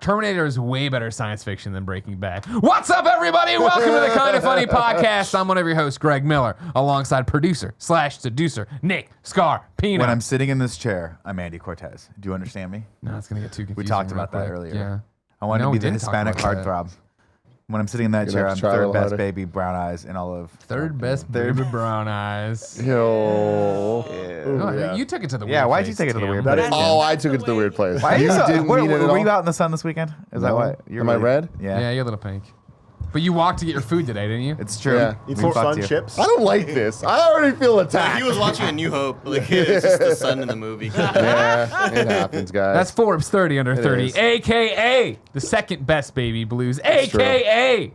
Terminator is way better science fiction than Breaking Bad. What's up, everybody? Welcome to the Kind of Funny podcast. I'm one of your hosts, Greg Miller, alongside producer/seducer Nick Scarpino. When I'm sitting in this chair, I'm Andy Cortez. Do you understand me? No, it's gonna get too confusing. We talked about that earlier. Yeah. I wanted to be the Hispanic heartthrob. When I'm sitting in that chair, I'm third best baby brown eyes in all of... Third best baby brown eyes. Yo. Oh, you took it to the weird place. Yeah, why'd you take it to the weird place? I took it to the weird place. Why you didn't mean it at all? Were you out in the sun this weekend? Is that why? Am I red? Yeah, you're a little pink. But you walked to get your food today, didn't you? It's true. Yeah. Eat some sun chips. I don't like this. I already feel attacked. He was watching A New Hope. Like, it's just the sun in the movie. Yeah, it happens, guys. That's Forbes 30 under 30, is. a.k.a. the second best baby blues, a.k.a.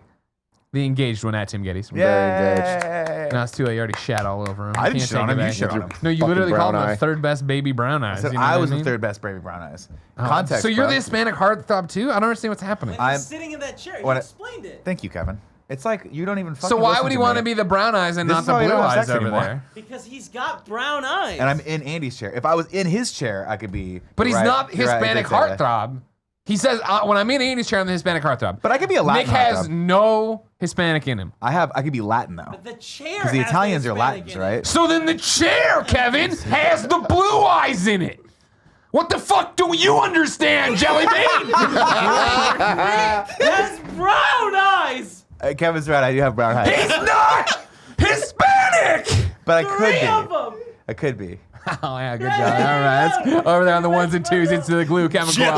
the engaged one at Tim Gettys. Very engaged. No, it's too late. You already shat all over him. I didn't Can't shit on take him. it You back. shit on him. No, you Fucking literally called brown him eye. the third best baby brown eyes. I said You know I what was mean? the third best baby brown eyes. Oh, Context, so you're bro. the Hispanic heartthrob too? I don't understand what's happening. I'm- He's sitting in that chair. You What- explained it. Thank you, Kevin. It's like you don't even fucking So why listen would he to want me. to be the brown eyes and This not is the why we blue don't have eyes sex over anymore. there? Because he's got brown eyes. And I'm in Andy's chair. If I was in his chair, I could be... But he's right. not You're right, I Hispanic did say that. heartthrob. He says, when I'm in Andy's chair, I'm the Hispanic heartthrob. But I could be a Latin Nick has heartthrob. no Hispanic in him. I could be Latin, though. But the chair Because the has Italians are Hispanic Latins, in it. right? So then the chair, Kevin, has the blue eyes in it. What the fuck do you understand, Jelly Bean? Has brown eyes. Kevin's right. I do have brown eyes. He's not Hispanic. But I Three could of be. them. I could be. Oh, yeah, good job. All right. Let's over there on the ones and twos into the glue chemical. Jesus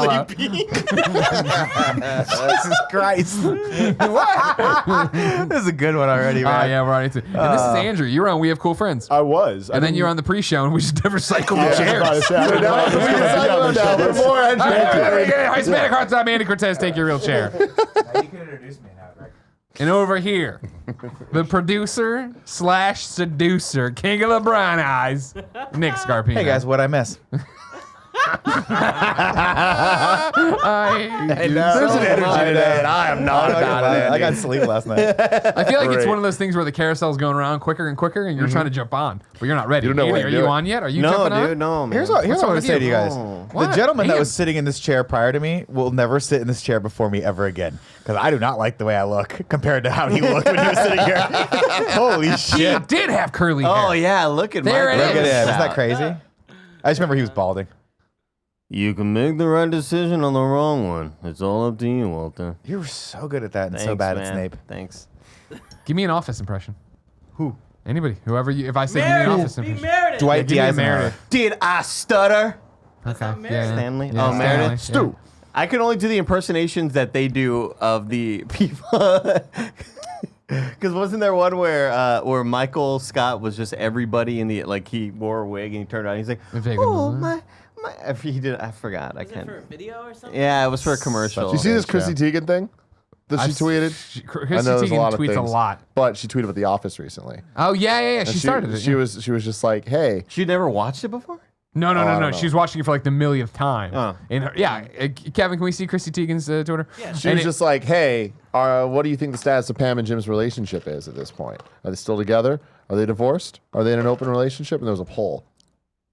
Christ. What? This is a good one already, Oh, man. yeah, we're already. And this is Andrew. You're on We Have Cool Friends. I was. And then you're on the pre-show, and we just never cycle the chairs. More Hispanic heartthrob, Andy Cortez, take your real chair. You can introduce me now, Greg. And over here, the producer/seducer, king of the brown eyes, Nick Scarpino. Hey, guys, what'd I miss? There's an energy today, and I am not about it. I got sleep last night. I feel like it's Great. one of those things where the carousel's going around quicker and quicker, and you're trying to jump on, but you're not ready. You don't know Andy, what are you're you doing. on yet? Are you No, jumping on? dude, no, man. Here's what I What's want up to say with to you you? guys. What? The gentleman that Damn. was sitting in this chair prior to me will never sit in this chair before me ever again. Because I do not like the way I look compared to how he looked when he was sitting here. Holy He shit. did have curly hair. Oh, yeah, look at There my it Look at is. him. Isn't that crazy? I just remember he was balding. You can make the right decision on the wrong one. It's all up to you, Walter. You were so good at that and so Thanks, bad man. at Snape. Thanks. Give me an Office impression. Who? Anybody, whoever you. If I say give me an Meredith. Office Be impression. Meredith. Dwight give me D. a Eisenhower. Meredith. Did I stutter? That's Okay. not Meredith. Stanley? Yeah, Oh, Meredith? Stanley, yeah. I can only do the impersonations that they do of the people. Because wasn't there one where Michael Scott was just everybody in the, like, he wore a wig and he turned around and he's like, Big oh, one. my, he did, I forgot. I Is it can't. for a video or something? Yeah, it was for a commercial. Did you see this Chrissy Teigen thing that she I've- tweeted? Chrissy I know there's a Teigen lot of tweets things, a lot. but she tweeted about The Office recently. Oh yeah. And She started it. She yeah. was just like, hey, She'd never watched it before? No. I don't know. She was watching it for like the millionth time. Oh. In her, Kevin, can we see Chrissy Teigen's Twitter? Yeah. she And was it- just like, hey, what do you think the status of Pam and Jim's relationship is at this point? Are they still together? Are they divorced? Are they in an open relationship? And there was a poll.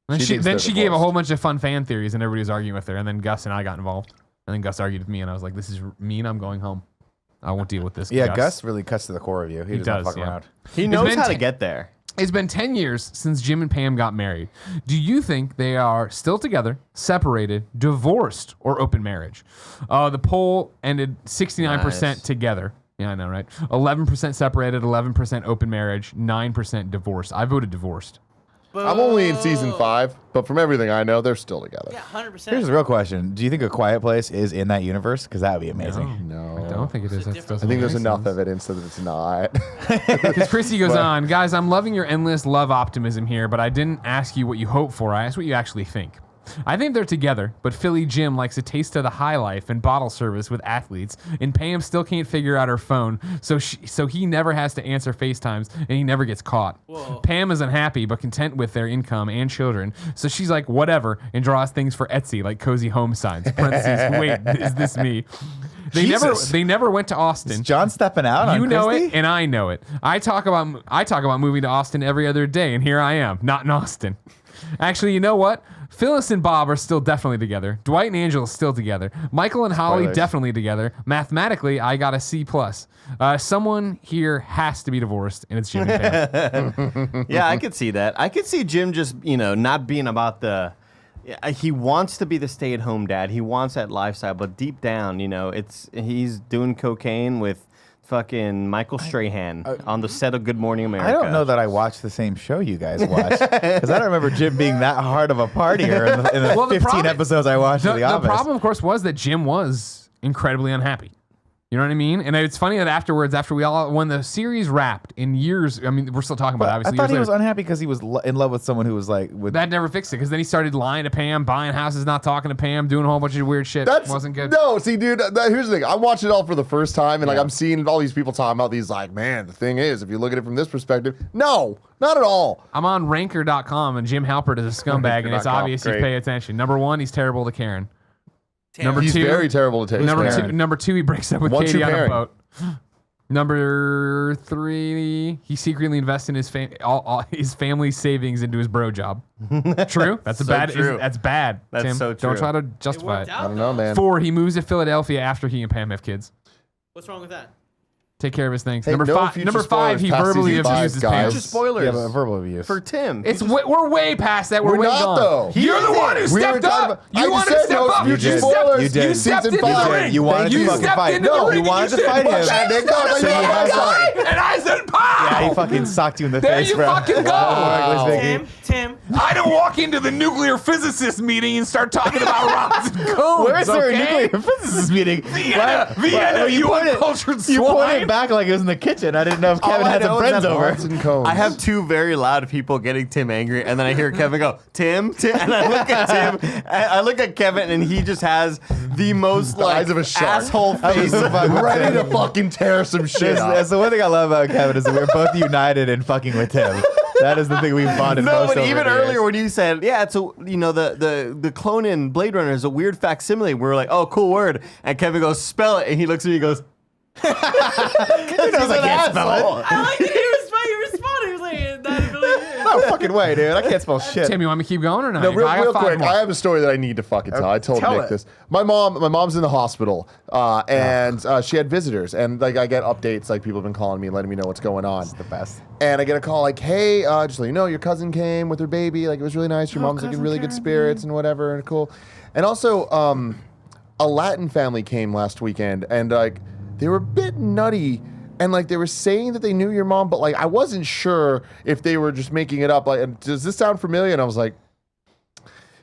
And She thinks then they're she gave a divorced. whole bunch of fun fan theories, and everybody was arguing with her. And then Gus and I got involved. And then Gus argued with me, and I was like, "This is mean. I'm going home. I won't deal with this." Yeah, Gus really cuts to the core of you. He doesn't does, fuck yeah. around. He knows been how to ten- get there. It's been 10 years since Jim and Pam got married. Do you think they are still together, separated, divorced, or open marriage? The poll ended 69% Nice. together. Yeah, I know, right? 11% separated, 11% open marriage, 9% divorced. I voted divorced. I'm only in season 5, but from everything I know, they're still together. Yeah, 100%. Here's the real question. Do you think A Quiet Place is in that universe? Because that would be amazing. No. I don't think it is. It's a I think there's enough evidence that it's not. Because Chrissy goes on, guys, I'm loving your endless love optimism here, but I didn't ask you what you hope for. I asked what you actually think. I think they're together, but Philly Jim likes a taste of the high life and bottle service with athletes, and Pam still can't figure out her phone, so he never has to answer FaceTimes, and he never gets caught. Whoa. Pam is unhappy, but content with their income and children, so she's like, whatever, and draws things for Etsy, like cozy home signs. Parentheses, wait, is this me? Jesus. They never went to Austin. Is John stepping out on You know Christy? it, and I know it. I talk about moving to Austin every other day, and here I am, not in Austin. Actually, you know what? Phyllis and Bob are still definitely together. Dwight and Angela still together. Michael and Holly Spoilers. definitely together. Mathematically, I got a C+. Someone here has to be divorced, and it's Jim and Pam. Yeah, I could see that. I could see Jim just, not being about the. Yeah, he wants to be the stay-at-home dad. He wants that lifestyle, but deep down, he's doing cocaine with fucking Michael Strahan on the set of Good Morning America. I don't know that I watched the same show you guys watched because I don't remember Jim being that hard of a partier in the Well, the 15 problem- episodes I watched of The The Office. problem, of course, was that Jim was incredibly unhappy. You know what I mean? And it's funny that afterwards, when the series wrapped in years, I mean, we're still talking about it, I obviously. thought he years was later. unhappy because he was in love with someone who was like with. That never fixed it because then he started lying to Pam, buying houses, not talking to Pam, doing a whole bunch of weird shit. Wasn't good. No, see, dude, here's the thing. I'm watching it all for the first time, and I'm seeing all these people talking about these. Like, man, the thing is, if you look at it from this perspective, no, not at all. I'm on Ranker.com and Jim Halpert is a scumbag, and it's Ranker.com, obvious you great. pay attention. Number one, he's terrible to Karen. Terrible. He's two- very terrible to take. Number two, he breaks up with One Katie true on a pairing. boat. Number three, he secretly invests in all his family's savings into his bro job. True? That's So bad. true. That's bad. That's Tim. so Don't true. try to It justify worked it. out, I don't know, though. man. 4, he moves to Philadelphia after he and Pam have kids. What's wrong with that? Take care of his things. Hey, number no five, future number five, he spoilers past verbally season 5, abuses guys. Pam. Just spoilers Yeah, but verbal abuse. for Tim. We're way past that. We're We're way not, gone. though. You're the one who We stepped were talking up. about- I You just wanted said to step no up. future You spoilers. You did. stepped Season into the 5. ring. You wanted You to fucking stepped fight. into No, the ring. you and wanted to said, fight him. "Bullshit, Nick, Nick, no, gotta no, say you my had guy." And I said, "Pow!" Yeah, he fucking socked you in the There face, you bro. fucking go. Wow. Tim. I don't walk into the nuclear physicist meeting and start talking about rods and cones. Where is there a okay? nuclear physicist meeting? Vienna, you put it- uncultured You put swine. it back like it was in the kitchen. I didn't know if All Kevin I had know some is friends that over. Rods and cones. I have two very loud people getting Tim angry, and then I hear Kevin go, Tim, and I look at Tim, and I look at Kevin, and he just has the most like eyes of a shark. asshole face. ready to fucking tear some shit up. That's the one thing I love about Kevin is that we're both united in fucking with him. That is the thing we've bonded No, most but over even the years. earlier when you said, yeah, it's the clone in Blade Runner is a weird facsimile. We were like, oh, cool word, and Kevin goes, spell it, and he looks at me, and goes, He knows I can't spell it. I like that he responded. He was like, not affiliated. No fucking way, dude. I can't spell shit. Tim, you want me to keep going or not? No, real, I got real 5 quick. more. I have a story that I need to fucking tell. I told Tell Nick it. this. My mom's in the hospital, and she had visitors, and like I get updates, like people have been calling me, letting me know what's going on. The best. And I get a call like, hey, just so you know, your cousin came with her baby. Like, it was really nice. Your mom's like in really good spirits and whatever, and cool. And also, a Latin family came last weekend, and like they were a bit nutty. And like they were saying that they knew your mom, but like I wasn't sure if they were just making it up. Like, does this sound familiar? And I was like,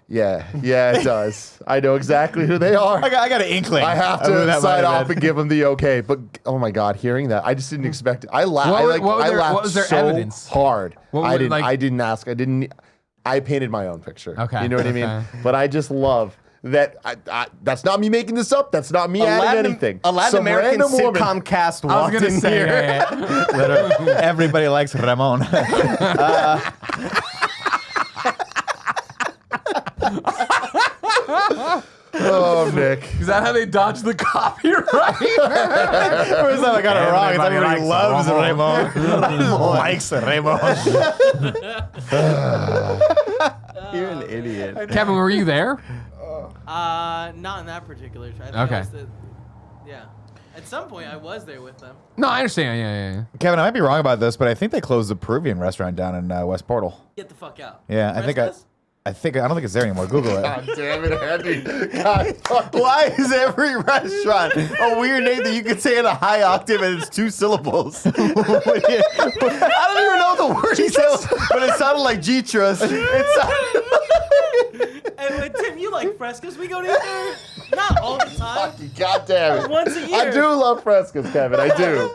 yeah, it does. I know exactly who they are. I got an inkling. I have of who to that sign might have off been. and give them the okay. But oh my god, hearing that, I just didn't expect it. I laughed. What I was their laughed so evidence? hard. What I was- didn't. like- I didn't ask. I didn't. I painted my own picture. Okay, You know what I mean? okay. But I just love that. That's not me making this up. That's not me adding anything. A Latin Some American random woman- sitcom cast I was walked gonna in say, here. yeah. Everybody likes Ramon. Oh, Nick. Is that how they dodge the copyright? First time I got it wrong. It's Everybody everybody likes loves Ramon. Likes Ramon. You're an idiot. Kevin, were you there? Not in that particular trial. Okay. Yeah. At some point, I was there with them. No, I understand. Yeah. Kevin, I might be wrong about this, but I think they closed the Peruvian restaurant down in West Portal. Get the fuck out. Yeah, I don't think it's there anymore. Google it. God damn it, Andy. God fucking. Why is every restaurant a weird name that you could say in a high octave and it's 2 syllables? I don't even know the word he said, but it sounded like G-Trust. It sounded And Tim, you like frescoes? We go to eat there? Not all the time. God damn it. Once a year. I do love frescoes, Kevin. I do.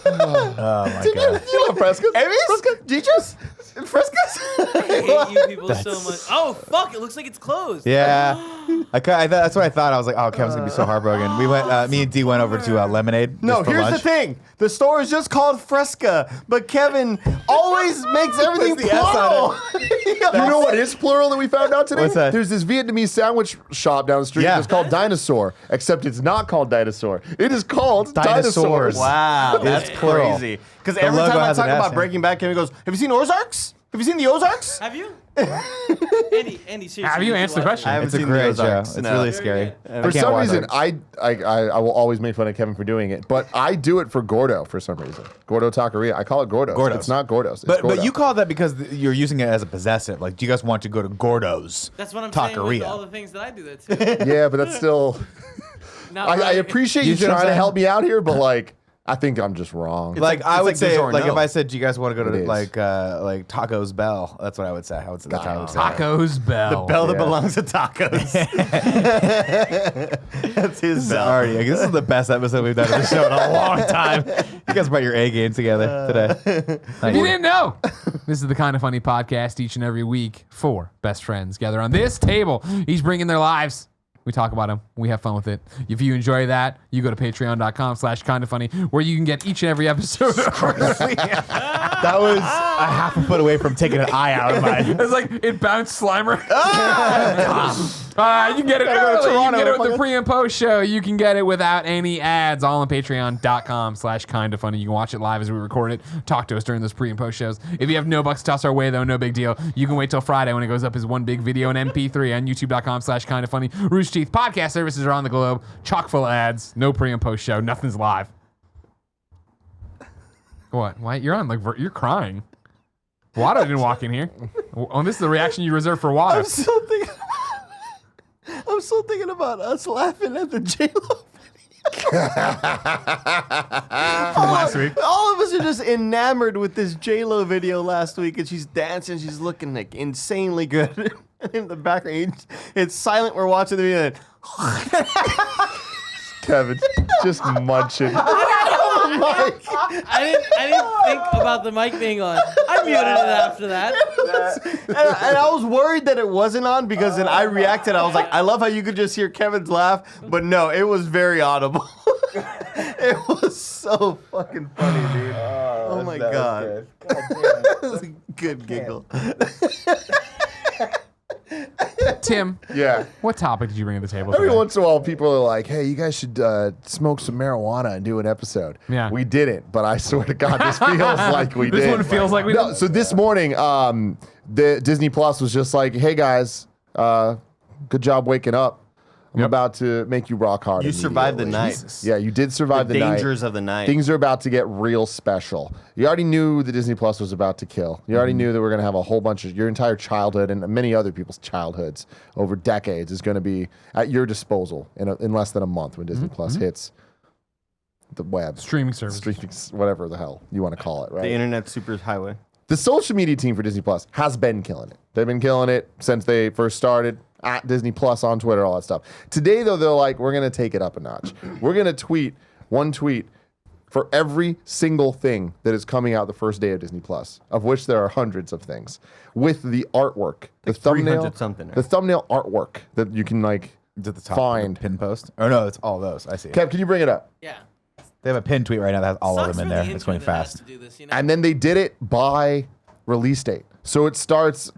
Oh my god. You love frescoes? Emmys? G-Trust? Frescas? I hate you people so much. Oh, fuck. It looks like it's closed. Yeah, that's what I thought. I was like, oh, Kevin's gonna be so heartbroken. We went. Me and D went over to Lemonade. No, just for here's lunch. the thing. The store is just called Fresca, but Kevin always makes everything Puts the S on plural. You know what is plural that we found out today? What's that? There's this Vietnamese sandwich shop down the street Yeah. that's called Dinosaur, except it's not called Dinosaur. It is called Dinosaurs. Dinosaurs. Wow, that's plural. crazy. Because The every logo time I has talk an S about in it. Breaking Bad, Kevin goes, have you seen Ozarks? Have you seen the Ozarks? Have you? Andy, seriously. Have you should answered the watch question? it. I haven't It's a seen the great show. Ozarks, It's no. really Very scary. good. I For can't some watch reason, it. I will always make fun of Kevin for doing it, but I do it for Gordo for some reason. Gordo Taqueria. I call it Gordo's. Gordo's. It's not Gordo's. It's But Gordo. you call that because you're using it as a possessive. Like, do you guys want to go to Gordo's? That's what I'm saying with all Taqueria? the things that I do that too. Yeah, but that's still. Not I right. appreciate you You see what I'm trying to saying? help me out here, but like, I think I'm just wrong. Like I it's would like say, DiGiorno. like if I said, "Do you guys want to go It to is. like Tacos Bell?" That's what I would say. I would say that's how I would say. it. Tacos Bell. The bell that Yeah. belongs to tacos. That's his bell. Sorry, this is the best episode we've done of the show in a long time. You guys brought your A game together today. If you didn't know, this is the Kind of Funny podcast each and every week. 4 best friends gather on this table, each bringing their lives. We talk about them. We have fun with it. If you enjoy that, you go to patreon.com/kindoffunny, where you can get each and every episode. That was a half a foot away from taking an eye out of mine. It's like it bounced Slimer. You can get it Gotta go to early. You Toronto, can get it with the motherfucker. pre and post show. You can get it without any ads. All on patreon.com/kindoffunny. You can watch it live as we record it. Talk to us during those pre and post shows. If you have no bucks to toss our way, though, no big deal. You can wait till Friday when it goes up as one big video in MP3 on youtube.com/kindoffunny. Rooster Teeth podcast services around the globe. Chock full of ads. No pre and post show. Nothing's live. What? Why? You're on like you're crying. Wada didn't walk in here. Oh, this is the reaction you reserve for Wada. I'm still thinking about us laughing at the J-Lo. From last week. All of us are just enamored with this J-Lo video last week, and she's dancing, she's looking like insanely good. And in the background, it's silent. We're watching the video. And Kevin, just munching. I didn't think about the mic being on. I muted it after that. and I was worried that it wasn't on because then I reacted. I was like, I love how you could just hear Kevin's laugh, but no, it was very audible. It was so fucking funny, dude. Oh my god. That was a good giggle. Tim, Yeah. what topic did you bring to the table Every today? once in a while, people are like, "Hey, you guys should smoke some marijuana and do an episode." Yeah. We didn't, but I swear to God, this feels like we did. This one feels like we No, did. so this morning, the Disney Plus was just like, "Hey guys, good job waking up. I'm Yep. about to make you rock hard." You survived the immediately." night. Jesus. Yeah, you did survive the night. Dangers of the night. Things are about to get real special. You already knew the Disney Plus was about to kill. You already knew that we're going to have a whole bunch of your entire childhood and many other people's childhoods over decades is going to be at your disposal in less than a month when Disney Plus hits the web, Streaming service. streaming, whatever the hell you want to call it, right? The internet superhighway. The social media team for Disney Plus has been killing it. They've been killing it since they first started. At Disney Plus on Twitter, all that stuff. Today, though, they're like, we're going to take it up a notch. We're going to tweet one tweet for every single thing that is coming out the first day of Disney Plus, of which there are hundreds of things, with the artwork, the thumbnail, 300 something, right? the thumbnail artwork that you can like Is it the top find. pin post? Oh no, it's all those. I see. Kev, can you bring it up? Yeah. They have a pin tweet right now that has all Sucks of them in for there. the It's going internet that has fast. to do this, you know? And then they did it by release date. So it starts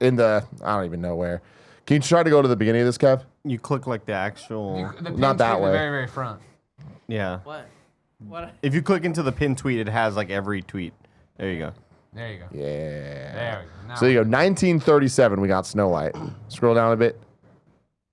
in the, I don't even know where. Can you try to go to the beginning of this, Kev? You click like the actual. The pin Not that tweet at way. The very, very front. Yeah. What? What? If you click into the pin tweet, it has like every tweet. There you go. There you go. Yeah. There we go. Now So you go, 1937, we got Snow White. Scroll down a bit.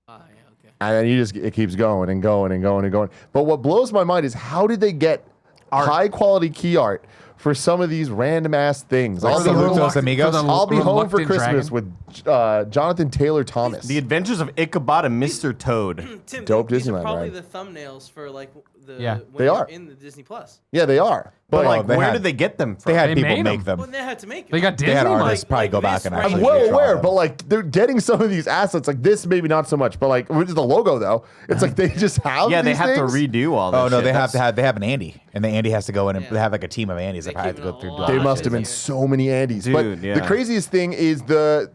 Oh, yeah, okay. And then it keeps going and going and going and going. But what blows my mind is how did they get high quality key art for some of these random ass things? Like I'll, be some home, Los Amigos? I'll be home for Reluctant Christmas Dragon. with Jonathan Taylor Thomas. The Adventures of Ichabod and Mr. Toad. Tim, Dope these Disneyland are probably ride. the thumbnails for like the Yeah. when They you're are. in the Disney Plus. Yeah, they are. But But like, they where had- did they get them from? They had They people made make them. Well, them. they had to make They it. got Disney. They had Mike. artists probably go like back this, and right? actually. I'm well draw aware, them. but like they're getting some of these assets. Like this, maybe not so much, but like with the logo though, it's like they just have. Yeah, they these have things. to redo all that. Oh no, shit. they have an Andy, and the Andy has to go in and Yeah. they have like a team of Andys that They have to keep go it through. a lot. There Oh, must have shit. been so many Andys. Dude, But yeah. the craziest thing is the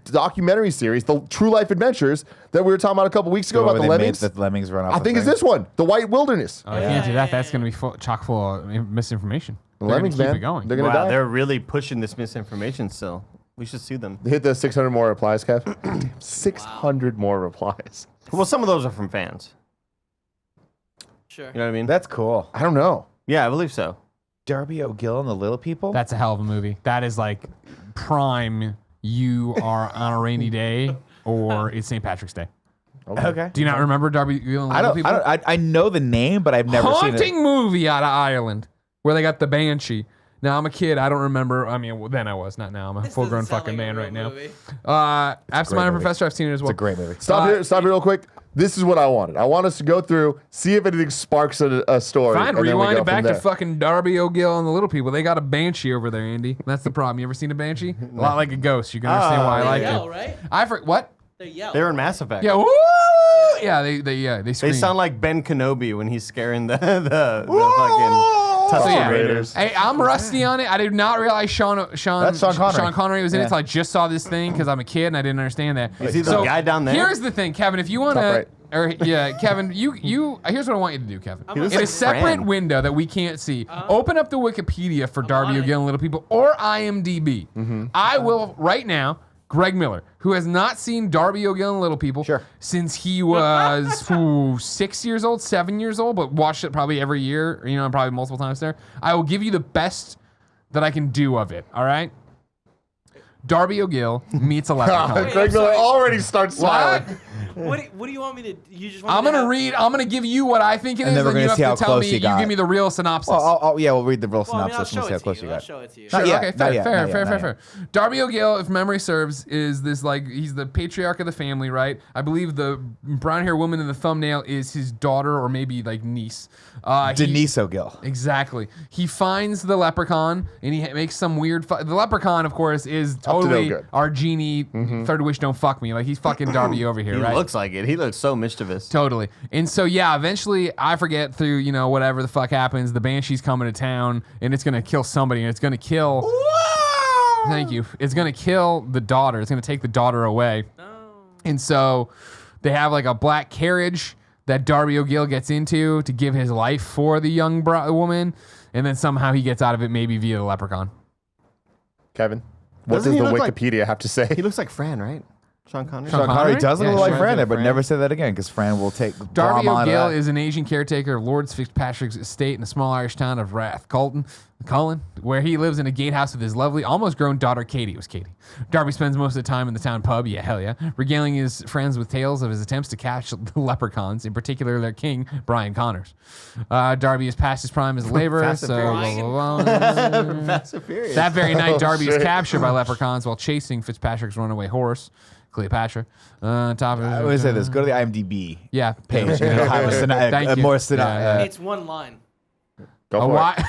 documentary series, the True Life Adventures that we were talking about a couple weeks ago Where about the they made lemmings. the lemmings run off. I the think it's thing. this one, the White Wilderness. Oh, you can't do that. That's going to be chock full of misinformation. The They're gonna lemmings, keep man. it going. They're gonna Wow, die. they're really pushing this misinformation still. We should sue them. Hit the 600 more replies, Kev. 600 more replies. Well, some of those are from fans. Sure. You know what I mean? That's cool. I don't know. Yeah, I believe so. Darby O'Gill and the Little People. That's a hell of a movie. That is like prime you are on a rainy day or it's St. Patrick's Day. Okay. Do you not remember Darby O'Gill and I Little don't. People? I know the name, but I've never seen it. Haunting movie out of Ireland where they got the banshee. Now I'm a kid. I don't remember. I mean, then I was. Not now. I'm a full-grown fucking man right now. Absent-minded movie. Professor. I've seen it as well. It's a great movie. Stop here real quick. This is what I wanted. I want us to go through, see if anything sparks a story. Fine, and then we rewind go it back from to there. fucking Darby O'Gill and the Little People. They got a banshee over there, Andy. That's the problem. You ever seen a banshee? A lot like a ghost. You can understand why I They like yell, it. right? What? They yell. They're in Mass Effect. Yeah. Woo! Yeah. They scream. They sound like Ben Kenobi when he's scaring the fucking Tusken So yeah, Raiders. hey, I'm rusty on it. I did not realize That's Sean Connery. was in it Yeah. until I just saw this thing because I'm a kid and I didn't understand that. Is he the guy down there? Here's the thing, Kevin. If you want Top to, right. or yeah, Kevin, you. Here's what I want you to do, Kevin. In looks a like separate Fran. window that we can't see, open up the Wikipedia for Darby on it. O'Gill and Little People or IMDb. I will right now. Greg Miller, who has not seen Darby O'Gill and Little People since he was 6 years old, 7 years old, but watched it probably every year, probably multiple times there. I will give you the best that I can do of it, all right? Darby O'Gill meets a leprechaun. Wait, Greg I'm Miller sorry. already starts smiling. What? What do you want me to? You just want I'm me to gonna have- read. I'm gonna give you what I think it is, And then we're you gonna have see to how tell close me. you got. give me the real synopsis. Well, we'll read the real Well, I mean, I'll synopsis and show see how it to close you. you I'll got. show it to you. Not Sure, yet, okay, not yet, fair. not yet. Darby O'Gill, if memory serves, is this he's the patriarch of the family, right? I believe the brown hair woman in the thumbnail is his daughter or maybe niece. Denise O'Gill. Exactly. He finds the leprechaun and he makes some weird. The leprechaun, of course, is to no totally good. our genie. Third wish, don't fuck me. Like he's fucking Darby over here, He right? looks like it. He looks so mischievous. Totally. And so, yeah, eventually, I forget through, whatever the fuck happens, the Banshee's coming to town, and it's going to kill somebody, and it's going to kill... Thank you. It's going to kill the daughter. It's going to take the daughter away. And so, they have, a black carriage that Darby O'Gill gets into to give his life for the young woman, and then somehow he gets out of it maybe via the leprechaun. Kevin, what Doesn't does he the look like- Wikipedia have to say? He looks like Fran, right? Sean Connery. Sean Sean Connery Connery? does look Yeah, like Sean Fran there, Connery. but never say that again because Fran will take Darby bomb on O'Gill that. is an Asian caretaker of Lord Fitzpatrick's estate in the small Irish town of Rathcullen, where he lives in a gatehouse with his lovely, almost grown daughter, Katie. It was Katie. Darby spends most of the time in the town pub, yeah, hell yeah, regaling his friends with tales of his attempts to catch the leprechauns, in particular their king, Brian Connors. Darby is past his prime as a laborer, Fast so and blah, blah, blah. Fast and Furious. That very night, Darby is shit. captured by leprechauns while chasing Fitzpatrick's runaway horse, Cleopatra. Top of I would say this. Go to the IMDb Yeah, page. And it'll have Thank you. more Yeah. It's one line. Go for it.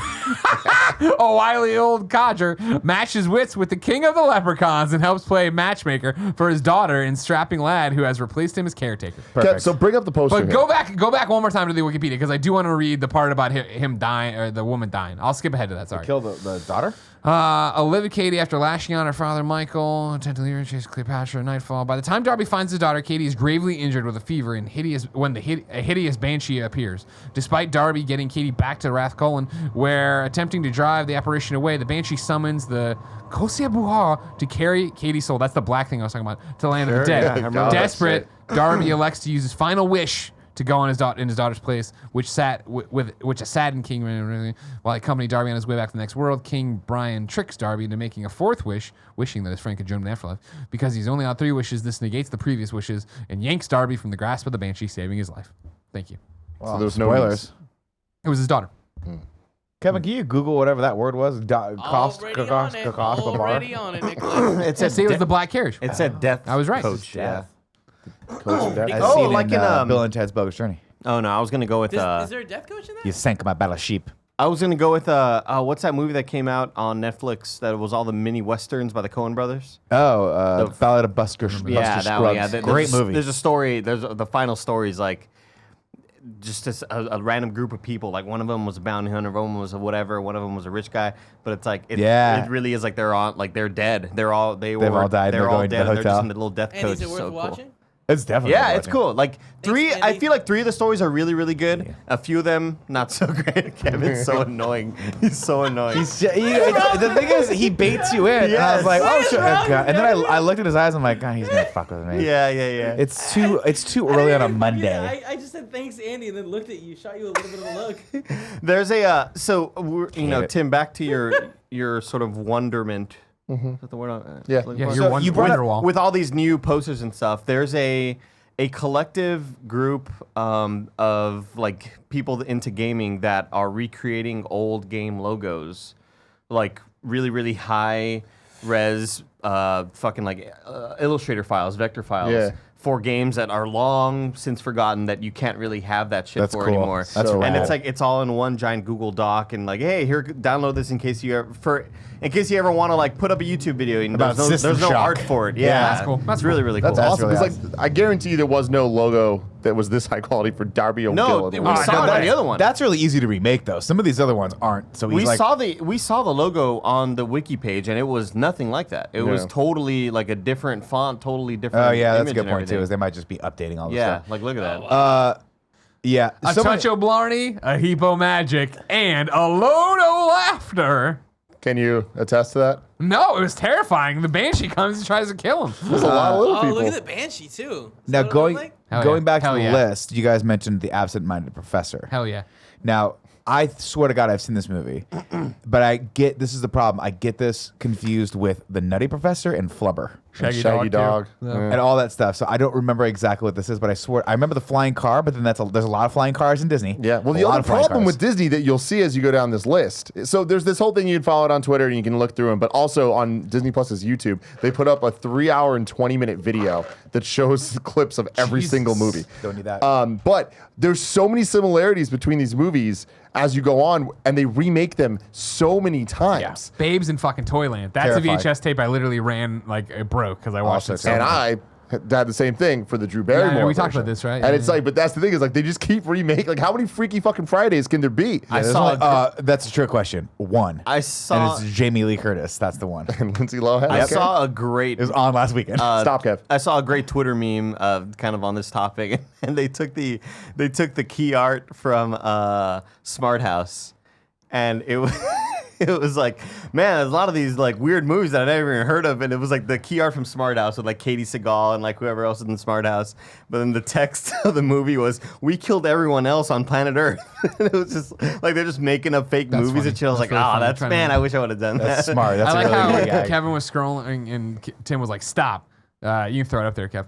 A wily old codger matches wits with the king of the leprechauns and helps play matchmaker for his daughter and strapping lad who has replaced him as caretaker. Kev, so bring up the poster. But here. go back one more time to the Wikipedia because I do want to read the part about him dying or the woman dying. I'll skip ahead to that. Sorry. Kill the daughter? Livid Katie after lashing out her father Michael, tentatively chases Cleopatra at nightfall. By the time Darby finds his daughter, Katie is gravely injured with a fever and a hideous banshee appears. Despite Darby getting Katie back to Rathcullen, where attempting to drive the apparition away, the banshee summons the Kosia Buha to carry Katie's soul. That's the black thing I was talking about. To the land of the dead. yeah, I remember that Desperate, Darby elects to use his final wish to go in his daughter's place, which a saddened king, while he accompanied Darby on his way back to the next world. King Brian tricks Darby into making a fourth wish, wishing that his friend could join him in the afterlife. Because he's only on 3 wishes, this negates the previous wishes and yanks Darby from the grasp of the banshee, saving his life. Thank you. So there's no spoilers. news. It was his daughter. Kevin, can you Google whatever that word was? Already on it, Nicholas. It Yeah, said see, it was the black carriage. It said death. I was right. Coach. Yeah. Coach of Death. As Oh, seen like in in, Bill and Ted's Bogus Journey. Oh no, I was gonna go with. Is there a death coach in You that? sank my battleship. I was gonna go with. What's that movie that came out on Netflix that was all the mini westerns by the Coen brothers? Oh, The- Ballad of Buster Yeah, Buster that one. Scruggs. Yeah, Great movie. There's a story. The final story is like just a random group of people. Like one of them was a bounty hunter, one was a whatever, one of them was a rich guy. But it's like Yeah. it really is like they're dead. They've all all died, They're they're all going to dead. the and They're just hotel. in the little death And coach. is it It's worth so cool. watching? It's definitely Yeah, worth it's watching. cool. Like three, I Andy. feel like 3 of the stories are really, really good. A few of them not so great. Kevin's so annoying. He's so annoying. The thing is, he baits you in. And I was Yes. like, oh, What is shit. wrong God. And then with I looked at his eyes. I'm like, God, he's going to fuck with me. yeah. It's too early on a Monday. I just said thanks, Andy, and then looked at you, shot you a little bit of a look. There's a so we're, Hate it. Tim, back to your sort of wonderment Is that the word? Yeah. Yeah, for? you're one you brought up- Wonderwall. With all these new posters and stuff, there's a collective group of like people into gaming that are recreating old game logos, like really high res, fucking like Illustrator files, vector files. Yeah. For games that are long since forgotten that you can't really have that shit That's for cool. anymore. That's So and rad. it's like it's all in one giant Google Doc and like, hey, here, download this in case you ever want to like put up a YouTube video and About there's System no Shock. art for it. Yeah, That's cool. That's it's really really cool. That's awesome. really It's like I guarantee you there was no logo that was this high quality for Darby O'Gill. No, in the we world. saw it on the other one. That's really easy to remake, though. Some of these other ones aren't. So We he's like, saw the logo on the wiki page, and it was nothing like that. It was Yeah. totally like a different font, totally different. oh yeah, that's a image good and point too. everything. Is they might just be updating all this Yeah, stuff. like look at that. Yeah, A touch of Blarney, a heap of magic, and a load of laughter. Can you attest to that? No, it was terrifying. The banshee comes and tries to kill him. There's a lot of little Oh, people. look at the banshee too. Is Now that what it going looked like? Hell going yeah. back to Hell the yeah. list, you guys mentioned the absent-minded professor. Hell yeah. Now, I swear to God, I've seen this movie, but this is the problem. I get this confused with the Nutty Professor and Flubber. Shaggy too. Dog. Yeah. Yeah. And all that stuff. So I don't remember exactly what this is, but I swear I remember the flying car. But then there's a lot of flying cars in Disney. Yeah, well, A the lot other of flying problem cars. with Disney that you'll see as you go down this list. So there's this whole thing you can follow it on Twitter and you can look through them, but also on Disney Plus's YouTube, they put up a 3-hour and 20-minute video that shows clips of every Jesus. single movie. Don't need that. But there's so many similarities between these movies as you go on, and they remake them so many times. Babes in fucking Toyland. That's Terrifying. a VHS tape I literally ran, like, it broke because I watched Also it so And much. I had the same thing for the Drew Barrymore. yeah, we talked version. about this, right? And Yeah, it's yeah. like, but that's the thing is like they just keep remake. Like, how many freaky fucking Fridays can there be? I There's saw only- that's a trick question. One. I saw And it's Jamie Lee Curtis. That's the one. And Lindsay Lohan. I Okay. saw a great It was on last weekend. Stop, Kev. I saw a great Twitter meme kind of on this topic, and they took the key art from Smart House, and it was it was like, man, there's a lot of these like weird movies that I never even heard of, and it was like the key art from Smart House with like Katie Seagal and like whoever else is in Smart House, but then the text of the movie was, "We killed everyone else on planet Earth." And it was just like they're just making up fake That's movies funny. and shit. I was That's like, really oh, funny. that's Trying to- man, I wish I would have done That's that. smart. That's I like a really how good gag. Kevin was scrolling and Tim was like, "Stop." You can throw it up there, Kev.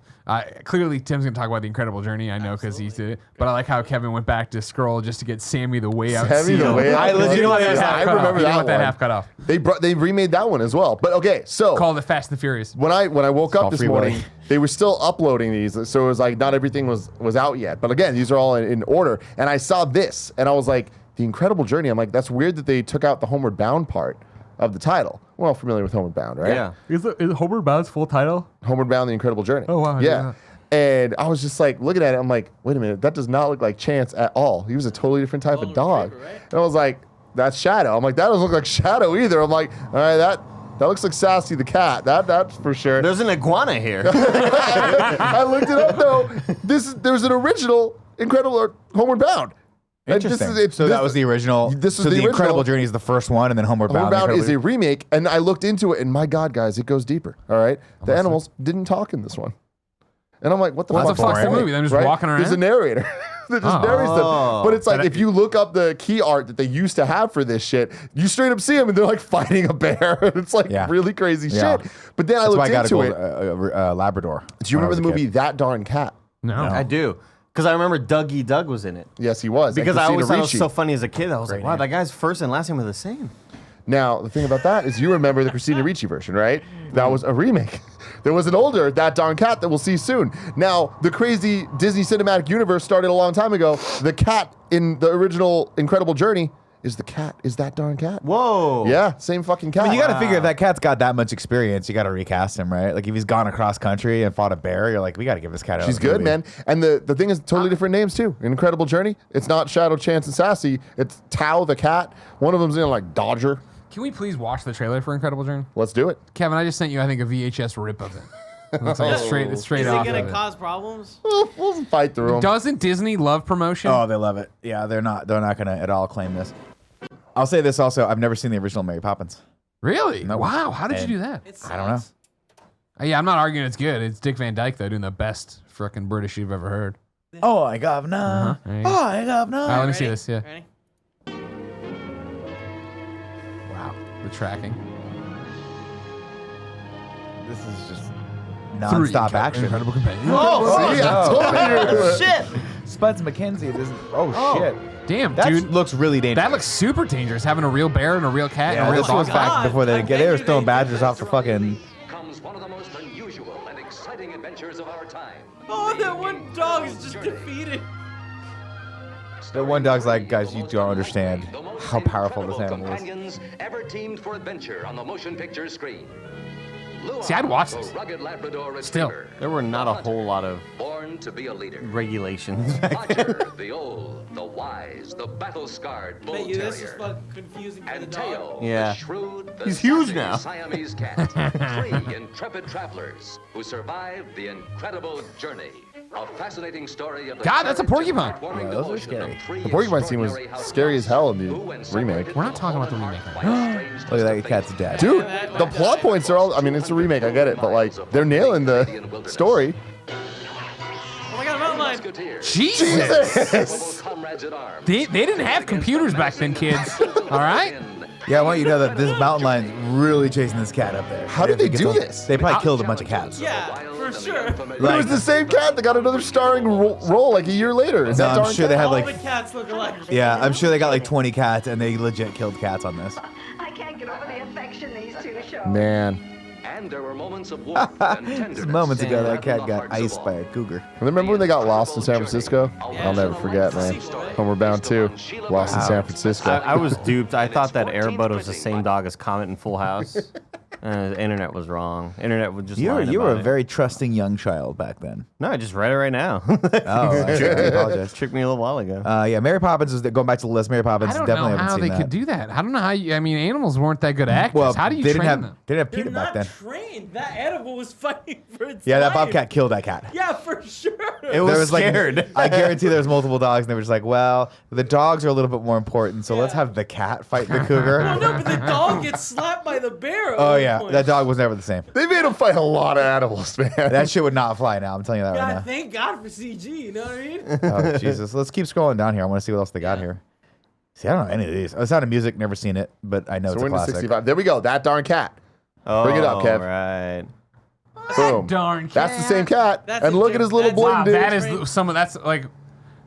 Clearly, Tim's going to talk about The Incredible Journey. I know because he did it. But I like how Kevin went back to scroll just to get Sammy the way out. Sammy the seal. way out. I legitimately Yeah, I remember He that got that one. half cut off. They remade that one as well. But okay, so Called it Fast and the Furious. when I woke all up this free, morning, buddy. they were still uploading these, so it was like not everything was out yet. But again, these are all in order. And I saw this, and I was like, The Incredible Journey. I'm like, that's weird that they took out the Homeward Bound part of the title. We're all familiar with Homeward Bound, right? Yeah. Is Homeward Bound's full title? Homeward Bound: The Incredible Journey. Oh, wow, I didn't know Yeah. that. And I was just like looking at it. I'm like, wait a minute, that does not look like Chance at all. He was a totally different type of Golden dog. Retriever, right? And I was like, that's Shadow. I'm like, that doesn't look like Shadow either. I'm like, all right, that looks like Sassy the cat. That's for sure. There's an iguana here. I looked it up though. There's an original Incredible Homeward Bound. And this Interesting. is- So that was the original. This is so the original. Incredible Journey is the first one, and then Homeward Bound. Homeward Bound The is a Incredible- remake, and I looked into it, and my God, guys, it goes deeper. All right, the animals didn't talk in this one, and I'm like, what the What fuck? the fuck's the Right? movie? Them just Right? walking around? There's a narrator that just narrates them, but it's like But if you look up the key art that they used to have for this shit, you straight up see them, and they're like fighting a bear. It's like Yeah. really crazy Yeah. shit. But then I That's why looked I got a into gold, it. Labrador. Do you when I remember was the a movie kid. That Darn Cat? No. I do. Because I remember Dougie Doug was in it. Yes, he was. and Because I always Christina thought it was Ricci. so funny as a kid. I was like, Great wow, name. that guy's first and last name are the same. Now, the thing about that is you remember the Christina Ricci version, right? That was a remake. There was an older That Darn Cat that we'll see soon. Now, the crazy Disney Cinematic Universe started a long time ago. The cat in the original Incredible Journey is That Darn Cat. Whoa. Yeah, same fucking cat. I mean, you got to figure if that cat's got that much experience, you got to recast him, right? Like if he's gone across country and fought a bear, you're like, we got to give this cat. She's another good, movie. man. And the thing is, totally different names too. Incredible Journey. It's not Shadow, Chance, and Sassy. It's Tao the cat. One of them's in like Dodger. Can we please watch the trailer for Incredible Journey? Let's do it. Kevin, I just sent you, I think, a VHS rip of it. It looks like it's straight Is off it gonna of it. cause problems? We'll fight through them. Doesn't Disney love promotion? Oh, they love it. Yeah, they're not going to at all claim this. I'll say this also. I've never seen the original Mary Poppins. Really? No. Wow. How did you And- do that? It I don't know. sucks. Yeah, I'm not arguing it's good. It's Dick Van Dyke, though, doing the best frickin' British you've ever heard. Oh, I governor. There you go. Oh, I governor. Let me see Ready? this. Yeah. Ready? Wow. The tracking. This is just non-stop action. Incredible companion. See, I told you. Shit! Spuds McKenzie. Shit. Damn, That dude. looks really dangerous. That looks super dangerous. Having a real bear and a real cat and Yeah, a real this was dog. back before they God, they were I throwing bet you badgers they off the fucking. Comes one of the most unusual and exciting adventures of our time. Oh, that one dog is just defeated. The one dog's like, guys, you don't understand The most how powerful this incredible animal is. companions ever teamed for adventure on the motion picture screen. See, I'd watch the this. rugged Labrador Still. Retriever, There were not the a whole hunter, lot of born to be a leader. regulations. Roger, the old, the wise, the battle-scarred bull Bet you this is terrier. fucking confusing for the And dog. Tail, Yeah. the shrewd, the He's huge sassy now. Siamese cat. 3 intrepid travelers who survived the incredible journey. A fascinating story of the God, that's a courage and porcupine. heartwarming Yeah, those are devotion scary. of 3 The porcupine scene was extraordinary house scary as hell in the who, when remake. separated We're not from talking about the home and remake heart by a strange Look twist at that of cat's fate. dead. Dude, the plot points are all. I mean, it's a remake. I get it, but like they're nailing the story. Oh my god, mountain lion. Musketeers, Jesus. comrades at arms. They didn't have computers back then, kids. All right? Yeah, I want you to know that this mountain lion's really chasing this cat up there. How did they If it do gets- this? They probably killed a bunch of cats. Yeah, for sure. It was the same cat that got another starring role like a year later. Is No, that I'm darn sure they cat? had All like. the cats look alike. Yeah, I'm sure they got like 20 cats and they legit killed cats on this. I can't get over the affection these two show. Man. And there were moments of warmth and tenderness. Just moments ago, that cat in the got hearts of iced all. by a cougar. Remember when they got lost in San Francisco? Yeah. I'll never forget, man. Homeward Bound 2. Lost in San Francisco. I was duped. I thought that Airbud was the same dog as Comet in Full House. The internet was wrong. Internet was just lying You were about a it. very trusting young child back then. No, I just read it right now. Oh, I apologize. Tricked me a little while ago. Yeah, Mary Poppins is going back to the list. Mary Poppins I don't definitely know haven't how seen they that. could do that. I don't know how you, I mean, animals weren't that good actors. Well, How do you they train didn't have them? they didn't have They're Peter back not then. trained. That animal was fighting for its Yeah, that life. bobcat killed that cat. Yeah, for sure. It was Like, scared. I guarantee there was multiple dogs, and they were just like, well, the dogs are a little bit more important, so let's Yeah. have the cat fight the cougar. Oh no, but the dog gets slapped by the bear. at Oh one yeah, point. that dog was never the same. They made him fight a lot of animals, man. That shit would not fly now. I'm telling you that God, right thank God for CG. You know what I mean? now. Oh Jesus, let's keep scrolling down here. I want to see what else they got here. See, I don't know any of these. Sound of Music, never seen it, but I know So it's we're a into classic. 65. There we go. That darn cat. Bring it up, Kev. Right. Boom. Darn That's the same cat. That's And a look at joke. his little That's- bling, Wow, dude. that is some of that's like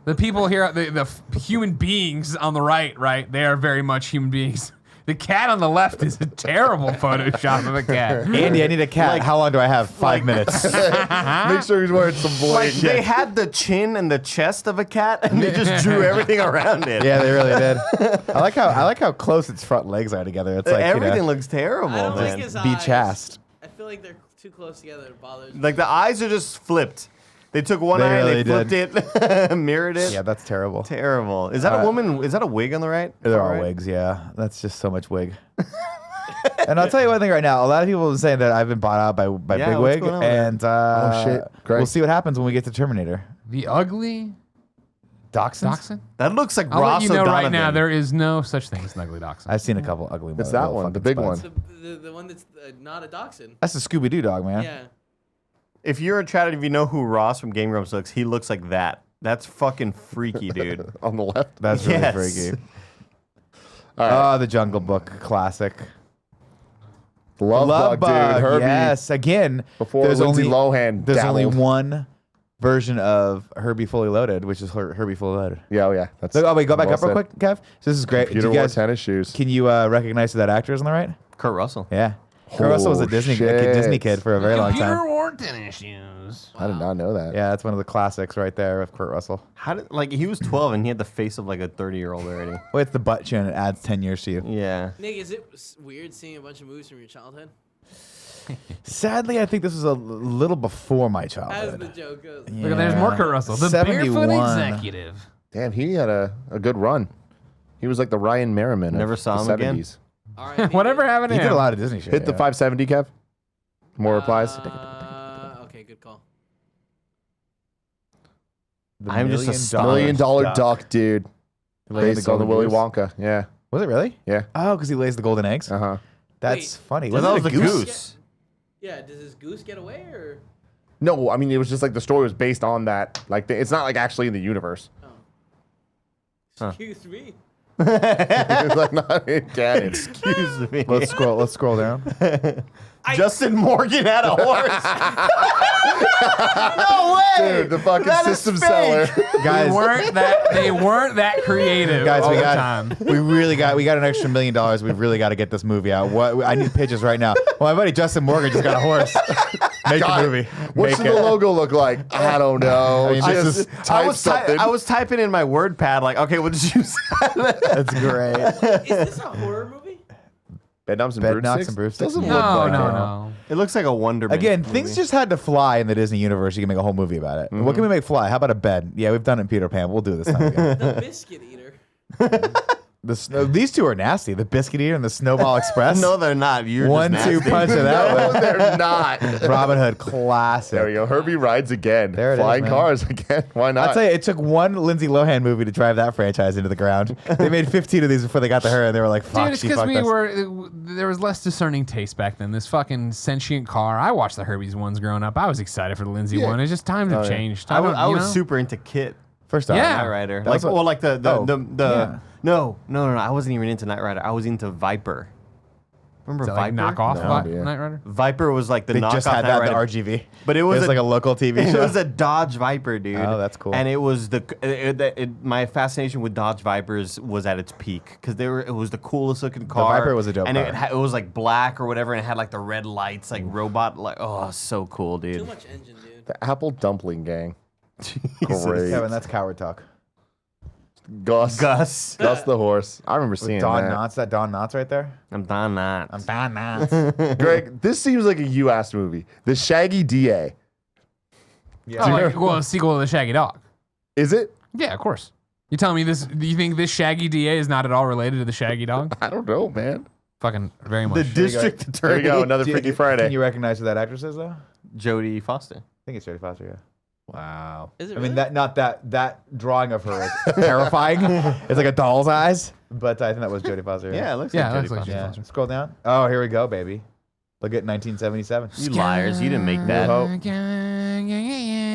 the people here, the human beings on the right? They are very much human beings. The cat on the left is a terrible Photoshop of a cat. Andy, I need a cat. How long do I have? 5 minutes. Make sure he's wearing some bling. Like they had the chin and the chest of a cat, and they just drew everything around it. Yeah, they really did. I like how close its front legs are together. It's like Everything you know, looks terrible, I don't man. like his be eyes. chast. I feel like they're too close together. It bothers me. Like the eyes are just flipped. They took one They eye and really they flipped it, mirrored it. Yeah, that's terrible. Terrible. Is that a woman? Is that a wig on the right? They're all Right? wigs, yeah. That's just so much wig. And I'll tell you one thing right now. A lot of people have been saying that I've been bought out by Yeah, Big what's Wig, going on with and Oh, shit. Great. we'll see what happens when we get to Terminator. The ugly Dachshund? dachshund? That looks like I'll Ross let you know right O'Donovan. now there is no such thing as an ugly dachshund. I've seen a couple ugly It's that little one, the fucking big spuds. one. The one that's not a dachshund. That's a Scooby Doo dog, man. Yeah. If you're a chat, if you know who Ross from Game Grumps looks, he looks like that. That's fucking freaky, dude. On the left. That's really Yes. freaky. All right. Oh, the Jungle Book classic. Love Bug, dude. Herbie. Yes, again. Before Lindsay Lohan There's only dabbled. one version of Herbie Fully Loaded, which is Herbie Fully Loaded. Yeah, oh yeah. That's Oh wait, go back well up real said. quick, Kev. So this is great. Peter Do you wore guys, tennis shoes. can you recognize who that actor is on the right? Kurt Russell. Yeah. Kurt Russell was a Disney shit. kid for a very long Computer time. or tennis shoes. I did not know that. Yeah, that's one of the classics right there of Kurt Russell. How did he was 12 and he had the face of like a 30-year-old already. Well, it's the butt chin. It adds 10 years to you. Yeah. Nick, is it weird seeing a bunch of movies from your childhood? Sadly, I think this was a little before my As childhood. the joke goes. Look at there's more Kurt Russell. The 71. Barefoot Executive. Damn, he had a good run. He was like the Ryan Merriman Never of saw the him again. 70s. All right. Whatever happened to He him? did a lot of Disney shit. Hit the yeah. 570, Kev. More replies. Okay, good call. The I'm just $1 million astonished. $1 million Duck. duck, dude. Laying Based on the golden Willy goose. Wonka. Yeah. Was it really? Yeah. Oh, because he lays the golden eggs. Uh-huh. That's Wait, funny. Well, Was that it was a the goose? goose. Yeah, does this goose get away or? No, I mean, it was just like the story was based on that. Like, it's not like actually in the universe. Huh. Excuse me. It's like not in canon. Excuse me. Let's scroll down. Justin Morgan had a horse. No way. Dude, the fucking That is system fake. seller. Guys, They weren't that creative guys, all we the got time. we got an extra $1 million. We've really got to get this movie out. What I need pitches right now. Well, my buddy Justin Morgan just got a horse. Make the movie. What Make should it. the logo look like? I don't know. I mean, this is- I was typing in my word pad like, okay, what did you say? That's great. Is this a horror movie? Bed Knobs and Bed Broomsticks? Knobs and Broomsticks? Doesn't Yeah. look No, like no, it. no. It looks like a Wonder Man Again, movie. things just had to fly in the Disney universe. You can make a whole movie about it. What can we make fly? How about a bed? Yeah, we've done it in Peter Pan. We'll do it this time again. The Biscuit Eater. These two are nasty. The Biscuit Eater and the Snowball Express. No, they're not. You're One, just two nasty. punch of that No, one. they're not. Robin Hood classic. There we go. Herbie rides again. There it is, Flying man. cars again. Why not? I'll tell you, it took one Lindsay Lohan movie to drive that franchise into the ground. They made 15 of these before they got to her, and they were like, "Fuck, Dude, it's she because fucked us." there was less discerning taste back then. This fucking sentient car. I watched the Herbies ones growing up. I was excited for the Lindsay one. It's just times have changed. I was you know? super into Kit. First off, Yeah. Knight Rider. That was Like, what- or like the yeah. no. I wasn't even into Knight Rider. I was into Viper. Remember Is that like Viper? knockoff No, yeah. Knight Rider. Viper was like the They knockoff just had Knight that in Rider. the RGV. But it was like a local TV It show. was a Dodge Viper, dude. Oh, that's cool. And it was my fascination with Dodge Vipers was at its peak because it was the coolest looking car. Viper was a dope and car. it was like black or whatever, and it had like the red lights, like robot, like so cool, dude. Too much engine, dude. The Apple Dumpling Gang. Jesus. Great. Kevin, that's coward talk. Gus. Gus, Gus the horse. I remember seeing Don that. Knotts, that Don Knotts right there. I'm done that. Don Knotts. Greg, this seems like a U.S. movie. The Shaggy DA. Oh, like, well, a sequel to the Shaggy Dog. Is it? Yeah, of course. You telling me this? Do you think this Shaggy DA is not at all related to the Shaggy Dog? I don't know, man. Fucking very The much. district There attorney, you go. Another Do you- Freaky Friday. Can you recognize who that actress is, though? I Jodie Foster. think it's Jodie Foster, yeah. Wow. Is it I mean, really? that drawing of her is terrifying. It's like a doll's eyes, but I think that was Jodie Foster. Yeah, it looks Yeah, like it Jodie looks like Foster. Jodie Yeah. Foster. Scroll down. Oh, here we go, baby. Look at 1977. You liars! You didn't make that. Hope.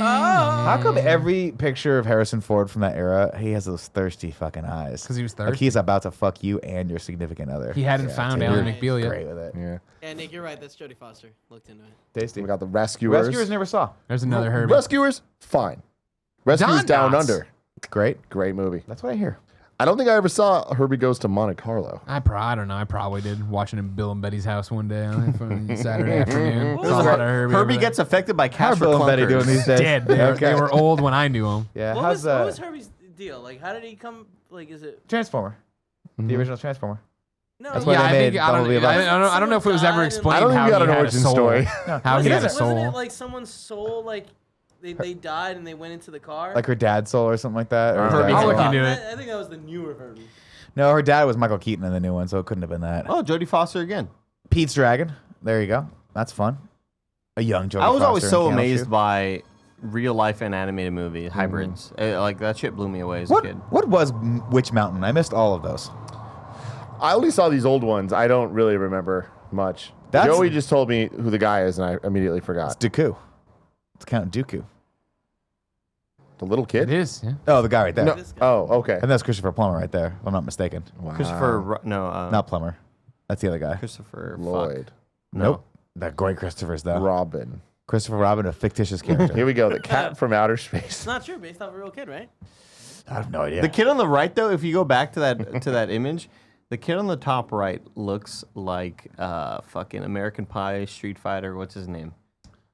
How come every picture of Harrison Ford from that era, he has those thirsty fucking eyes? Because he was Like thirsty. he's about to fuck you and your significant other. He hadn't found dude. Alan You're McBeal yet. Great with it. Yeah. Yeah, Nick, you're right. That's Jodie Foster. Looked into it. Tasty. We got the Rescuers. Rescuers never saw. There's another Herbie. Rescuers, fine. Rescuers Don Down Knotts. Under. Great. Great movie. That's what I hear. I don't think I ever saw Herbie Goes to Monte Carlo. I don't know. I probably did. Watching him Bill and Betty's house one day on Saturday afternoon. What Saw was a lot that? of Herbie. Herbie over gets affected by How are cash for Bill and Betty doing clunkers. these there. days? Dead. They were old when I knew him. Yeah. What How's was Herbie's deal? Like, how did he come? Like, is it? Transformer? The original Transformer. No. That's why Yeah, they I think made I don't, Bumblebee I, about- I don't know if it was ever I explained don't think how we got he an had a origin soul. story. How he had a Wasn't soul. it like someone's soul? Like, they died and they went into the car. Like her dad's soul or something like that? Or her Herbie dad's I'll look soul? into I think that was the newer Herbie. No, her dad was Michael Keaton in the new one, so it couldn't have been that. Oh, Jodie Foster again. Pete's Dragon. There you go. That's fun. A young Jodie I was Foster always and so Keanu amazed Reeves. by real life and animated movie hybrids. Like that shit blew me away as a What, kid. what was Witch Mountain? I missed all of those. I only saw these old ones. I don't really remember much. That's- Joey just told me who the guy is, and I immediately It's forgot. Dooku. It's Count Dooku. The little It kid? is. Yeah. Oh, the guy right there. No. This guy. Oh, okay. And that's Christopher Plummer right there, if I'm not mistaken. Wow. Not Plummer. That's the other guy. Christopher Lloyd. Fuck. No. Nope. That great Christopher's though. Robin. Christopher Robin, a fictitious character. Here we go. The cat from outer space. It's not true. Based off a real kid, right? I have no idea. The kid on the right, though, if you go back to that image, the kid on the top right looks like fucking American Pie, Street Fighter. What's his name?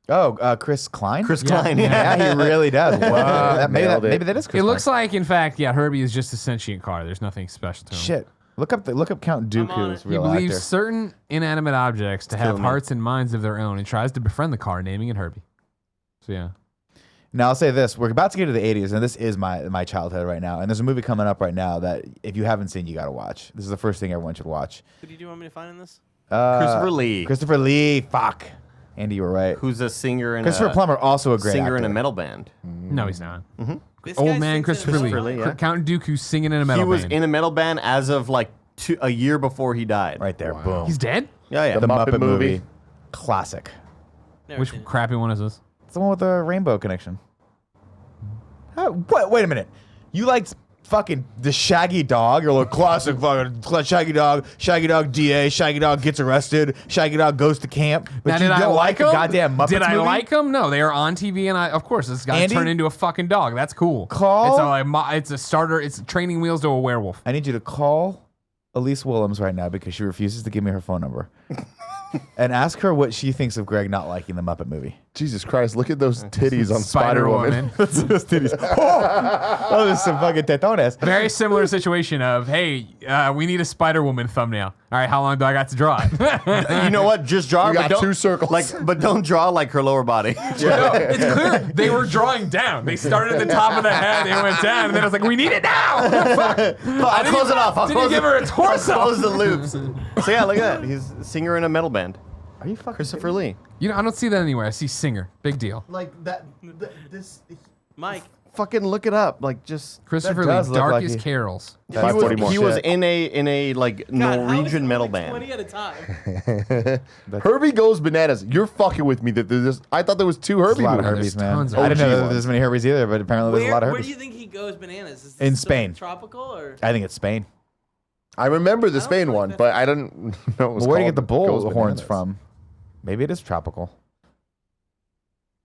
Oh, Chris Klein? Chris Klein. Yeah. Yeah, he really does. Wow. maybe Nailed it. that is Chris It looks Klein. like, in fact, yeah, Herbie is just a sentient car. There's nothing special to him. Shit. Look up Count I'm on Dooku's it. He real believes actor. certain inanimate objects to have killing me. hearts and minds of their own and tries to befriend the car, naming it Herbie. So, yeah. Now I'll say this: we're about to get to the '80s, and this is my childhood right now. And there's a movie coming up right now that if you haven't seen, you got to watch. This is the first thing everyone should watch. Who do you want me to find in this? Christopher Lee. Christopher Lee. Fuck. Andy, you were right. Who's a singer in Christopher Plummer, also a great singer in actor. a metal band. No, he's not. This Old guy man sings in Christopher a Lee. metal Lee, band? yeah. Count Dooku singing in a metal He was band. in a metal band as of like a year before he died. Right there. Boom. He's dead? Yeah, yeah. the Muppet Muppet movie. movie. Classic. Never Which seen it. crappy one is this? It's the one with the rainbow connection. What? Wait a minute. You liked fucking the Shaggy Dog, your little classic fucking Shaggy Dog DA, Shaggy Dog gets arrested, Shaggy Dog goes to camp. But Now, you did I don't like the them? goddamn Muppets Did I movie? like them? No, they are on TV, and of course, this guy Andy? turned into a fucking dog. That's cool. It's a starter. It's training wheels to a werewolf. I need you to call Elise Willems right now because she refuses to give me her phone number. And ask her what she thinks of Greg not liking the Muppet movie. Jesus Christ, look at those titties on Spider-Woman. Those titties. Oh, there's some fucking tetones. Very similar situation of, hey, we need a Spider-Woman thumbnail. All right, how long do I got to draw it? You know what? Just draw. You but got don't, 2 circles. but don't draw like her lower body. No, it's clear they were drawing down. They started at the top of the head, they went down, and then I was like, we need it now. Fuck. I'll close it off. I'll Didn't close give her a torso. I'll close the loops. So yeah, look at that. He's a singer in a metal band. Are you fucking Christopher Lee. You know, I don't see that anywhere. I see singer. Big deal. Like that. This. Mike. Fucking look it up. Like just. Christopher That does Lee, look like Darkest he- Carols. He 540 was, more. he was Shit. in a like God, how is Norwegian it metal like band. 20 at a time. Herbie goes bananas. You're fucking with me that there's this. I thought there was 2 There's Herbie a lot of movies. Herbies, man. tons of I didn't know OG there ones. was many Herbies either, but apparently there's a lot of Where do Herbies. you think he goes bananas? Is this In still Spain. Tropical or? I think it's Spain. I remember the I don't Spain feel like one, that- but I didn't know it was Well, where do you called get the bull Goes horns Bananas. from? Maybe it is tropical.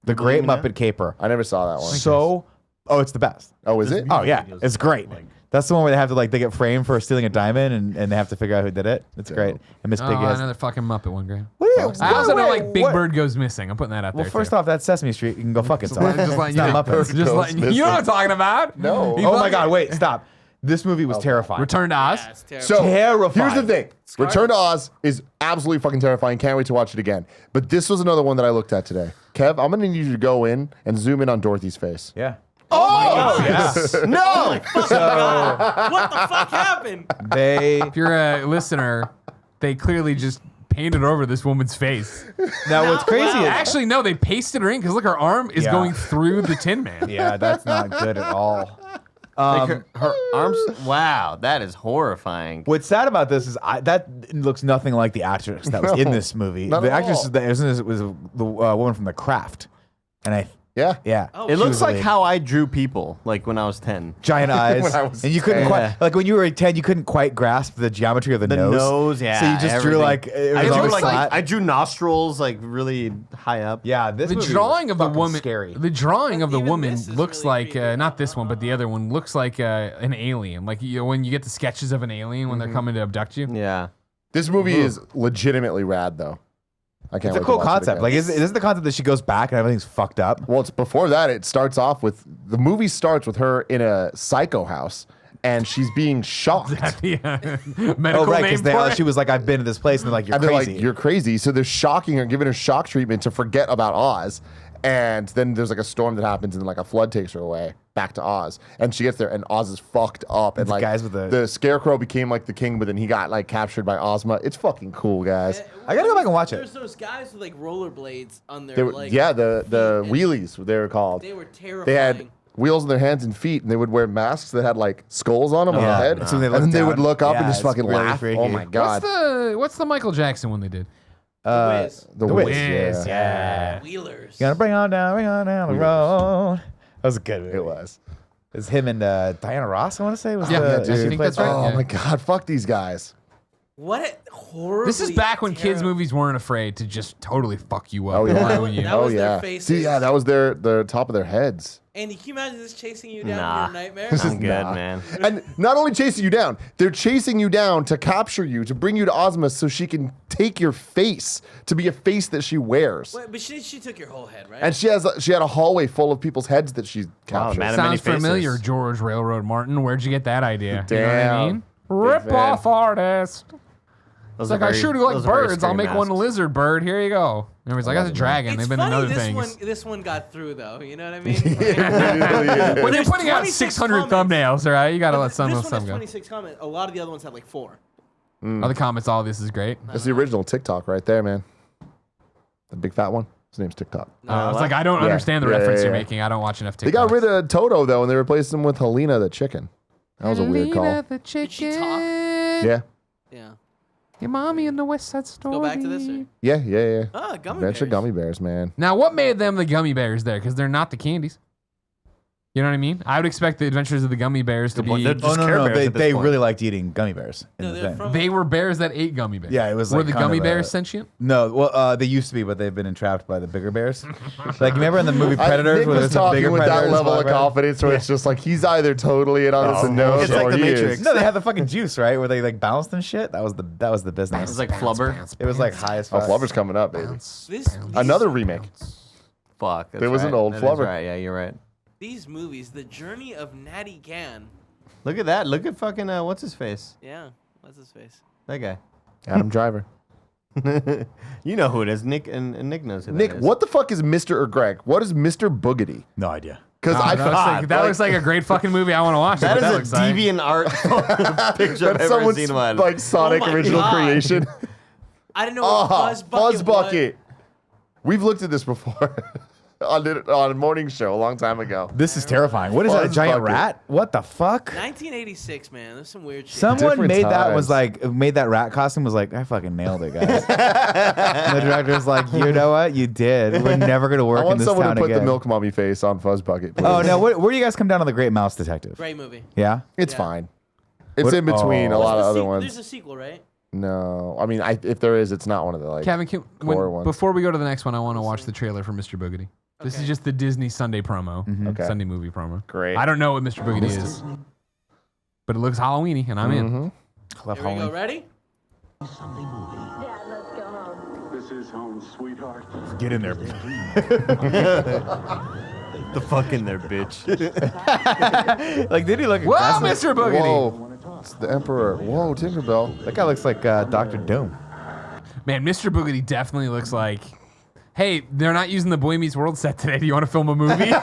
The You Great believe in Muppet Caper. I never saw that one. So, it's the best. Oh, is it? Oh yeah, it's great. That's the one where they have to they get framed for stealing a diamond and they have to figure out who did it. It's great. And Miss Oh, Piggy has. another fucking Muppet one, Greg. What are you- I also know wait, like Big what- Bird Goes Missing. I'm putting that out Well, there. first too. off, that's Sesame Street. You can go fuck yourself. Just letting It's you not know. Muppets. Just letting you know what I'm talking about. No. You Oh my fucking- God! Wait, stop. This movie was terrifying. Return to Oz. Yeah, it's terrible. So Terrifying. here's the thing: Return to Oz is absolutely fucking terrifying. Can't wait to watch it again. But this was another one that I looked at today. Kev, I'm gonna need you to go in and zoom in on Dorothy's face. Yeah. Oh, yes. no! What the fuck happened? If you're a listener, they clearly just painted over this woman's face. Now what's crazy Wow. is Actually, no, they pasted her in because look, her arm is Yeah. going through the Tin Man. yeah, that's not good at all. Like her arms. Wow, that is horrifying. What's sad about this is that looks nothing like the actress that was in this movie. not The at actress all. that was in this was the woman from The Craft, and Yeah. yeah, Oh, It she looks was like the how I drew people, like when I was 10. giant eyes, When I was and you couldn't 10. quite like when you were 10, you couldn't quite grasp the geometry of the nose. Yeah. So you just drew everything. like it I was drew always like flat. I drew nostrils like really high up. Yeah, this The movie drawing was of the fucking woman, scary. the drawing of the Even woman this is looks really like creepy. not this one, but the other one looks like an alien. Like when you get the sketches of an alien when they're coming to abduct you. Yeah. This movie is legitimately rad, though. I can't. It's a wait cool to watch it concept. again. Like, is this the concept that she goes back and everything's fucked up? Well, it's before that. It starts off with the movie starts with her in a psycho house, and she's being shocked. Yeah, Oh, medical right, name because for she it. was like, "I've been to this place," and they're like, "You're And they're crazy." like, "You're crazy." So they're shocking her, giving her shock treatment to forget about Oz. And then there's like a storm that happens, and like a flood takes her away back to Oz. And she gets there, and Oz is fucked up. And The like guys with the- the Scarecrow became like the king, but then he got like captured by Ozma. It's fucking cool, guys. I gotta go back and watch it. There's those guys with like rollerblades on their They were, like yeah, the feet, and wheelies they were called. They were terrifying. They had wheels in their hands and feet, and they would wear masks that had like skulls on them on Yeah. the head. So they and then look they would down. look up Yeah, and just it's fucking really laugh. freaky. Oh my god, What's the Michael Jackson one they did? Wiz. the The Wiz, Wiz, yeah. Wheelers. Gonna bring on down the road. That was a good movie. It was. It's him and Diana Ross. I want to say was Yeah, the, yeah, she dude. I think played- that's right. Oh Yeah. my god, fuck these guys. What a horrible. This is back when kids' movies weren't afraid to just totally fuck you up. Oh and yeah, lie on you. That oh was their yeah. faces. See, yeah, that was the top of their heads. Andy, can you imagine this chasing you down Nah. in your nightmare? I'm good, man. And not only chasing you down, they're chasing you down to capture you, to bring you to Ozma so she can take your face to be a face that she wears. Wait, but she took your whole head, right? And she had a hallway full of people's heads that she captured. man. Many Sounds familiar, faces. George Railroad Martin. Where'd you get that idea? You know what I Damn. mean? Rip fan. off artist. Those It's like, are I very- shoot you like those are very birds. I'll scary make one masks. lizard bird. Here you go. And everybody's like, that's a dragon. it's They've been funny in other this things. this one got through though. You know what I mean? When you're There's putting out 26 600 comments. thumbnails, all right? You got to let This some one of has some go. 26 comments. A lot of the other ones have like 4. Other comments, all this is great. That's the original TikTok right there, man. The big fat one. His name's TikTok. It's like, I don't Yeah. understand the Yeah, reference yeah, you're yeah. making. I don't watch enough TikToks. They got rid of Toto though, and they replaced him with Helena the chicken. That was a weird call. The Did she talk? Yeah, Yeah. Your mommy in the West Side Story. Go back to this. Or? yeah. Ah, gummy Bunch bears. of gummy bears, man. Now, what made them the gummy bears there? Because they're not the candies. You know what I mean? I would expect the Adventures of the Gummy Bears to be. They're just Care no. Bears at this They point. really liked eating gummy bears. In No, the they're thing. from. They were bears that ate gummy bears. Yeah, it was Were like the kind gummy of bears a- sentient? No, well, they used to be, but they've been entrapped by the bigger bears. Like, remember in the movie Predators, Nick where was there's a bigger talking with that predators level of walking around? confidence where it's just like he's either totally in on this and knows, It's like or the he Matrix. is. No, they had the fucking juice, right? Where they like bounced and shit. That was the business. It's like Flubber. It was like high as Oh, fuck. Flubber's coming up, baby. This, Another remake. Fuck. There was an old That is Flubber. right. Yeah, you're right. These movies, The Journey of Natty Gann. Look at that. Look at fucking what's his face? Yeah, what's his face? That guy. Adam Driver. You know who it is. Nick and Nick knows who Nick, that is. what the fuck is Mr. or Greg? What is Mr. Boogity? No idea. Because Oh, I that looks like a great fucking movie. I want to watch it. That What is a looks like. deviant art picture I've that's ever someone's seen one. like Sonic Oh my original God. creation. I didn't know what Fuzz Bucket Fuzz Bucket. We've looked at this before on a morning show a long time ago. This is terrifying. What is that? A Fuzz giant bucket. rat? What the fuck? 1986, man. There's some weird shit. Someone Different made that times. was like made that rat costume was like I fucking nailed it, guys. And the director's like, you know what? You did. We're never gonna work I in want this someone town to put again. the milk mummy face on Fuzz Bucket. Please. Oh no! Where do you guys come down on the Great Mouse Detective? Great movie. Yeah. It's Yeah. fine. It's What- in between a oh. lot of There's other the ones. There's a sequel, right? No, I mean, if there is, it's not one of the like. Kevin, core ones. before we go to the next one, I want to watch the trailer for Mr. Boogedy. This is Okay. just the Disney Sunday promo, Okay. Sunday movie promo. Great. I don't know what Mr. Boogedy is, but it looks Halloweeny, and I'm in. I love Here we go. Halloween. Ready? Dad, let's go home. This is home, sweetheart. Get in there. the fuck in there, bitch. Like, did he look? Whoa, aggressive? Mr. Boogedy! Whoa, it's the Emperor. Whoa, Tinkerbell. That guy looks like Dr. Doom. Man, Mr. Boogedy definitely looks like. Hey, they're not using the Boy Meets World set today. Do you want to film a movie? Sure.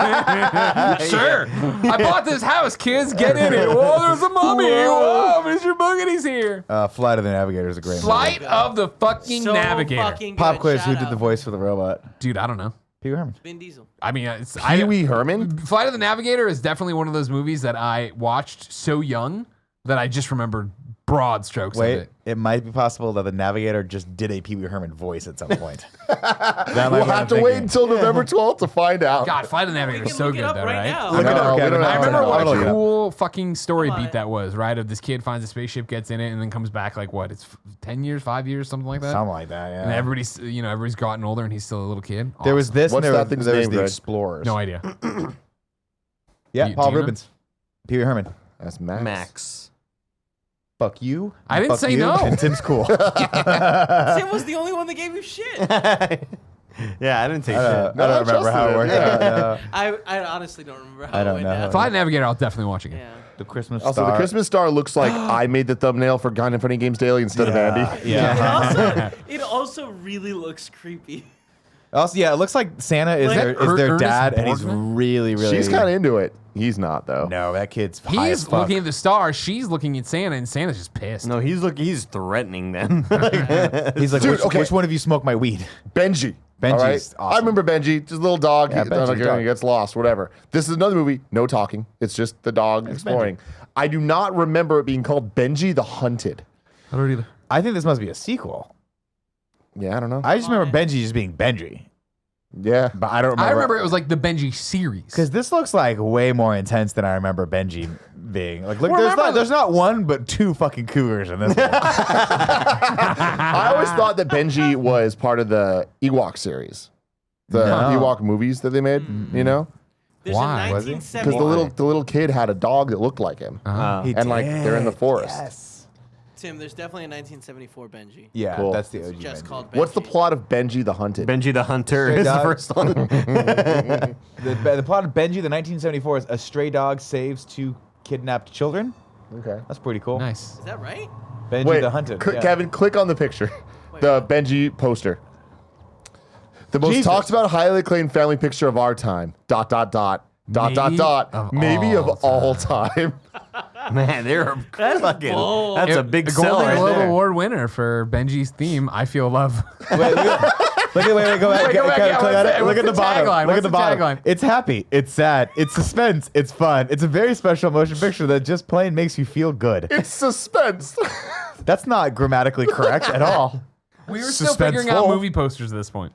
I bought this house, kids. Get in it. Whoa, there's a mummy. Whoa, Mr. Boogedy's here. Flight of the Navigator is a great Flight movie. of the fucking So Navigator. fucking Pop good. quiz: Shout Who did out. the voice for the robot? Dude, I don't know. Pee Wee Herman. Vin Diesel. I mean, it's Pee Wee Herman. Flight of the Navigator is definitely one of those movies that I watched so young that I just remembered broad strokes of Wait, it. it might be possible that the Navigator just did a Pee Wee Herman voice at some point. That might We'll be what have I'm to wait thinking. until November 12th to find out. God, Flight of the Navigator We is can so look good, it up though, right right? now. Look it No, up, we Kevin. don't I have remember to. what I'll look a it up. cool fucking story Come beat on. that was, right? Of this kid finds a spaceship, gets in it, and then comes back like what? It's 10 years, 5 years, something like that. Something like that, yeah. And everybody's gotten older, and he's still a little kid. There was Awesome. this, What's and there that was, thing's there was name, the Greg? Explorers. No idea. Yeah, Do Paul you know? Rubens. Pee Wee Herman. That's Max. Max. Fuck you. I didn't Fuck say you, no. And Tim's cool. Tim was the only one that gave you shit. Yeah, I didn't take I shit. don't remember how it worked out. no. I honestly don't remember how I it don't went know. down. Flight of the Navigator, I'll definitely watch again. Yeah. The Christmas Also, Star. the Christmas Star looks like I made the thumbnail for Gone and Funny Games Daily instead of Andy. Yeah. It also really looks creepy. Also, yeah, it looks like Santa is Like their Ernest dad, and he's Borgnine? really. She's kind of into it. He's not though. No, that kid's high as He's fuck. looking at the star. She's looking at Santa, and Santa's just pissed. No, he's threatening them. He's like, Dude, okay. which one of you smoked my weed? Benji. Benji's all right? awesome. I remember Benji, just a little dog. Yeah, he, Benji's he dog. gets lost, whatever. This is another movie, no talking. It's just the dog exploring. I do not remember it being called Benji the Hunted. I don't either. I think this must be a sequel. Yeah, I don't know. I just remember Benji just being Benji, yeah. but I don't remember. I remember it was like the Benji series. Because this looks like way more intense than I remember Benji being. Like, look, Well, there's not one, but two fucking cougars in this one. I always thought that Benji was part of the Ewok series. The No. Ewok movies that they made, you know? There's Why? a Was he? 1970. Because the little kid had a dog that looked like him. He And, like, they're in the did, forest. Yes. Tim, there's definitely a 1974 Benji. Yeah, Cool. that's the It's OG. just Benji. called Benji. What's the plot of Benji the Hunted? Benji the Hunter Straight is the dog. first one. The plot of Benji, the 1974, is a stray dog saves two kidnapped children. Okay. That's pretty cool. Nice. Is that right? Benji Wait, the Hunted. yeah. Kevin, click on the picture. The Benji poster. The most Jesus. talked about, highly acclaimed family picture of our time. ... Maybe of Maybe of all all time. Man, they're That's fucking. bold. That's a It- big the sell Golden right Globe there. Award winner for Benji's theme, I Feel Love. Wait, go back. Wait, go back, Kevin, yeah, click what's on the- it. Look what's at the the bottom. tagline? Look What's at the the bottom. tagline? It's happy. It's sad. It's suspense. It's fun. It's a very special motion picture that just plain makes you feel good. It's suspense. That's not grammatically correct at all. We were still figuring out Suspenseful. movie posters at this point.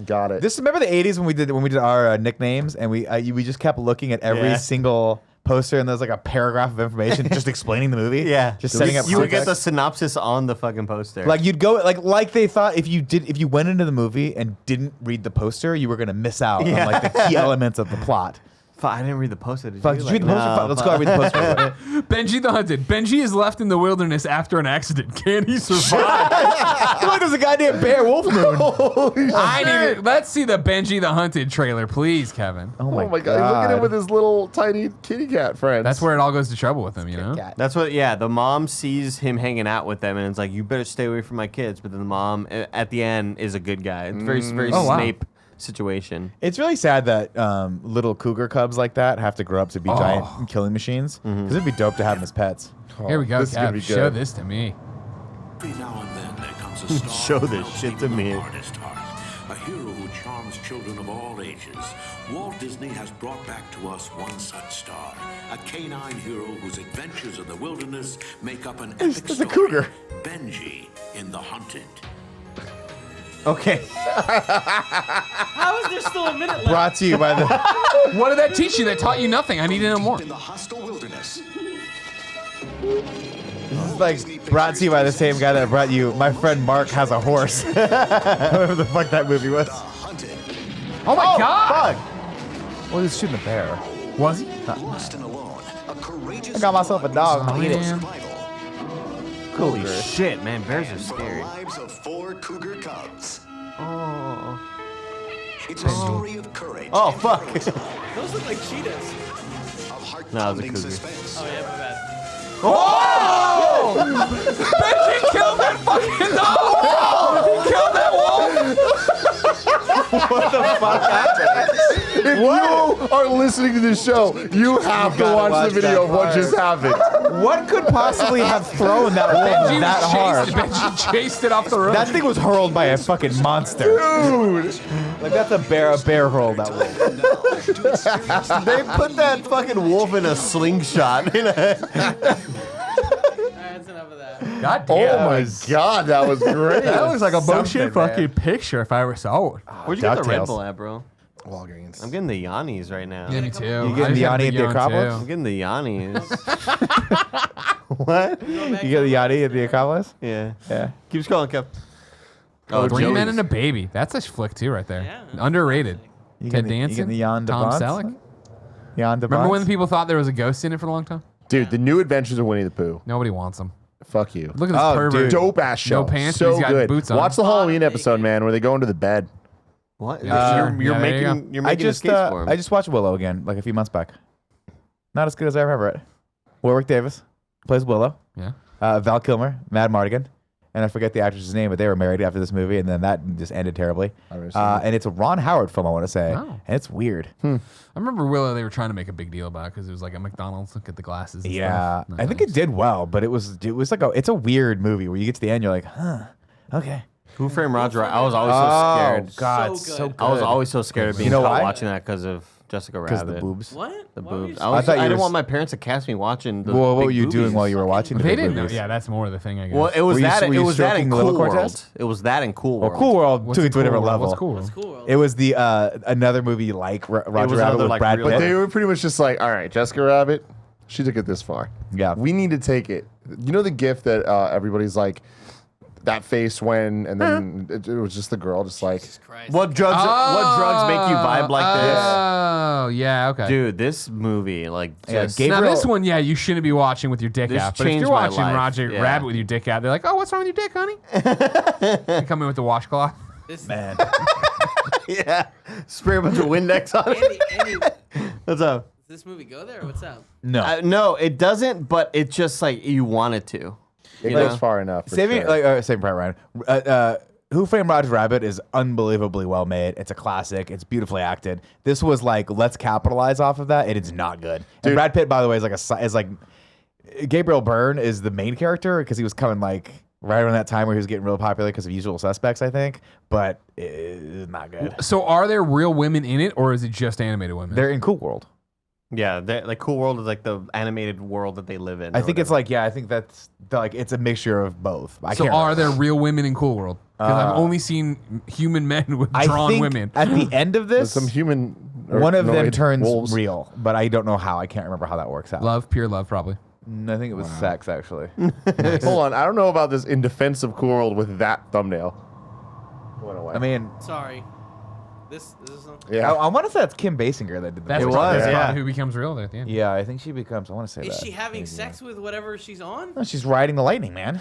Got it. Remember the '80s when we did our nicknames and we just kept looking at every single poster and there's like a paragraph of information just explaining the movie. Yeah, just setting up. You would get the context. synopsis on the fucking poster. Like you'd go like they thought if you went into the movie and didn't read the poster, you were gonna miss out on like the key elements of the plot. Fuck, I didn't read the poster. Did Fuck, you? did you read the poster? No, Fuck, let's go read the poster. Benji the Hunted. Benji is left in the wilderness after an accident. Can he survive? Look, there's a goddamn bear wolf moon. Let's see the Benji the Hunted trailer, please, Kevin. Oh my god! Look at him with his little tiny kitty cat friends. That's where it all goes to trouble with him, you know? That's what. Yeah, the mom sees him hanging out with them, and it's like, you better stay away from my kids. But then the mom, at the end, is a good guy. It's very Oh, wow. Snape situation. It's really sad that little cougar cubs like that have to grow up to be giant killing machines. Because it'd be dope to have them as pets. Here we go, This is gonna Kev. be Show good. this to me. Every now and then there comes a star Show who this melts shit to even me. the hardest heart. A hero who charms children of all ages. Walt Disney has brought back to us one such star. A canine hero whose adventures in the wilderness make up an epic It's a story. cougar. Benji in The Hunted. Okay. How is there still a minute left? Brought to you by the. What did that teach you that taught you nothing? I need to know more. In the hostile wilderness. This is like brought to you by the same guy that brought you. My friend Mark has a horse. Whatever the fuck that movie was. The Hunted. Oh my God! Fuck. Well, he's shooting a bear. Was he? Lost and alone. A courageous I got myself a dog. I'm gonna eat it. Man. Holy shit, man. Bears are The scary. lives of 4 cougar cubs. Oh. It's a story of courage. Oh, and fuck. heroism, Those look like cheetahs. of No, it was a heart-pounding cougar. suspense. Oh yeah, my bad. Benji killed that fucking dog! He killed that wolf! If you are listening to this show, you have to gotta watch watch the video that of what just happened. What could possibly have thrown that wolf Benji that hard? Benji chased it off the road. That thing was hurled by a fucking monster. Dude, Like that's a bear hurled that wolf. They put that fucking wolf in a slingshot. Alright, that's enough of that. God oh damn. my god, that was great. That looks like a Something, motion fucking picture if I ever saw it. Where'd you get the Red DuckTales. Bull at, bro? Walgreens. I'm getting the Yannis right now. Yeah, me too. You getting the Yanni at the Acropolis? I'm getting the Yannis. What? You get the Yachty at the Acropolis? Yeah. Yeah. Keep scrolling, Kev. Oh, Three Joey's. Men and a Baby. That's a flick too, right there. Yeah. Underrated. You Ted getting the- you Danson, getting the Jan de Tom Bont? Selleck. Jan de Remember when Bont? people thought there was a ghost in it for a long time? Dude, the new Adventures of Winnie the Pooh. Nobody wants them. Fuck you. Look at this Oh, pervert. dude. Dope ass show. No pants, but So he's got good. boots on. Watch the Halloween episode, man, where they go into the bed. What? Yeah, you're there you making you're I making just escapes for him. I just watched Willow again like a few months back. Not as good as I remember it. Warwick Davis plays Willow. Yeah. Val Kilmer, Mad Mardigan, and I forget the actress's name, but they were married after this movie, and then that just ended terribly. And it's a Ron Howard film, I want to say, Oh. and it's weird. I remember Willow. They were trying to make a big deal about because it was like a McDonald's. Look at the glasses. And Yeah, stuff. I think it did well, but it was like it's a weird movie where you get to the end, you're like, huh, okay. Who Framed Roger? I was always so scared. Oh God, So so good. good. I was always so scared of being You know caught why? watching that because of Jessica because Rabbit. the boobs. What? The Why were you boobs. so- I thought you didn't were want my parents to catch me watching the Well, what big were you doing boobies. while you were watching the They big didn't know. movies? Yeah, that's more of the thing. I guess. Well, it was Were you- that. were It you was that in stroking Little Cool Cortez? World. It was that in Cool Well, World. Cool World What's took it to a Cool different World? level. What's Cool World? That's cool. It was the another movie like Roger was Rabbit another, with like, Brad real- Pitt. They were pretty much just like, all right, Jessica Rabbit, she took it this far. Yeah. We need to take it. You know the gif that everybody's like, that face when, and then it was just the girl just like, Christ. What drugs? What drugs make you vibe like Oh, yeah, okay. this, dude? This movie, like, Yeah, just Gabriel- Now this one, yeah, you shouldn't be watching with your dick This out. But if changed you're my watching life, Roger yeah. Rabbit with your dick out, they're like, "Oh, what's wrong with your dick, honey?" You come in with the washcloth. This, Man, yeah, spray a bunch of Windex on it. Andy, What's up? does this movie go there or what's up? no. No, it doesn't. But it's just like you want it to. it You goes know? far enough. For Saving sure. Saving Private Ryan. Who Framed Roger Rabbit is unbelievably well made. It's a classic. It's beautifully acted. This was like, let's capitalize off of that. It is not good. And Brad Pitt, by the way, is like Gabriel Byrne is the main character because he was coming like right around that time where he was getting real popular because of Usual Suspects, I think. But it's not good. So, are there real women in it, or is it just animated women? They're in Cool World. Yeah, like Cool World is like the animated world that they live in. I or think it's whatever. like, yeah, I think that's like it's a mixture of both. I so, can't are remember. there real women in Cool World? Because I've only seen human men with I drawn think women. at the end of There's this, some human. one of them humanoid turns wolves. real, but I don't know how. I can't remember how that works out. Love, pure love, probably. I think it was sex, actually. Hold on, I don't know about this in defense of Cool World with that thumbnail. Went away. I mean, Sorry. This is something. yeah. I want to say that's Kim Basinger that did the That's It voice. was, probably yeah. who becomes real at the end. Yeah, I think she becomes. I want to say Is that. she having sex with whatever she's on? No, she's riding the lightning, man.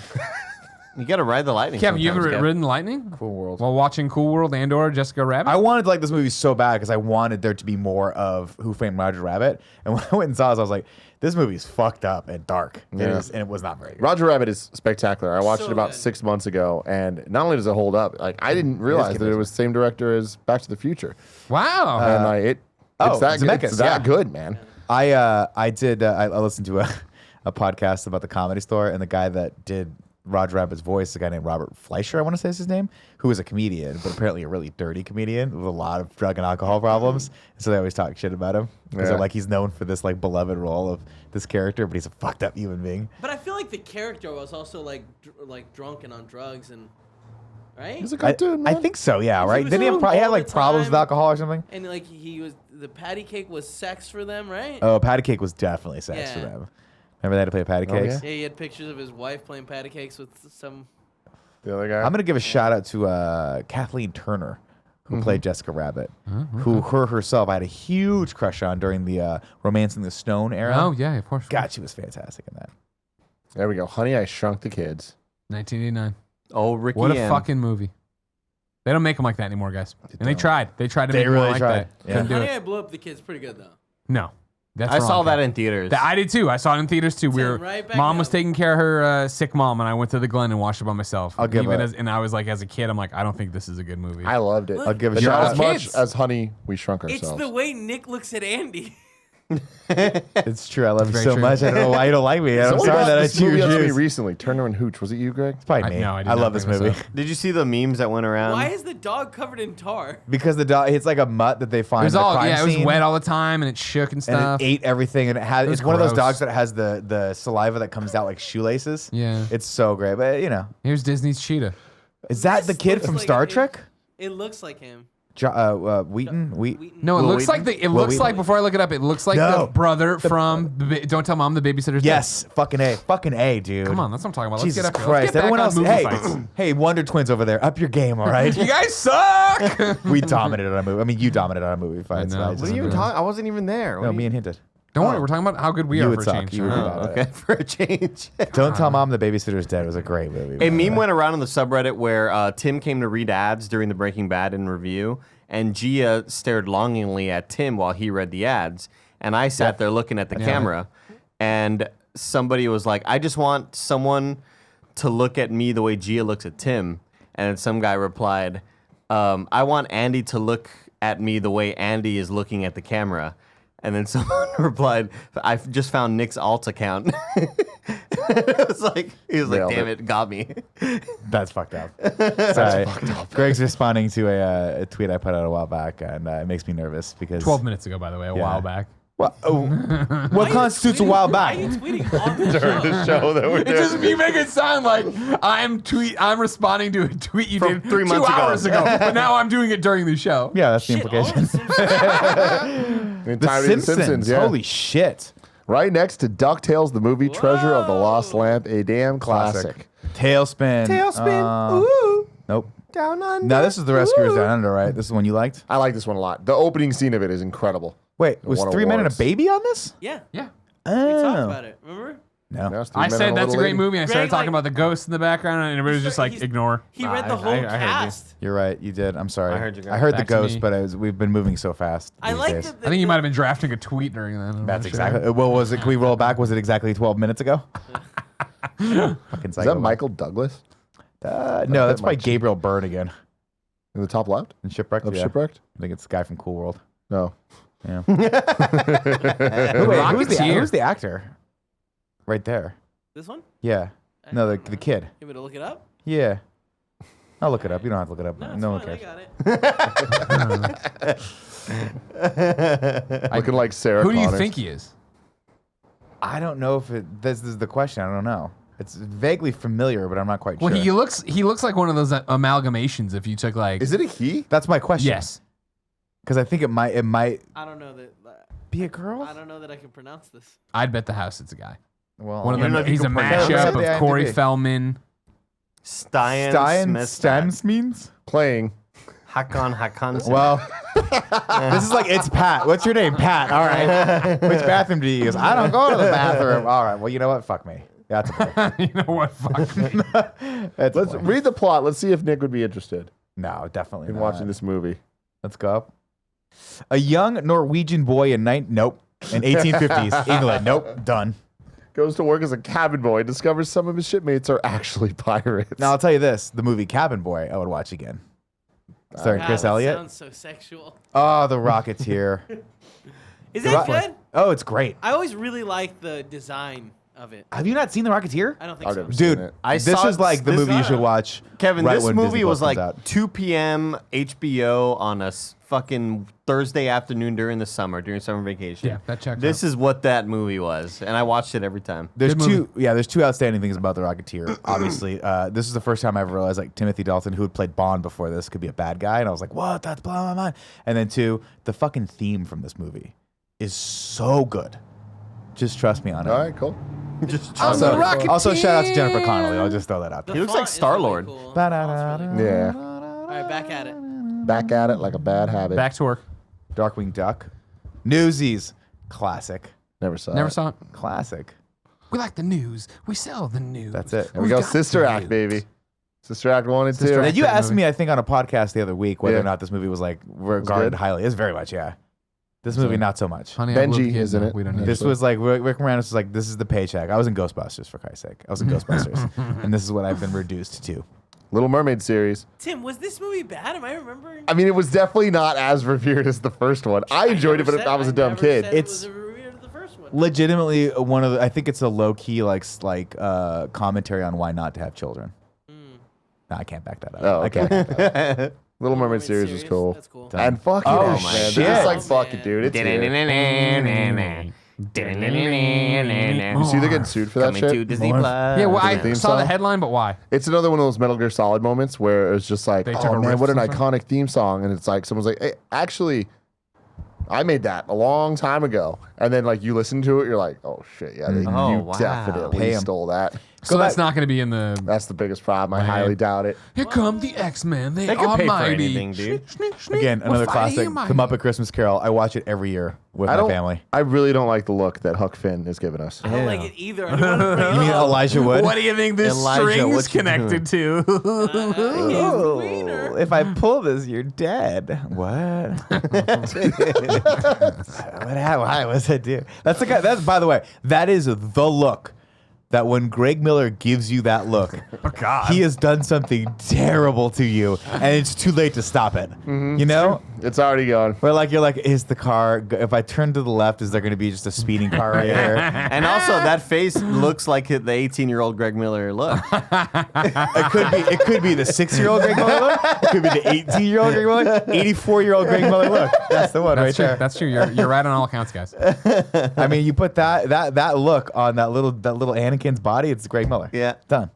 You got to ride the lightning. Kevin, you ever sometimes, Kev. ridden Lightning? Cool World. While watching Cool World and/or Jessica Rabbit? I wanted to like this movie so bad because I wanted there to be more of Who Framed Roger Rabbit. And when I went and saw this, I was like, this movie's fucked up and dark. It Yeah. is, and it was not very good. Roger Rabbit is spectacular. I watched So it about good. 6 months ago, and not only does it hold up, like I didn't realize that it was the same director as Back to the Future, Wow. and it's that good. Zemeckis, It's that yeah. good, man. I listened to a podcast about the Comedy Store, and the guy that did Roger Rabbit's voice, a guy named Robert Fleischer, I want to say is his name, who is a comedian, but apparently a really dirty comedian with a lot of drug and alcohol problems. And so they always talk shit about him because Yeah. they're like he's known for this like beloved role of this character, but he's a fucked up human being. But I feel like the character was also like drunk and on drugs and right. It's a cartoon, I man. think so, yeah, He right? was Didn't he have, drunk he had all like the problems with time. alcohol or something? And like the patty cake was sex for them, right? Oh, patty cake was definitely sex for Yeah. them. Remember they had to play patty Oh, cakes? yeah? Yeah, he had pictures of his wife playing patty cakes with some. The other guy. I'm gonna give a shout out to Kathleen Turner, who played Jessica Rabbit, who herself I had a huge crush on during the Romancing the Stone era. Oh, yeah, of course. God, she was fantastic in that. There we go. Honey, I Shrunk the Kids. 1989. Oh, Ricky What a M. fucking movie. They don't make them like that anymore, guys. And they don't. tried. They tried to They make them really like tried. that. Yeah. Couldn't do Honey, it. I Blew Up the Kid's pretty good though. No. That's I wrong, saw that Kevin. in theaters. I did too. I saw it in theaters too. We Same, were, right back mom was now. taking care of her sick mom, and I went to the Glen and watched it by myself. I'll give Even it- as, and I was like, as a kid, I'm like, I don't think this is a good movie. I loved it. I'll give a But shout not out. as much Kids. as Honey, We Shrunk Ourselves. It's the way Nick looks at Andy. It's true. I love you Very so true. much. I don't know why you don't like me. I'm Someone sorry brought that I this chew movie your up to me juice. recently. Turner and Hooch. Was it you, Greg? It's probably me. No, I did I not love this bring this movie up. Did you see the memes that went around? Why is the dog covered in tar? because the dog. It's like a mutt that they It find. was in the all, crime yeah, it was scene, wet all the time, and it shook and and stuff. it ate everything, and it had. It was It's one of those gross. dogs that has the saliva that comes out like shoelaces. Yeah. It's so great, but you know, Here's Disney's Cheetah. is that the This kid looks from like Star it- Trek? It looks like him. Wheaton. Wheaton. No, it Will looks Wheaton? like it Will looks Wheaton? like before I look it up, it looks like No. the brother from Don't Tell Mom the Babysitter's Dead. Yes, fucking A, dude. Come on, that's what I'm talking about. Let's Jesus get up here. Christ! Let's get Everyone back else, on movie hey, fights. hey, Wonder Twins over there, up your game, all right? You guys suck. We dominated on a movie. I mean, you dominated on a movie fight. know. What are you even talking? I wasn't even there. No, me and hinted. Don't worry, we're talking about how good we You are would for suck. change. You would Oh. be bad. Okay, for a change. Don't Tell Mom the Babysitter's Dead was a great movie. A by the meme way. went around on the subreddit where Tim came to read ads during the Breaking Bad in review, and Gia stared longingly at Tim while he read the ads, and I sat there looking at the camera, and somebody was like, "I just want someone to look at me the way Gia looks at Tim," and then some guy replied, "I want Andy to look at me the way Andy is looking at the camera." And then someone replied, "I just found Nick's alt account." It was like, he was like, Nailed "Damn it. it, got me." That's fucked up. Sorry. Greg's responding to a tweet I put out a while back, and it makes me nervous because 12 minutes ago, by the way, a while back. Well, what constitutes a while back? Why are you tweeting on the show? the show that we're It just you make it sound like I'm responding to a tweet you From did 3 2 months ago. hours ago, but now I'm doing it during the show. Yeah, that's the Shit, all implication. of Simpsons. The The Entirety of Simpsons. yeah. Holy shit. Right next to DuckTales, the movie Treasure of the Lost Lamp, a damn classic. Tailspin. Ooh, Nope. down under. Now this is the Rescuers Down Under, right? This is the one you liked. I like this one a lot. The opening scene of it is incredible. Wait, was won 3 Men and a awards. Baby on this? Yeah, Yeah. we talked Oh. about it. Remember? No. Now it's Three I Men said and that's a Little great Lady. movie, and I started Greg, talking like- about the ghosts in the background, and everybody was just like, He's- ignore. He Nah, read the whole I heard you. cast. You're right. You did. I'm sorry. I heard you, Greg. I heard the Back to ghost, me. but we've been moving so fast. I these like days. that. I think you might have been drafting a tweet during that. I'm That's not sure. exactly. What was it? Can we roll back? Was it exactly 12 minutes ago? Fucking Is psycho. that Michael Douglas No, that's by much. Gabriel Byrne again. in the top left In Shipwrecked. of yeah. Shipwrecked? I think it's the guy from Cool World. No. Yeah. Wait, Rocketeer. who's the actor? Right there. This one? Yeah. No, the kid. You want me to look it up? Yeah. I'll look it up. You don't have to look it up. No, No, it's one fine. I cares. got it. Looking like Sarah Who do you Connors. think he is? I don't know if it. This is the question. I don't know. It's vaguely familiar, but I'm not quite Well, sure. he looks like one of those amalgamations. If you took like, Is it a he? That's my question. yes, Because I think it might I don't know that. be a girl. I don't know that I can pronounce this. I'd bet the house it's a guy. Well, One of I don't know them. if you He's a can pronounce mashup it. of Corey IMDb. Feldman. Stein Stems means. Playing. Hakon. Well, this is like it's Pat. What's your name, Pat? All right. Which bathroom do you use? I don't go to the bathroom. All right. Well, you know what? Fuck me. That's a boy. You know what? Fuck me. That's a Let's boy. read the plot. Let's see if Nick would be interested No, definitely in not. watching this movie. Let's go up. A young Norwegian boy in 1850s England. Nope. Done. Goes to work as a cabin boy and discovers some of his shipmates are actually pirates. Now I'll tell you this: the movie Cabin Boy, I would watch again. Starring God, Chris that Elliott. sounds so sexual. Oh, the Rocketeer. Is The it Rock- good? Oh, it's great. I always really like the design of it. Have you not seen the Rocketeer? I don't think I've so. never seen Dude, it. I this saw is like the this- movie you should watch. Kevin, right this when movie Disney was Plus like comes out. 2 p.m. HBO on a fucking Thursday afternoon during during summer vacation. Yeah, that checks This out. is what that movie was, and I watched it every time. There's Good two, there's two outstanding things about the Rocketeer. Obviously, this is the first time I ever realized like Timothy Dalton, who had played Bond before this, could be a bad guy, and I was like, what? That's blowing my mind. And then two, the fucking theme from this movie is so good. Just trust me on it. All right, cool. Just I'm the Rocketeer. Also, shout out to Jennifer Connelly. I'll just throw that out The there. He looks font like is Star-Lord. Really cool. Ba-da-da-da. The font's really Yeah. cool. All right, back at it. Back at it like a bad habit. Back to work. Darkwing Duck. Newsies. Classic. Never saw Never it. saw it. Classic. We like the news. We sell the news. That's it. There we We've go. got Sister the Act, news. baby. Sister Act 1 and 2. Sister And Act. you Great asked movie. me, I think, on a podcast the other week whether Yeah. or not this movie was like regarded good? highly. It's very much, yeah. This movie, not so much. Honey, I Blew Benji the Kid. is in No, it. We don't need This it. was like Rick Moranis was like, this is the paycheck. I was in Ghostbusters, for Christ's sake. I was in Ghostbusters, and this is what I've been reduced to. Little Mermaid series. Tim, was this movie bad? Am I remembering? I mean, it was definitely not as revered as the first one. I enjoyed it, but I was a dumb kid. It It's- was a review of the first one. Legitimately, one of the, I think it's a low key like commentary on why not to have children. No, I can't back that up. Oh, I can't. okay. Back that up. Little Mermaid series was cool. That's cool. Done. And fucking Oh, man. shit. They're just like, Oh, fuck man. it, dude. It's here. You You see they're getting sued for that Coming shit? to Disney More. Plus. Yeah, well, the I theme saw the song? headline, but why? It's another one of those Metal Gear Solid moments where it was just like, They took oh a man, riff what an from something? iconic theme song. And it's like, someone's like, hey, actually, I made that a long time ago. And then like you listen to it, you're like, oh shit, yeah, you Oh, wow. definitely Pay 'em. stole that. So that's not going to be in the. That's the biggest problem. I Man. highly doubt it. Here come the X-Men. They, They could are pay for mighty. anything, dude. Again, another We're fighting classic, mighty. The Muppet Christmas Carol. I watch it every year with I my don't. family. I really don't like the look that Huck Finn is giving us. I don't like it either. I don't want to bring You mean it up. Elijah Wood? What do you think this Elijah, string's what you connected to? Oh, if I pull this, you're dead. What? Why was that do? That's the guy. That's, by the way, that is the look. That when Greg Miller gives you that look, he has done something terrible to you, and it's too late to stop it. You know, It's already gone. where like you're like, is the car? If I turn to the left, is there going to be just a speeding car right here? And also, that face looks like the 18-year-old Greg Miller look. It could be the 6-year-old Greg Miller look. It could be the 18-year-old Greg Miller, 84-year-old Greg Miller look. That's the one That's right true. there. That's true. You're right on all accounts, guys. I mean, you put that look on that little Anakin's body, it's Greg Miller. Yeah. Done.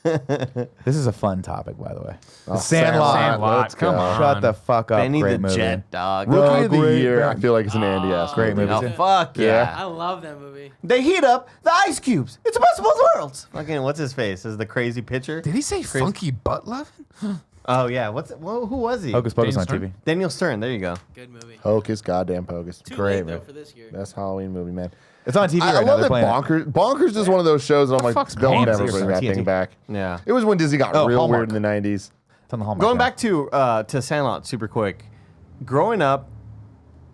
This is a fun topic, by the way. The Sandlot. Sandlot. Let's Come go. on. Shut the fuck up. Benny Great the movie. Jet, dog. Rookie of the great year, band. I feel like it's an Andy ass Great movie. Oh, too. fuck yeah. I love that movie. They heat up the ice cubes. It's impossible worlds. Fucking, what's his face? Is the crazy pitcher? Did he say funky butt loving? Oh, yeah. Who was he? Hocus Pocus Daniel on Stern? TV. Daniel Stern. There you go. Good movie. Hocus, goddamn Pocus. Too great late, though, movie. for this year. Best Halloween movie, man. It's on TV I right now. love They're that playing it. Bonkers. Bonkers is one of those shows that I'm like, fuck's they'll Bonkers? never It's bring on that TNT. thing back. Yeah. It was when Disney got real Hallmark. weird in the 90s. It's on the Hallmark Going Channel. back to Sandlot super quick. Growing up,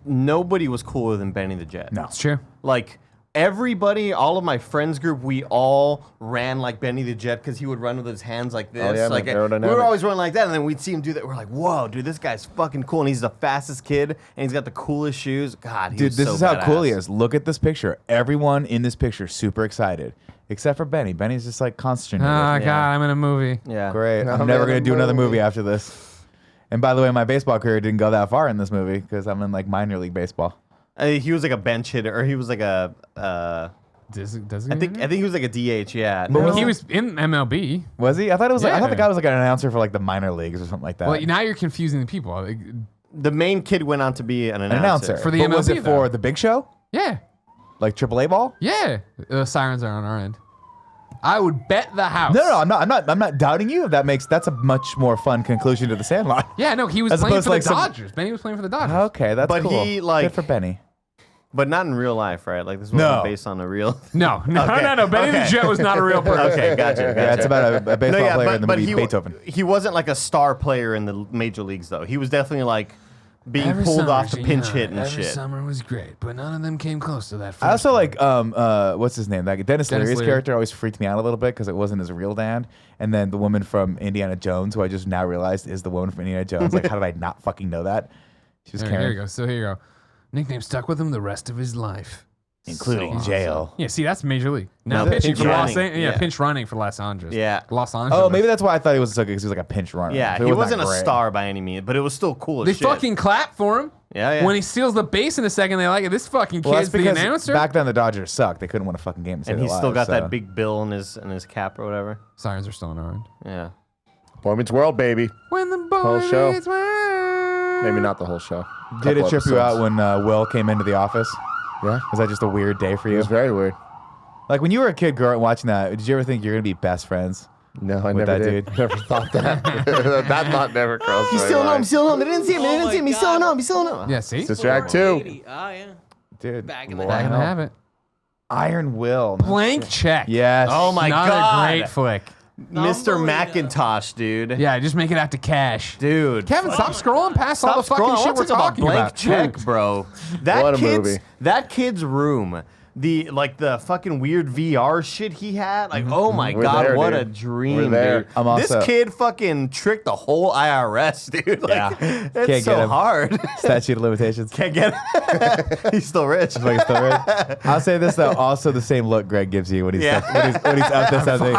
nobody was cooler than Benny the Jet. No. It's true. Like, everybody, all of my friends group, we all ran like Benny the Jet because he would run with his hands like this. Oh, yeah, like man, we aerodynamic. were always running like that, and then we'd see him do that. We're like, whoa, dude, this guy's fucking cool, and he's the fastest kid, and he's got the coolest shoes. God, he Dude, was this so is how cool he badass. is. Look at this picture. Everyone in this picture super excited, except for Benny. Benny's just like consternated. Oh, God, I'm in a movie. Yeah. Great. No, I'm never man, going to do another movie. movie after this. And by the way, my baseball career didn't go that far in this movie because I'm in like minor league baseball. He was like a bench hitter, or he was like a Does he? I think he was like a DH. Yeah. But he was in MLB. Was he? I thought it was like I thought the Yeah. guy was like an announcer for like the minor leagues or something like that. Well, now you're confusing the people. The main kid went on to be an announcer. For the but was MLB it though. for the big show? Yeah. Like AAA ball? Yeah. The sirens are on our end. I would bet the house. No, I'm not doubting you. That's a much more fun conclusion to the Sandlot. Yeah, no, he was As playing opposed for to, the like, some- Dodgers. Benny was playing for the Dodgers. Okay, that's But cool. he, like- Good for Benny. But not in real life, right? Like this No. wasn't based on a real. No. Benny the Jet was not a real person. Okay, gotcha. Yeah, it's about a baseball player in the movie he, Beethoven. he wasn't like a star player in the major leagues, though. He was definitely like being pulled off to pinch hit and every shit. summer was great, but none of them came close to that. I also like what's his name? That Dennis Leary's Leary. character always freaked me out a little bit because it wasn't his real dad. And then the woman from Indiana Jones, who I just now realized is the woman from Indiana Jones. Like, how did I not fucking know that? She was Here Karen, you go. So here you go. Nickname stuck with him the rest of his life. including So jail. Yeah, see, that's Major League. Now No, pitching pinch for Los running. Angeles. Yeah, Yeah. pinch running for Los Angeles. Yeah. Los Angeles. Oh, maybe that's why I thought he was so good because he was like a pinch runner. Yeah, So he it wasn't that a great. star by any means, but it was still cool as They shit. fucking clap for him. Yeah, yeah. When he steals the base in a second, they like it. This fucking Well, kid's that's the because announcer. back then the Dodgers sucked. They couldn't win a fucking game. To and save he's their still lives, got so. that big bill in his cap or whatever. Sirens are still in our end. Yeah. Boy Meets World, baby. When the boy Whole show. meets world. Maybe not the whole show. Did it Couple trip you out episodes. when Will came into the office? Yeah. Was that just a weird day for It you? was very weird. Like when you were a kid growing watching that, did you ever think you're gonna be best friends? No, I With never that did. dude? Never thought that. That thought never crossed my mind. He's still home. They didn't see him. Oh my He's still God. home. He's still home. Yeah, see? Sister Act 2. 480. Oh, yeah. Dude, Back in the Lord Back in the help. habit. Iron Will. Blank check. Yes. Oh my Another God. great flick. Mr. Thumbelina. Macintosh, dude. Yeah, just make it out to cash. Dude. Kevin, stop scrolling past all the Stop fucking scrolling. I shit want we're to talk about talking Blank about. Check, bro. What a movie. That kid's room. The fucking weird VR shit he had. Like, oh my We're God, there, what dude. a dream, We're there. dude. I'm also- This kid fucking tricked the whole IRS, dude. Like, Yeah. It's Can't get so him. hard. Statute of limitations. Can't get it. He's still rich. Fucking still right. I'll say this though. Also, the same look Greg gives you when he's Yeah. when he's up to something.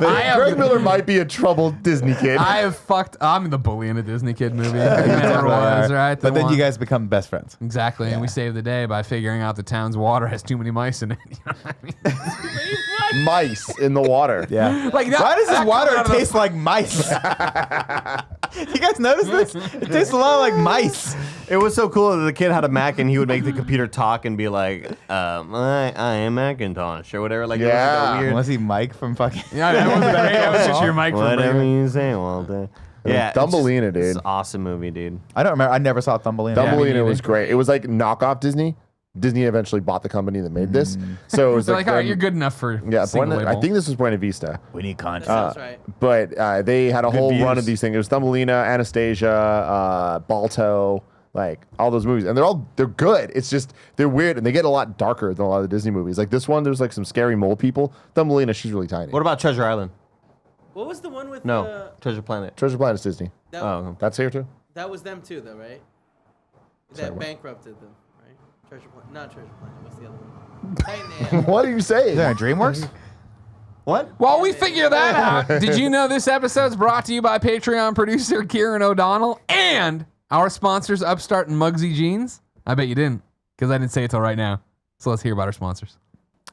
Greg Miller might be a troubled Disney kid. I have fucked. I'm the bully in a Disney kid movie. Never was, right? But then one. you guys become best friends. Exactly, and we save the day by figuring out the town's water has too many mice in it. You know what I mean? Mice in the water. Yeah. Like that, Why does this that water comes out of the- taste like mice? You guys notice this? It tastes a lot like mice. It was so cool that the kid had a Mac and he would make the computer talk and be like, I am Macintosh or whatever. Like, it was like Yeah. a weird, Was he Mike from fucking? Yeah, that wasn't great. That was just your mic from whatever earlier. you say, Walter. Yeah, it's Thumbelina, just- It's dude. an awesome movie, dude. I don't remember. I never saw Thumbelina. Thumbelina neither. was great. It was like knockoff Disney. Disney eventually bought the company that made this. So it was They're like, like, all right, them- you're good enough for Yeah, single Buena, I label. think this was Buena Vista. We need That content. sounds right. But they had a whole run views. of these things. It was Thumbelina, Anastasia, Balto, like all those movies, and they're good. It's just they're weird and they get a lot darker than a lot of the Disney movies. Like this one, there's like some scary mole people. Thumbelina, she's really tiny. What about Treasure Island? What was the one with No, Treasure Planet. Treasure Planet's Disney. that, Oh, That's here too. that was them too, though, right? Sorry, That what? bankrupted them, right? Treasure Planet, not Treasure Planet. What's the other one? Titan. What are you saying? Is that DreamWorks? What? While we figure that out, did you know this episode's brought to you by Patreon producer Kieran O'Donnell and our sponsors Upstart and Muggsy Jeans? I bet you didn't, because I didn't say it till right now. So let's hear about our sponsors.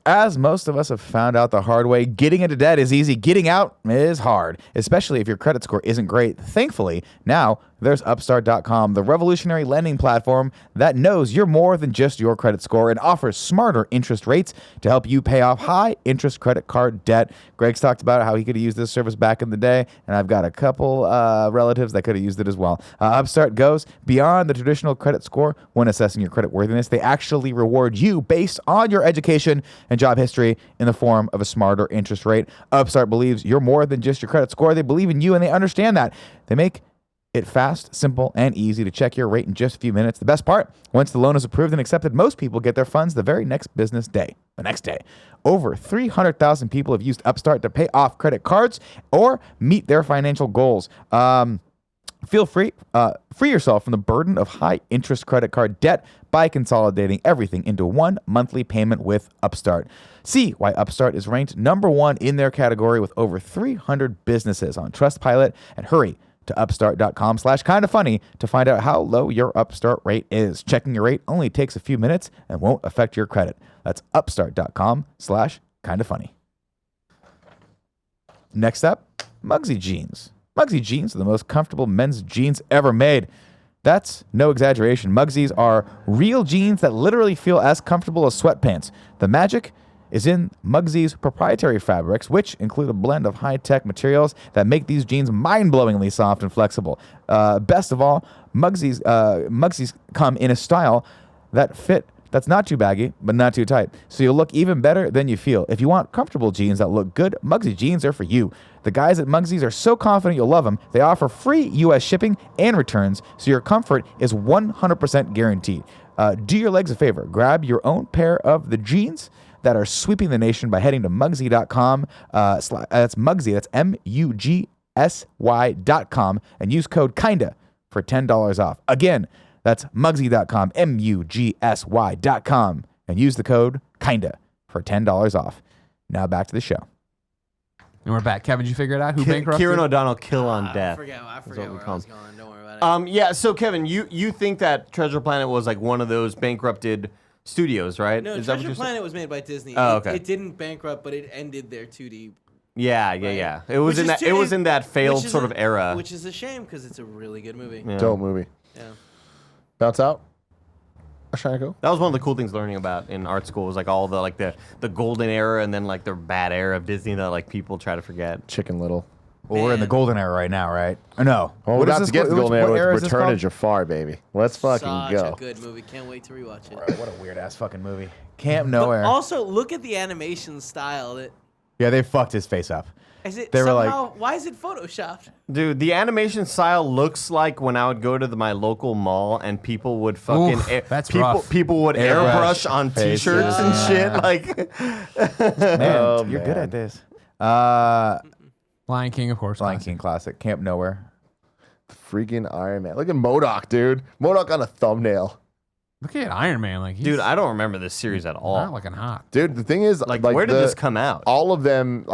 As most of us have found out the hard way, getting into debt is easy. Getting out is hard, especially if your credit score isn't great. Thankfully, now there's Upstart.com, the revolutionary lending platform that knows you're more than just your credit score and offers smarter interest rates to help you pay off high interest credit card debt. Greg's talked about how he could have used this service back in the day, and I've got a couple relatives that could have used it as well. Upstart goes beyond the traditional credit score when assessing your credit worthiness. They actually reward you based on your education and job history in the form of a smarter interest rate. Upstart believes you're more than just your credit score. They believe in you and they understand that. They make it fast, simple, and easy to check your rate in just a few minutes. The best part, once the loan is approved and accepted, most people get their funds the very next business day. The next day. Over 300,000 people have used Upstart to pay off credit cards or meet their financial goals. Feel free yourself from the burden of high interest credit card debt by consolidating everything into one monthly payment with Upstart. See why Upstart is ranked #1 in their category with over 300 businesses on Trustpilot, and hurry to upstart.com/kindafunny to find out how low your Upstart rate is. Checking your rate only takes a few minutes and won't affect your credit. That's upstart.com/kindafunny. Next up, Mugsy jeans. Mugsy jeans are the most comfortable men's jeans ever made. That's no exaggeration. Mugsies are real jeans that literally feel as comfortable as sweatpants. The magic is in Mugsy's proprietary fabrics, which include a blend of high-tech materials that make these jeans mind-blowingly soft and flexible. Best of all, Mugsy's come in a style that's not too baggy, but not too tight. So you'll look even better than you feel. If you want comfortable jeans that look good, Mugsy jeans are for you. The guys at Mugsy's are so confident you'll love them, they offer free U.S. shipping and returns, so your comfort is 100% guaranteed. Do your legs a favor. Grab your own pair of the jeans that are sweeping the nation by heading to Mugsy.com. That's Mugsy, that's MUGSY.com, and use code KINDA for $10 off. Again, that's Mugsy.com, MUGSY.com, and use the code KINDA for $10 off. Now back to the show. And we're back. Kevin, did you figure it out? Who bankrupted? Kieran O'Donnell, Kill on Death. I forget where I was going. Don't worry about it. Yeah, so Kevin, you think that Treasure Planet was like one of those bankrupted studios, right? No, Is that what Treasure you're saying? Planet was made by Disney. Oh, okay. It didn't bankrupt, but it ended their 2D. Yeah. It was in that. It was in that failed sort of era. Which is a shame because it's a really good movie. Yeah. Dope movie. Yeah. Bounce out. Ashiko. That was one of the cool things learning about in art school was like all the the golden era and then like the bad era of Disney that like people try to forget. Chicken Little. Well, we're in the golden era right now, right? Or no? Well, we're about to get to the golden era with is this Return called? of Jafar, baby. Let's fucking Such go. a good movie. Can't wait to rewatch it. What a weird ass fucking movie. Camp But Nowhere. also, look at the animation style. Yeah, they fucked his face up. Is it They were somehow? Why is it photoshopped? Dude, the animation style looks like when I would go to my local mall and people would fucking Oof, that's people rough. people would Airbrush airbrush on faces. t-shirts and shit like Man, you're good man. at this. Lion King, of course. Lion classic. King classic. Camp Nowhere. Freaking Iron Man. Look at MODOK, dude. MODOK on a thumbnail. Look at Iron Man. Like, he's Dude, I don't remember this series at all. not looking hot. Dude, the thing is, Like, where did this come out? All of them,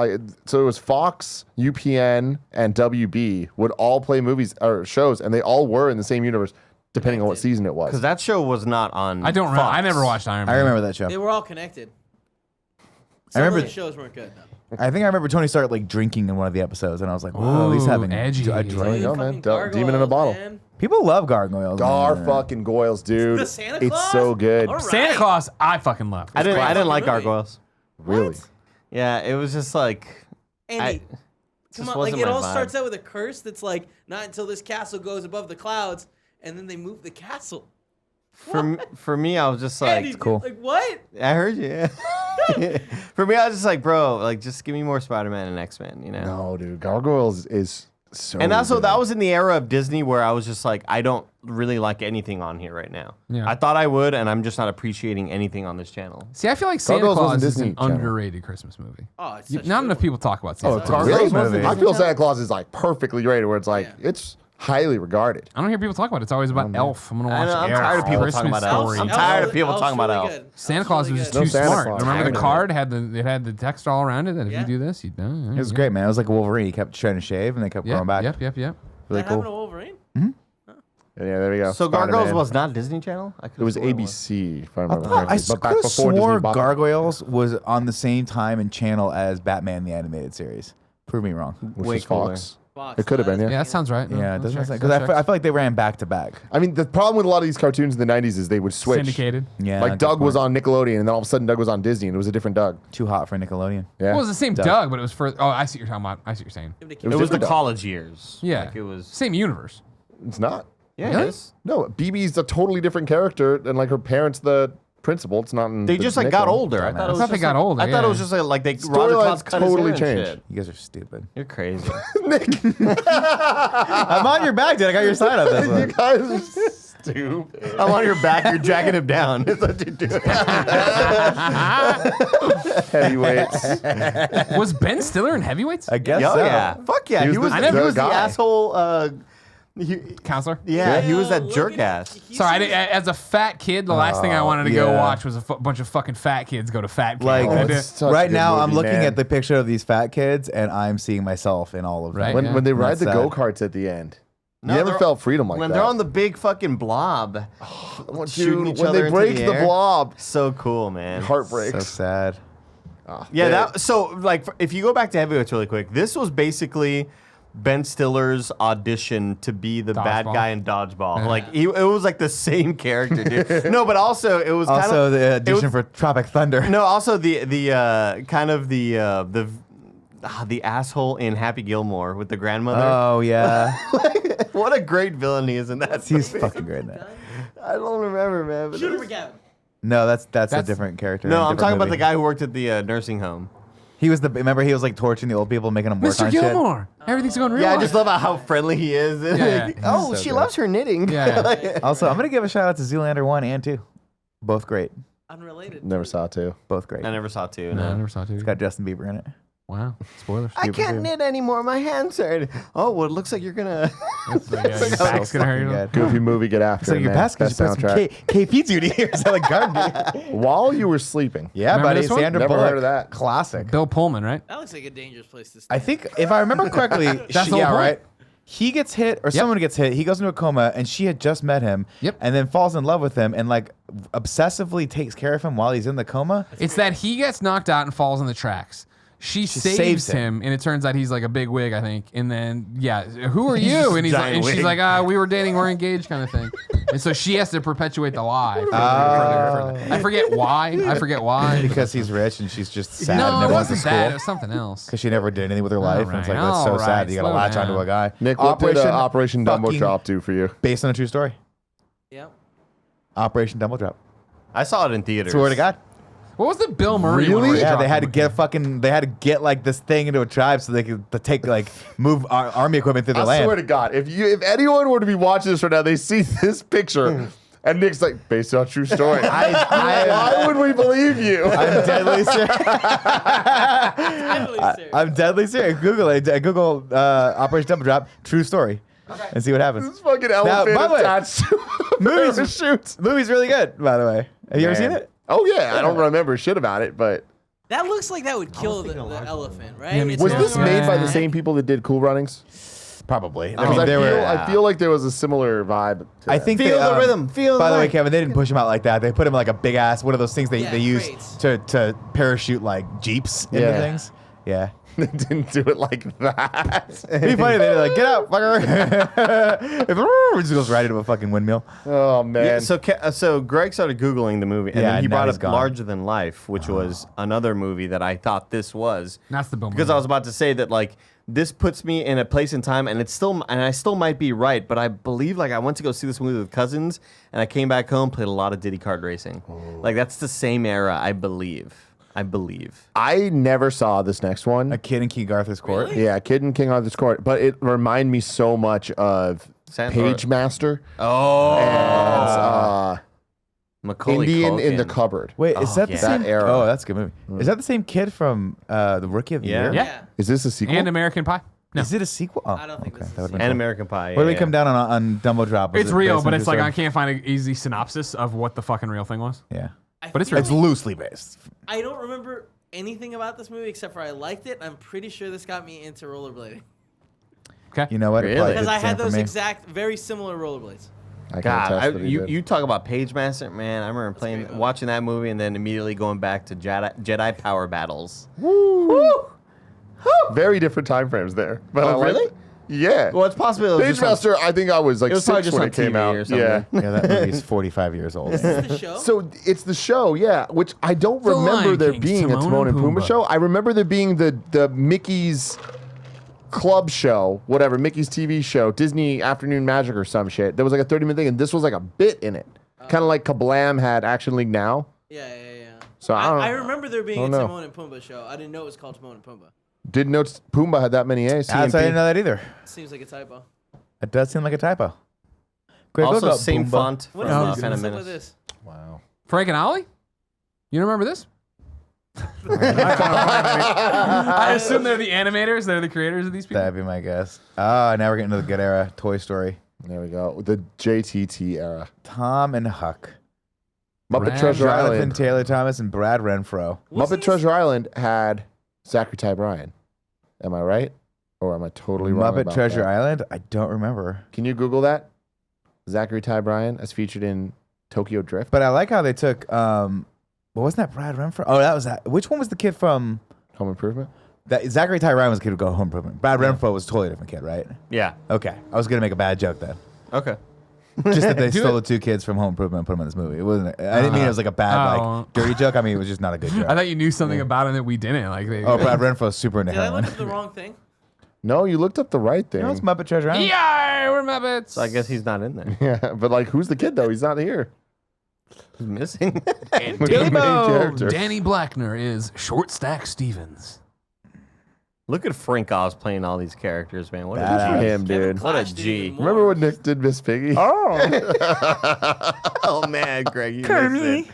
so it was Fox, UPN, and WB would all play movies or shows, and they all were in the same universe, depending on what season it was. Because that show was not on I don't remember. Fox. I never watched Iron Man. I remember that show. They were all connected. I remember Some of the shows weren't good though. I think I remember Tony Stark like drinking in one of the episodes, and I was like, "Whoa, he's having edgy. a There drink." you go, man. Fucking Demon in a gargoyles, bottle. man. People love gargoyles. Gar man. fucking Goyles, dude. The Santa It's Claus? so good. All right. Santa Claus, I fucking love. I didn't fucking like movie. Gargoyles. Really? Yeah, it was just like Andy, just come on, wasn't like it my all vibe. starts out with a curse that's like not until this castle goes above the clouds, and then they move the castle. for me I was just like Andy, cool. Like what? I heard you. Yeah. For me I was just like, bro, like just give me more Spider-Man and X-Men, you know? No, dude. Gargoyles is so And also, good. that was in the era of Disney where I was just like, I don't really like anything on here right now. Yeah. I thought I would, and I'm just not appreciating anything on this channel. See, I feel like Santa Gargoyles Claus wasn't is Disney an Channel. underrated Christmas movie. Oh, it's You- such a not good enough one. people talk about Santa it's a Claus. great Gargoyles movie. I feel Santa Claus is like perfectly rated, where it's like, Yeah. it's highly regarded. I don't hear people talk about it. It's always about Elf. I'm gonna I watch know, I'm Elf. tired of people talking Christmas about Elf. Story. I'm tired of people talking about really Elf. good. Santa Claus was really just good. No too Santa smart. Claus. Remember the Tired of card it had the text all around it that if Yeah. you do this, you do. It was great, man. It was like a Wolverine. He kept trying to shave, and they kept growing back. Yep. Really That happened to cool. Wolverine? Yeah, there we go. So Gargoyles Spider-Man. was not Disney Channel? I could've It was sworn ABC, if I remember I correctly. could But back have before Disney swore bought it. Gargoyles was on the same time and channel as Batman the Animated Series. Prove me wrong. Which Way is cooler. Fox. Fox, It could have been, yeah. Yeah, that sounds right. Yeah, it doesn't make check, sense. Because I feel like they ran back to back. I mean, the problem with a lot of these cartoons in the 90s is they would switch. syndicated. Yeah, Like good Doug was point. on Nickelodeon, and then all of a sudden Doug was on Disney, and it was a different Doug. Too hot for Nickelodeon. Yeah. Well, it was the same Doug. Doug, but it was for. Oh, I see what you're talking about. I see what you're saying. It It was the different Doug. college years. Yeah, Like, it was. same universe. It's not. Yeah, Really? it is. No, BB's a totally different character, and like her parents, the principal. It's not in They the just like Nick got one. older. I thought it was thought they just got like- older, I thought it yeah. was just like they Storyline Roger Claus cut totally his hair and changed. shit. You guys are stupid. You're crazy. I'm on your back, dude. I got your side on this You one. guys are stupid. I'm on your back. You're jacking him down. That's what you're doing. Heavyweights. Was Ben Stiller in Heavyweights? I guess Oh so. yeah. Fuck yeah. He He was was, the- he the was the guy. asshole. Counselor. Yeah, he was that look jerk at- ass. he's Sorry, in- as a fat kid, the last thing I wanted to go yeah. watch was a bunch of fucking fat kids go to fat camp. Like, I did- it's such a right good now, I'm movie, looking man. at the picture of these fat kids, and I'm seeing myself in all of them. Right. When they ride That's the sad. go-karts at the end. You never felt freedom like when that. they're on the big fucking blob, shooting each when other they into break the the air. blob, So cool, man. heart So breaks. sad. Yeah, if you go back to Heavyweights really quick, this was basically Ben Stiller's audition to be the bad Dodgeball. guy in Dodgeball. Like it was like the same character, dude. No, but also it was kind Also, of the audition for Tropic Thunder. no, also the kind of the asshole in Happy Gilmore with the grandmother. Oh yeah, What a great villain he is in that. he's fucking great in that. I don't remember, man. But Shoot him again. No, that's a different character. no, in a I'm different talking about movie. the guy who worked at the nursing home. He was remember he was like torturing the old people, making them work Mr. on Gilmore. Everything's going real. Yeah, I life. just love how friendly he is. Yeah. Oh, So she good. loves her knitting. Yeah. shit. Also, I'm gonna give a shout out to Zoolander 1 and 2. Both great. Unrelated. Never saw two. Both great. I never saw two. No, I No. never saw two. It's got Justin Bieber in it. Wow. Spoilers. I can't knit anymore. My hands hurt. Oh, well, it looks like you're gonna. That's like, your back's gonna hurt. Fucking good. Goofy movie, get after It's like it, your man. best because you put some KP duty here. Is that like garden duty? While you were sleeping. Yeah, Remember buddy. this one? Sandra Never Bullock. heard of that. Classic. Bill Pullman, right? That looks like a dangerous place to stay. I think if I remember correctly, That's the whole yeah, point. right. He gets hit, or someone gets hit. He goes into a coma, and she had just met him. Yep. And then falls in love with him, and like obsessively takes care of him while he's in the coma. It's that he gets knocked out and falls in the tracks. She saves saves him, and it turns out he's like a big wig, I think. And then, yeah, who are He's you? just And he's a like, giant and she's wig. like, we were dating, we're engaged, kind of thing. And so she has to perpetuate the lie. Further. I forget why. Because he's rich, and she's just sad. No, never it went to wasn't that. It school. was something else. Because she never did anything with her life, and it's like that's so all right, sad. You gotta slow latch down. onto a guy. Nick, what did Operation Dumbo fucking- Drop do for you? Based on a true story. Yeah. Operation Dumbo Drop. I saw it in theaters. Swear to God. What was the Bill Murray one? Really? where he Yeah, dropped they had to him? get like this thing into a tribe so they could take like move army equipment through the I land. swear to God, if anyone were to be watching this right now, they see this picture, and Nick's like, based on true story. Why would we believe you? I'm deadly serious. Definitely serious. I'm deadly serious. Google it. Google Operation Double Drop, true story, and see what happens. This fucking elephant by the way, attached to a parachute. Movie's really good, by the way. Have you ever seen it? Oh yeah, I don't remember shit about it, but That looks like that would kill the elephant, right? Yeah, me It's was too. not this like- made by the same people that did Cool Runnings? Probably. Because I, they were. I feel like there was a similar vibe. To I that. think Feel they, the rhythm, feel By the the way, light. Kevin, they didn't push him out like that. They put him in like a big ass one of those things they use crates. to parachute like jeeps into Yeah. things. Yeah. They didn't do it like that. It'd be funny. They're like, get out, fucker. It just goes right into a fucking windmill. Oh man. Yeah, so Greg started Googling the movie, and Yeah, then he now brought he's up gone. Larger Than Life, which was another movie that I thought this was. That's the Bill Because Murray. I was about to say that, like, this puts me in a place in time, and I still might be right, but I believe, like, I went to go see this movie with cousins, and I came back home, played a lot of Diddy Kart Racing. Like, that's the same era, I believe. I never saw this next one. A Kid in King Arthur's Court. Really? Yeah, Kid in King Arthur's Court, but it reminded me so much of Page Master Oh, and Macaulay Indian in the Culkin. Cupboard. Wait, is that the yeah. same? That era. Oh, that's a good movie. Is that the same kid from the Rookie of the Yeah. Year? Yeah. Is this a sequel? And American Pie. No. Is it a sequel? Oh, I don't think this is that would've been And cool. American Pie. What did we yeah. come down on Dumbo Drop? Was It's it real, based but on it's true like I story? can't find an easy synopsis of what the fucking real thing was. Yeah. But it's feel It's real. loosely based. I don't remember anything about this movie except for I liked it. I'm pretty sure this got me into rollerblading Okay. You know what? It Really? probably because did I the same had for those me. exact, very similar rollerblades. I can God, attest that he did. you talk about Page Master, man. I remember great movie. watching that movie and then immediately going back to Jedi Power Battles. Very different time frames there. But Oh, I like- really? Yeah. Well, it's possible. It was Page just on- Master, I think I was like It was probably 6 just when on it came TV out. or something. Yeah. Yeah, that movie's 45 years old. Is this the show? So it's the show, yeah, which I don't The remember Lion there King, being a Timon and Pumbaa show. I remember there being the Mickey's club show, whatever, Mickey's TV show, Disney Afternoon Magic or some shit. There was like a 30-minute thing, and this was like a bit in it. Kind of like Kablam had Action League Now. yeah. So I don't I remember there being a don't know. Timon and Pumbaa show. I didn't know it was called Timon and Pumbaa. Didn't know Pumbaa had that many A's. I didn't know that either. Seems like a typo. It does seem like a typo. Quick, Also, look up same Pumbaa. font What from is this? Phantom What's up with Menace. this? Wow. Frank and Ollie? You don't remember this? I assume they're the animators. They're the creators of these people. That'd be my guess. Ah, now we're getting to the good era. Toy Story. There we go. The JTT era. Tom and Huck. Muppet Brad Treasure Jonathan Island. Taylor Thomas and Brad Renfro. Muppet Treasure Island had Zachary Ty Bryan. Am I right? Or am I totally wrong Muppet about Treasure that? Island? I don't remember. Can you Google that? Zachary Ty Bryan as featured in Tokyo Drift. But I like how they took, what wasn't that Brad Renfro? Oh, that was that. Which one was the kid from, Home Improvement? that Zachary Ty Ryan was the kid who go Home Improvement. Brad Renfro was a totally different kid, right? Yeah. Okay. I was going to make a bad joke then. Okay. Just that they stole the two kids from Home Improvement and put them in this movie. It wasn't. I didn't mean it was like a bad, like, dirty joke. I mean, it was just not a good joke. I thought you knew something about him that we didn't. Like, Oh, Brad Renfro's super into Did I heroin. look at the wrong thing? No, you looked up the right thing. You know, it's Muppet Treasure Island. yeah, we're Muppets. So I guess he's not in there. Yeah, but like, who's the kid though? He's not here. He's missing. And Look at the main Danny, character. Danny Blackner is Short Stack Stevens. Look at Frank Oz playing all these characters, man. What Badass. a G. Him, Kevin dude. What a Clash did G. even more. Remember when Nick did Miss Piggy? Oh man, Greg, you missed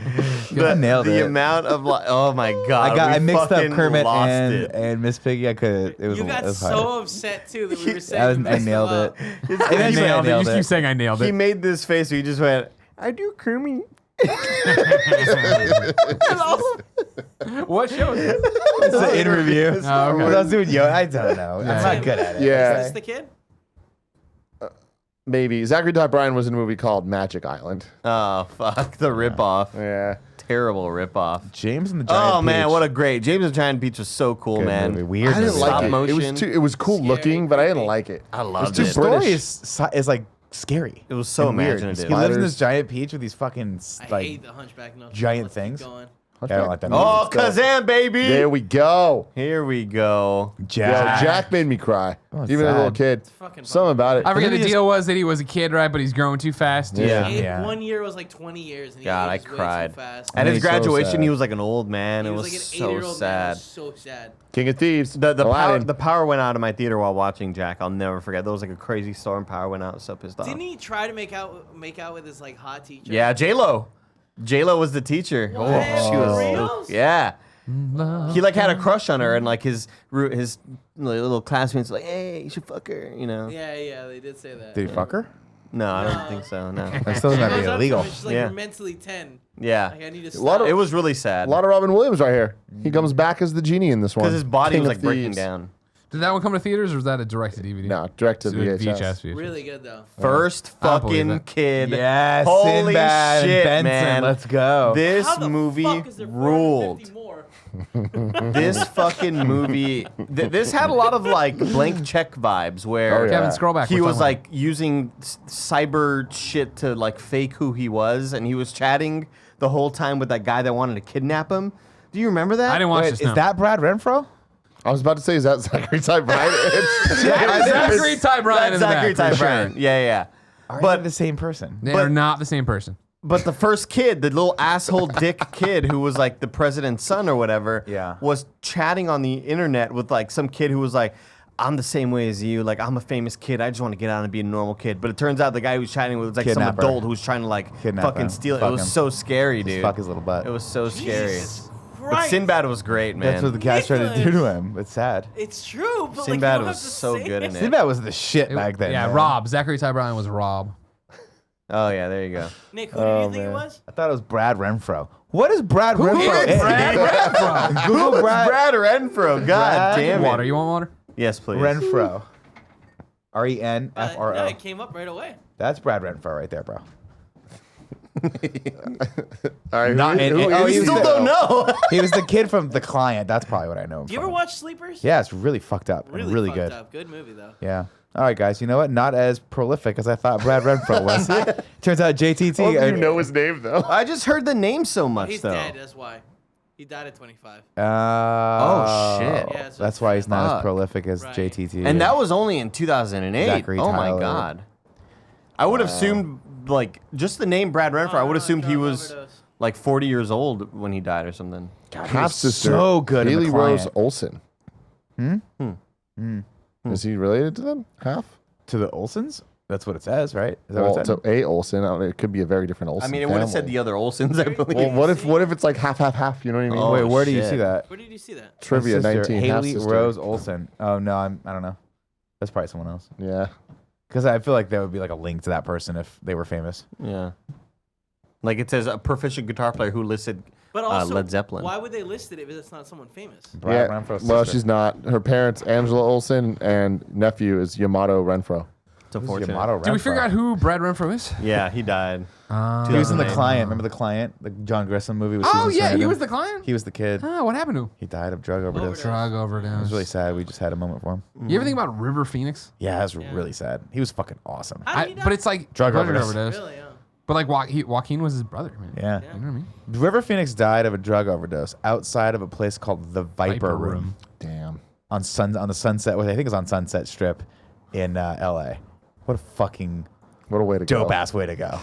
it. I nailed the it. amount of oh my god, I mixed up fucking Kermit lost and, it. and Miss Piggy. I could. It was. You it got was so hard. upset too that we were saying I nailed it. I nailed it. You keep saying I nailed He it. made this face where he just went, I do Kermit. What show is this? It's an interview. Oh, okay. What I was doing, I don't know. Yeah. I'm not good at it. Yeah. Is this the kid? Maybe. Zachary Ty Bryan was in a movie called Magic Island. Oh fuck, the ripoff. Yeah. Terrible ripoff. James and the Giant Oh man, Peach. what a great James and the Giant Peach was so cool, Good man. movie. Weird. I didn't movie. like Stop it. motion. It was cool Scary, looking, but I didn't creepy. like it. I loved too it. British. Story is like scary. It was so and weird. imaginative. He lives in this Spiders. giant peach with these fucking I like. hate the Hunchback. No, giant let's keep things. going. I don't like that. Oh, movie. Kazam, baby! There we go. Here we go. Yo, Jack. Jack made me cry. Oh, it's Even as a little sad. kid. Fucking Something about it. I forget Maybe the just- deal was that he was a kid, right? But he's growing too fast. Yeah. Yeah. 1 year was like 20 years. And he God, I ages way too cried. fast. At his He's so graduation, sad. he was like an old man. He It was was like an so 8-year-old man. It sad. was so sad. King of Thieves. The Aladdin. power went out of my theater while watching Jack. I'll never forget. There was like a crazy storm. Power went out. So pissed off. Didn't he try to make out with his like hot teacher? Yeah, J-Lo. J-Lo was the teacher. What? She For was. reals? Yeah. He like had a crush on her, and like his little classmates were like, hey, you should fuck her, you know. Yeah, they did say that. Did he fuck her? No, I don't think so. No. That still might Goes be up to illegal. him, she's like, Yeah. you're mentally 10. Yeah. Like, I need to A lot stop. of- It was really sad A lot of Robin Williams right here. He comes back as the genie in this one. because his body King was of like breaking Thieves. down. Did that one come to theaters or was that a direct to DVD? No, direct to So VHS. VHS. Really good though. First I believe fucking it. kid. Yes, Holy Sinbad shit, and Benson. man. Let's go. This How the movie fuck is there ruled. 450 more? This fucking movie. This had a lot of like blank check vibes where Oh, yeah. Kevin, scroll back. he We're was talking like using cyber shit to like fake who he was, and he was chatting the whole time with that guy that wanted to kidnap him. Do you remember that? about- I didn't watch Wait, this. is no. that Brad Renfro? I was about to say, is that Zachary Ty Bryan? Zachary Ty Bryan in That's the Zachary back, Ty for sure. Bryan. Yeah. Are But- they the same person? They But- are not the same person. But the first kid, the little asshole dick kid who was like the president's son or whatever, Yeah. was chatting on the internet with like some kid who was like, I'm the same way as you. Like, I'm a famous kid. I just want to get out and be a normal kid. But it turns out the guy who was chatting with was like Kidnapper. some adult who was trying to like Kidnap fucking him. steal it. Fuck It was him. so scary, Just dude. fuck his little butt. It was so scary. Jesus But Christ. Sinbad was great, man. That's what the guys tried to do to Nicholas. him. It's sad. It's true, but Sinbad like, you don't was have to so say good in it. Sinbad was the shit back then. Yeah, man. Rob. Zachary Ty Bryan was Rob. Oh, yeah, there you go. Nick, who do you think it man. was? I thought it was Brad Renfro. What is Brad Renfro? is Brad Renfro? Google Brad Brad Renfro. God Brad damn it. Water. You want water? Yes, please. Renfro. R-E-N-F-R-O. No, it came up right away. That's Brad Renfro right there, bro. All right, Not in- oh, is he You was still the- don't know. He was the kid from The Client. That's probably what I know him Do you ever from. watch Sleepers? Yeah, it's really fucked up. and really fucked good. Up. Good movie though. Yeah. All right, guys. You know what? Not as prolific as I thought Brad Renfro was. Turns out JTT. Oh, you know his name though. I just heard the name so much, He's though. dead. That's why. He died at 25. Oh, shit. Yeah, so That's why he's not Fuck. as prolific as Right. JTT. And that was only in 2008. Zachary oh, my Tyler. God. I would have assumed, like, just the name Brad Renfro, I would have assumed he was, like, 40 years old when he died or something. Half sister. so good in The Haley Rose Client. Olsen. Is he related to them? Half? to the Olsons. That's what it says, right? Is that Well, what it says? to a Olsen. I don't know, it could be a very different Olsen. I mean, it would have said family. the other Olsons, I believe. Well, what if it's like half? You know what I mean? Oh, Wait, where do you shit. see that? Where did you see that? Trivia Sister, 19. Haley half-sister. Rose Olsen. Oh no, I don't know. That's probably someone else. Yeah. Because I feel like there would be like a link to that person if they were famous. Yeah. Like, it says a proficient guitar player who listed But also, Led Zeppelin. why would they list it if it's not someone famous? Brad Yeah. Renfro's Well, sister. she's not. Her parents, Angela Olsen, and nephew is Yamato Renfro. It's unfortunate. Yamato Did we Renfro. figure out who Brad Renfro is? Yeah, he died. He was in The 2008. Client. Remember The Client? The John Grisham movie with Oh, Susan yeah, he Sarandon? was the client? He was the kid. Oh, what happened to him? He died of drug overdose. Drug It overdose. was really sad. We just had a moment for him. You ever think about River Phoenix? Yeah, that was really sad. He was fucking awesome. How did he die? But it's like Drug pleasure overdose. Really, yeah. But like Joaquin was his brother, man. Yeah. You know what I mean? River Phoenix died of a drug overdose outside of a place called the Viper Room Damn. on the Sunset. Well, I think it's on Sunset Strip in L.A. What a fucking What a way to go. dope ass way to go.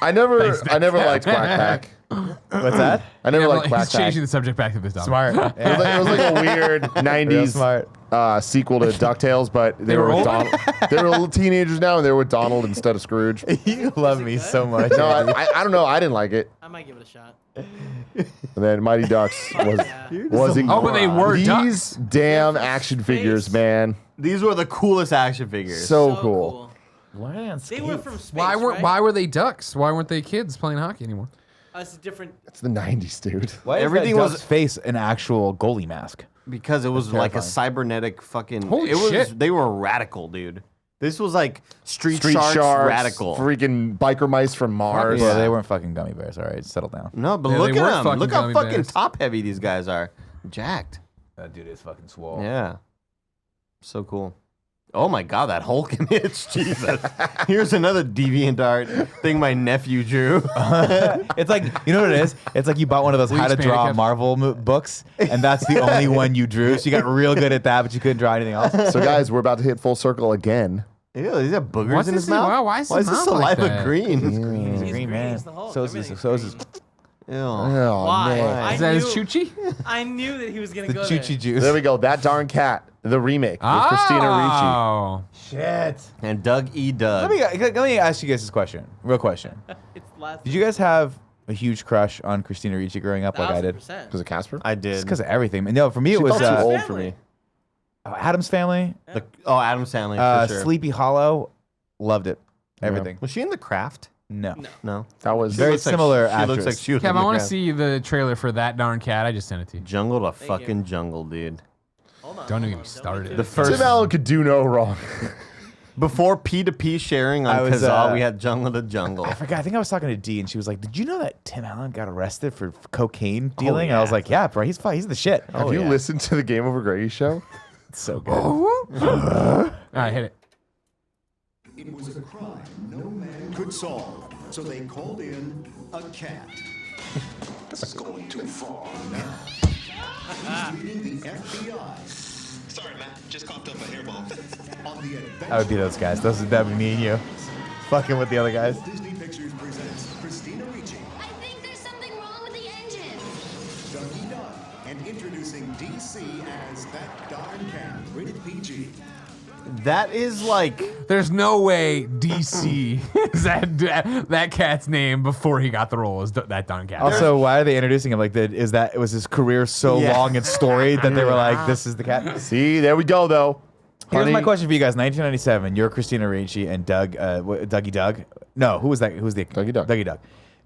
I never liked Quack Pack. What's that? I never liked He's Quack Pack. changing the subject back to this dog. Smart. It was like a weird Real 90s smart. sequel to DuckTales, but they were were with old? Donald. They were little teenagers now, and they were with Donald instead of Scrooge. You love me so much. No, I don't know. I didn't like it. I might give it a shot. And then Mighty Ducks was Oh, but they were these ducks. damn action figures, man. These were the coolest action figures. So cool. Why are they on They were skates? from space, Why right? were they ducks? Why weren't they kids playing hockey anymore? It's a different. It's the 90s, dude. Why is Everything that was- duck's face an actual goalie mask? because it was like a terrifying. cybernetic fucking. Holy it was. shit. They were radical, dude. This was like Street Street Sharks, Sharks, radical. freaking biker mice from Mars. Well, Yeah. they weren't fucking gummy bears. All right, settle down. No, but Yeah, look they were at them. fucking Look how gummy fucking bears. top heavy these guys are. Jacked. That dude is fucking swole. Yeah. So cool. Oh my god, that Hulk image. Jesus. Here's another DeviantArt thing my nephew drew. It's like, you know what it is? It's like you bought one of those Will you how to expand it, draw Kev? Marvel books, and that's the only one you drew. So you got real good at that, but you couldn't draw anything else. So, guys, we're about to hit full circle again. Ew, he's got boogers What's in his this- mouth. why is his this mouth like saliva that? green? He's Green green, man. he's the Hulk. So is this. Everything's So is this. green. Ew. Oh, Why? man. Is that his knew- choochie? I knew that he was gonna The go choo-choo there. juice. There we go. That Darn Cat, the remake with Christina Ricci. Oh. Shit. And Doug E. Doug. Let me ask you guys this question. Real question. It's the last. Did you guys have a huge crush on Christina Ricci growing up like I did? 1000%. Was it Casper? I Just did. because of everything. No, for me it She was felt too old for Family. me. Adam's Family, Adam Sandler, for sure. Sleepy Hollow. Loved it. Everything. Was she in The Craft? No. No. That was Very Looks like- similar She actress. looks like she was Kev, in I The want to Craft. see the trailer for That Darn Cat. I just sent it to you. Jungle to you. fucking jungle, dude. Hold on. Don't hold even on, get me started. The first Tim Allen could do no wrong. before P2P sharing on I was, Kazaa, we had Jungle to Jungle. I forgot. I think I was talking to Dee, and she was like, "Did you know that Tim Allen got arrested for cocaine dealing?" And I was yeah. like, "Yeah, bro, he's fine. He's the shit." Have you listened to the Game Over Grady show? It's so good. All right, hit it. It was a crime no man could solve, so they called in a cat. This is going too far now. He's leading the FBI Sorry, Matt. Just coughed up a hairball. on the adventure. That would be those guys. That would be me and you, fucking with the other guys. Disney Pictures presents Christina Ricci, I think there's something wrong with the engine. Dougie Doug, and introducing DC as That Darn Cat, rated PG. That is like There's no way DC is that cat's name before he got the role as That Darn Cat. Also, why are they introducing him like that? Was his career so Yeah. long and storied that they were like, "This is the cat"? See, there we go, though. Here's Honey- my question for you guys: 1997. You're Christina Ricci and Doug, Dougie Doug. No, who was that? Who's the Dougie Doug. Dougie Doug.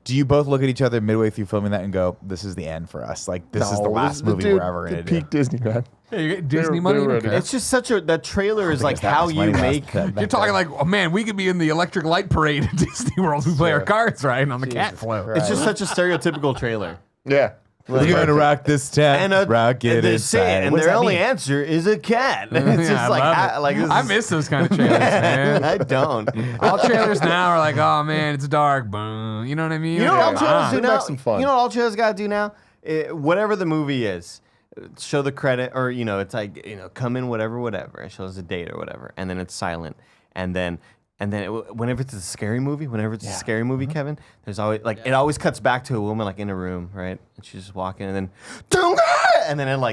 Do you both look at each other midway through filming that and go, "This is the end for us. Like this is the last movie we're ever gonna do." Peak Disney, man. Hey, you get Disney money. they were Okay. ready. it's just such a that trailer is think like it's that how much you money make. left. You're talking like, oh man, we could be in the Electric Light Parade at Disney World. We play our cards right on the cat float. It's just such a stereotypical trailer. Yeah. You're gonna rock this tent, rock it they inside. say it, and What does their that only mean? answer is a cat. It's Yeah, just I like, love I, it. like this I is- miss those kind of trailers, man. I don't. All trailers now are like, oh man, it's dark. Boom. You know what I mean? You know what all trailers do Bring back now? some fun. You know what all trailers gotta do now? Whatever the movie is, show the credit, or it's like come in whatever. It shows a date or whatever, and then it's silent, and then whenever it's a scary movie, Kevin, there's always it always cuts back to a woman like in a room, right? And she's just walking, and then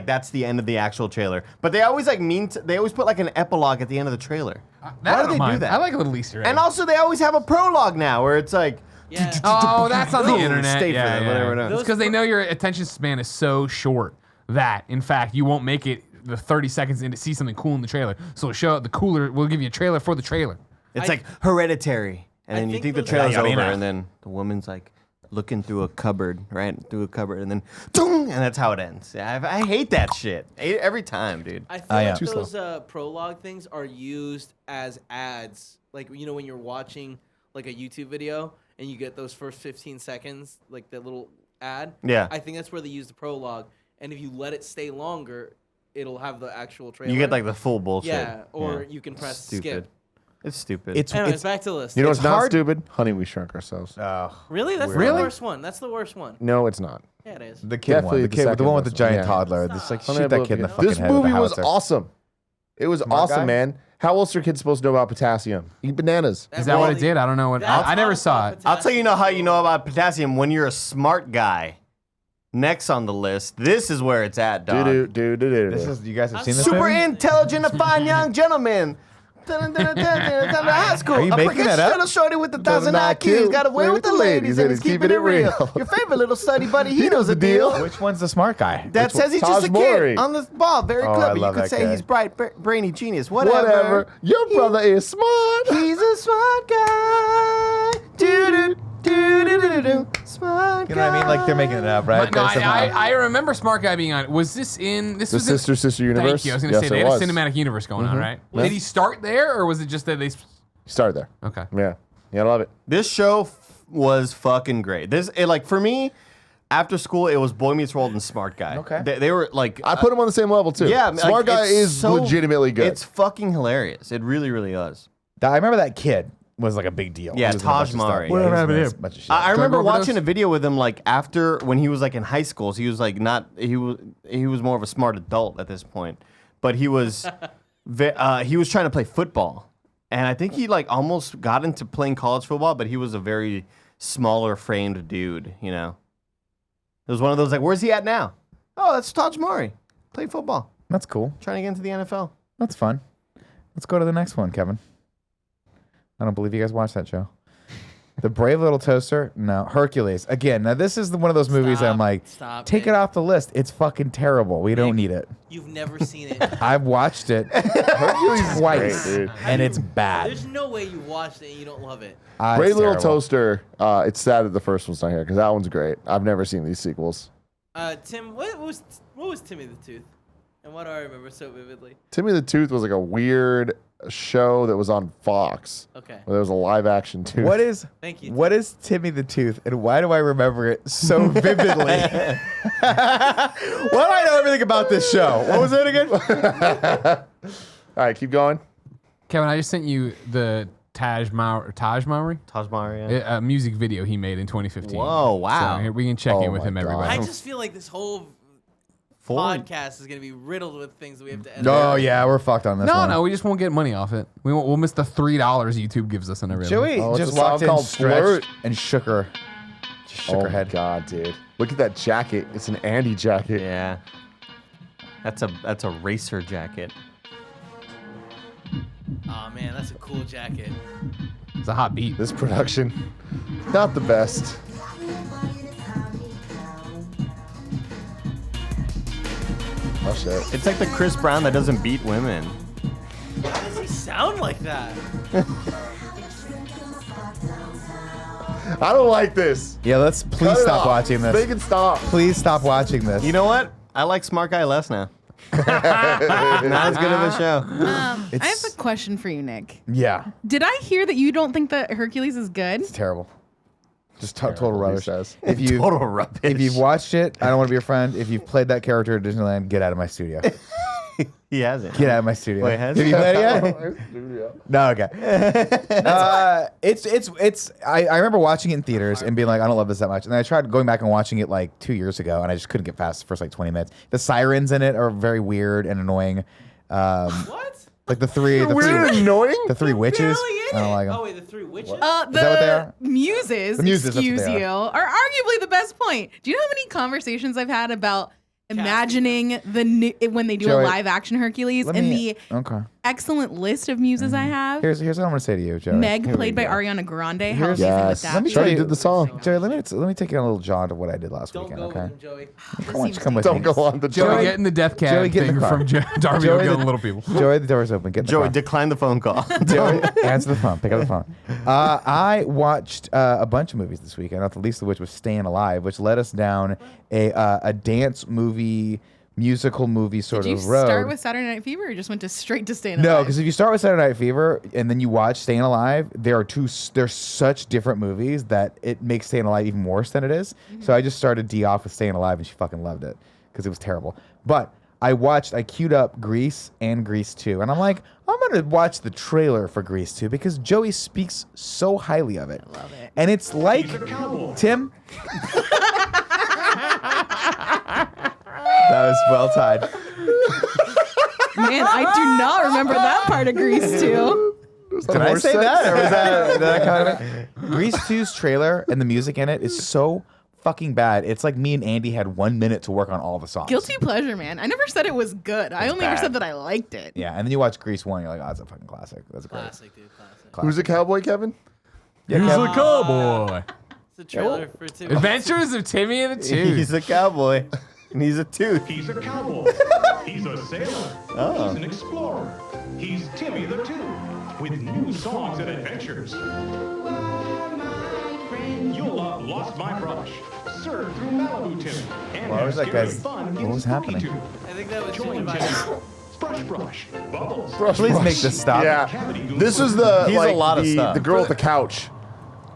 that's the end of the actual trailer. But they always they always put like an epilogue at the end of the trailer. Why do they do that? I like a little Easter egg. And also they always have a prologue now where it's like. Yeah. oh, that's on the internet. Stay for yeah, that, yeah. whatever, no. It's because they know your attention span is so short that, in fact, you won't make it the 30 seconds in to see something cool in the trailer. So show the cooler. We'll give you a trailer for the trailer. It's like Hereditary, and I then you think think the those- trailer's Yeah, I mean, over, and then the woman's like, looking through a cupboard, right? Through a cupboard, and then, and that's how it ends. I hate that shit every time, dude. I feel like those prologue things are used as ads. Like, you know, when you're watching like a YouTube video and you get those first 15 seconds, like that little ad. Yeah. I think that's where they use the prologue. And if you let it stay longer, it'll have the actual trailer. You get like the full bullshit. Yeah, or you can press skip. It's stupid. Anyways, back to the list. You know what's not hard. stupid? Honey, We Shrunk Ourselves. Really? That's the worst one. That's the worst one. No, it's not. Yeah, it is. The kid one. The one with the giant toddler. It's like shoot that kid in the fucking This head with a movie was howitzer. awesome. It was awesome, man. How else are kids supposed to know about potassium? Eat bananas. Is that what it did? I don't know what. I never saw it. I'll tell you how you know about potassium when you're a smart guy. Next on the list, this is where it's at, dog. This is you guys have seen this Super movie? intelligent, a fine young gentleman. High school. Are you making that up? Little shorty with 1,000 IQ. He's got away with the ladies and he's keeping it real. Your favorite little study buddy, he knows the deal. Which one's the smart guy? That says he's just a kid on the ball, very clever. You could say he's bright, brainy, genius, whatever. Your brother is smart. He's a smart guy. Smart guy. You know what I mean? Like they're making it up, right? No, I remember Smart Guy being on. Was this in this? The was in, Sister Universe? Thank you. I was going to say they had a cinematic universe going on, right? Yeah. Did he start there, or was it just that they started there? Okay. Yeah. Yeah, I love it. This show was fucking great. Like for me, after school, it was Boy Meets World and Smart Guy. Okay. They were like I put them on the same level too. Yeah, Smart Guy is so legitimately good. It's fucking hilarious. It really, really is. I remember that kid was like a big deal. Yeah, He was in a bunch Taj of stuff. Mahari. Yeah, he was in a bunch of shit. I remember Drug overdose? watching a video with him like after when he was like in high school. So he was like not he was more of a smart adult at this point, but he was trying to play football, and I think he like almost got into playing college football, but he was a very smaller framed dude. You know, it was one of those like, where's he at now? Oh, that's Taj Mahari. Played football, That's cool. trying to get into the NFL. That's fun. Let's go to the next one, Kevin. I don't believe you guys watched that show. The Brave Little Toaster? No. Hercules. Again, now this is one of those movies that I'm like, take it off the list. It's fucking terrible. We don't need it. You've never seen it. I've watched it Hercules twice, great, dude. and it's bad. There's no way you watched it and you don't love it. Brave It's Little terrible. Toaster. It's sad that the first one's not here because that one's great. I've never seen these sequels. Tim, what was Timmy the Tooth? And what do I remember so vividly? Timmy the Tooth was like a weird show that was on Fox. Okay. Where there was a live action tooth. Thank you. What is Timmy the Tooth, and why do I remember it so vividly? Why do I know everything about this show? What was it again? All right, keep going. Kevin, I just sent you the Taj Mahari Yeah. a music video he made in 2015. Whoa, wow. So here we can check in with him, everybody. I just feel like this whole podcast is going to be riddled with things that we have to edit. Oh yeah, we're fucked on this one. No, we just won't get money off it. We'll miss the $3 YouTube gives us on every. Joey Oh, it's just a song walked in, called stretched, Flirt. and shook her head. God, dude. Look at that jacket. It's an Andy jacket. Yeah. That's a racer jacket. Oh man, that's a cool jacket. It's a hot beat. This production, not the best. Oh shit. It's like the Chris Brown that doesn't beat women. Why does he sound like that? I don't like this. Yeah, let's please Cut it stop off. watching this. Make it stop. Please stop watching this. You know what? I like Smart Guy less now. Not as good of a show. I have a question for you, Nick. Yeah, Did I hear that you don't think that Hercules is good? it's terrible. Just total rubbish. says. If you Total rubbish. if you've watched it, I don't want to be your friend. If you've played that character at Disneyland, get out of my studio. He hasn't. Get out of my studio. Wait, has Have he? you played it yet? No, okay. I remember watching it in theaters and being like, I don't love this that much. And then I tried going back and watching it like 2 years ago, and I just couldn't get past the first like 20 minutes. The sirens in it are very weird and annoying. What? Like the three annoying. the three witches. Barely in I don't it. like them. Oh wait, the three witches. Is that what they are? Muses, The muses, that's what excuse they you, are arguably the best point. Do you know how many conversations I've had about imagining the new, when they do Joey, a live action Hercules and the excellent list of muses I have. Here's what I'm gonna say to you, Joey. Meg, Here played we by go. Ariana Grande. How Here's- amazing would that Let me be? tell you, did the song. Joey, let me take a little jaunt of what I did last weekend. Go Okay. with him, Joey. Come on, come with Don't me. go on the Joey Joey. getting the death cab Joey, get in thing the car. from Darby Joey, O'Gill the- and Little People. Joey, the door's open. Get in the Joey, car. decline the phone call. Joey, answer the phone. Pick up the phone. I watched a bunch of movies this weekend, not the least of which was Staying Alive, which led us down a dance movie, musical movie sort Did you of road. start with Saturday Night Fever or just went to straight to Staying No, Alive? because if you start with Saturday Night Fever and then you watch Staying Alive, they're such different movies that it makes Staying Alive even worse than it is. So I just started D off with Staying Alive and she fucking loved it because it was terrible. But I queued up Grease and Grease 2. And I'm like, I'm going to watch the trailer for Grease 2 because Joey speaks so highly of it. I love it. And it's like, Tim. That was well tied. Man, I do not remember that part of Grease too. Did I say that? Or was that kind of it? Grease 2's trailer and the music in it is so fucking bad. It's like me and Andy had 1 minute to work on all the songs. Guilty pleasure, man. I never said it was good. I only ever said that I liked it. Yeah, and then you watch Grease 1, you're like, oh, that's a fucking classic. That's great. Classic, dude. Classic. Who's a cowboy, Kevin? Yeah, He's Kevin. a cowboy. It's a trailer for two. Adventures of Timmy and the Two. He's a cowboy. And he's a tooth. He's a cowboy. He's a sailor. He's an explorer. He's Timmy the Two, with new songs and adventures. You'll love Lost My Brush, Surf Through Malibu, Timmy, and Why have was that scary guy's- fun what getting was spooky, happening? too. I think that was Join Jimmy Jennifer. Brush, Bubbles. Please make this stop. Yeah. This is the He's a like lot of stuff. the girl at the couch.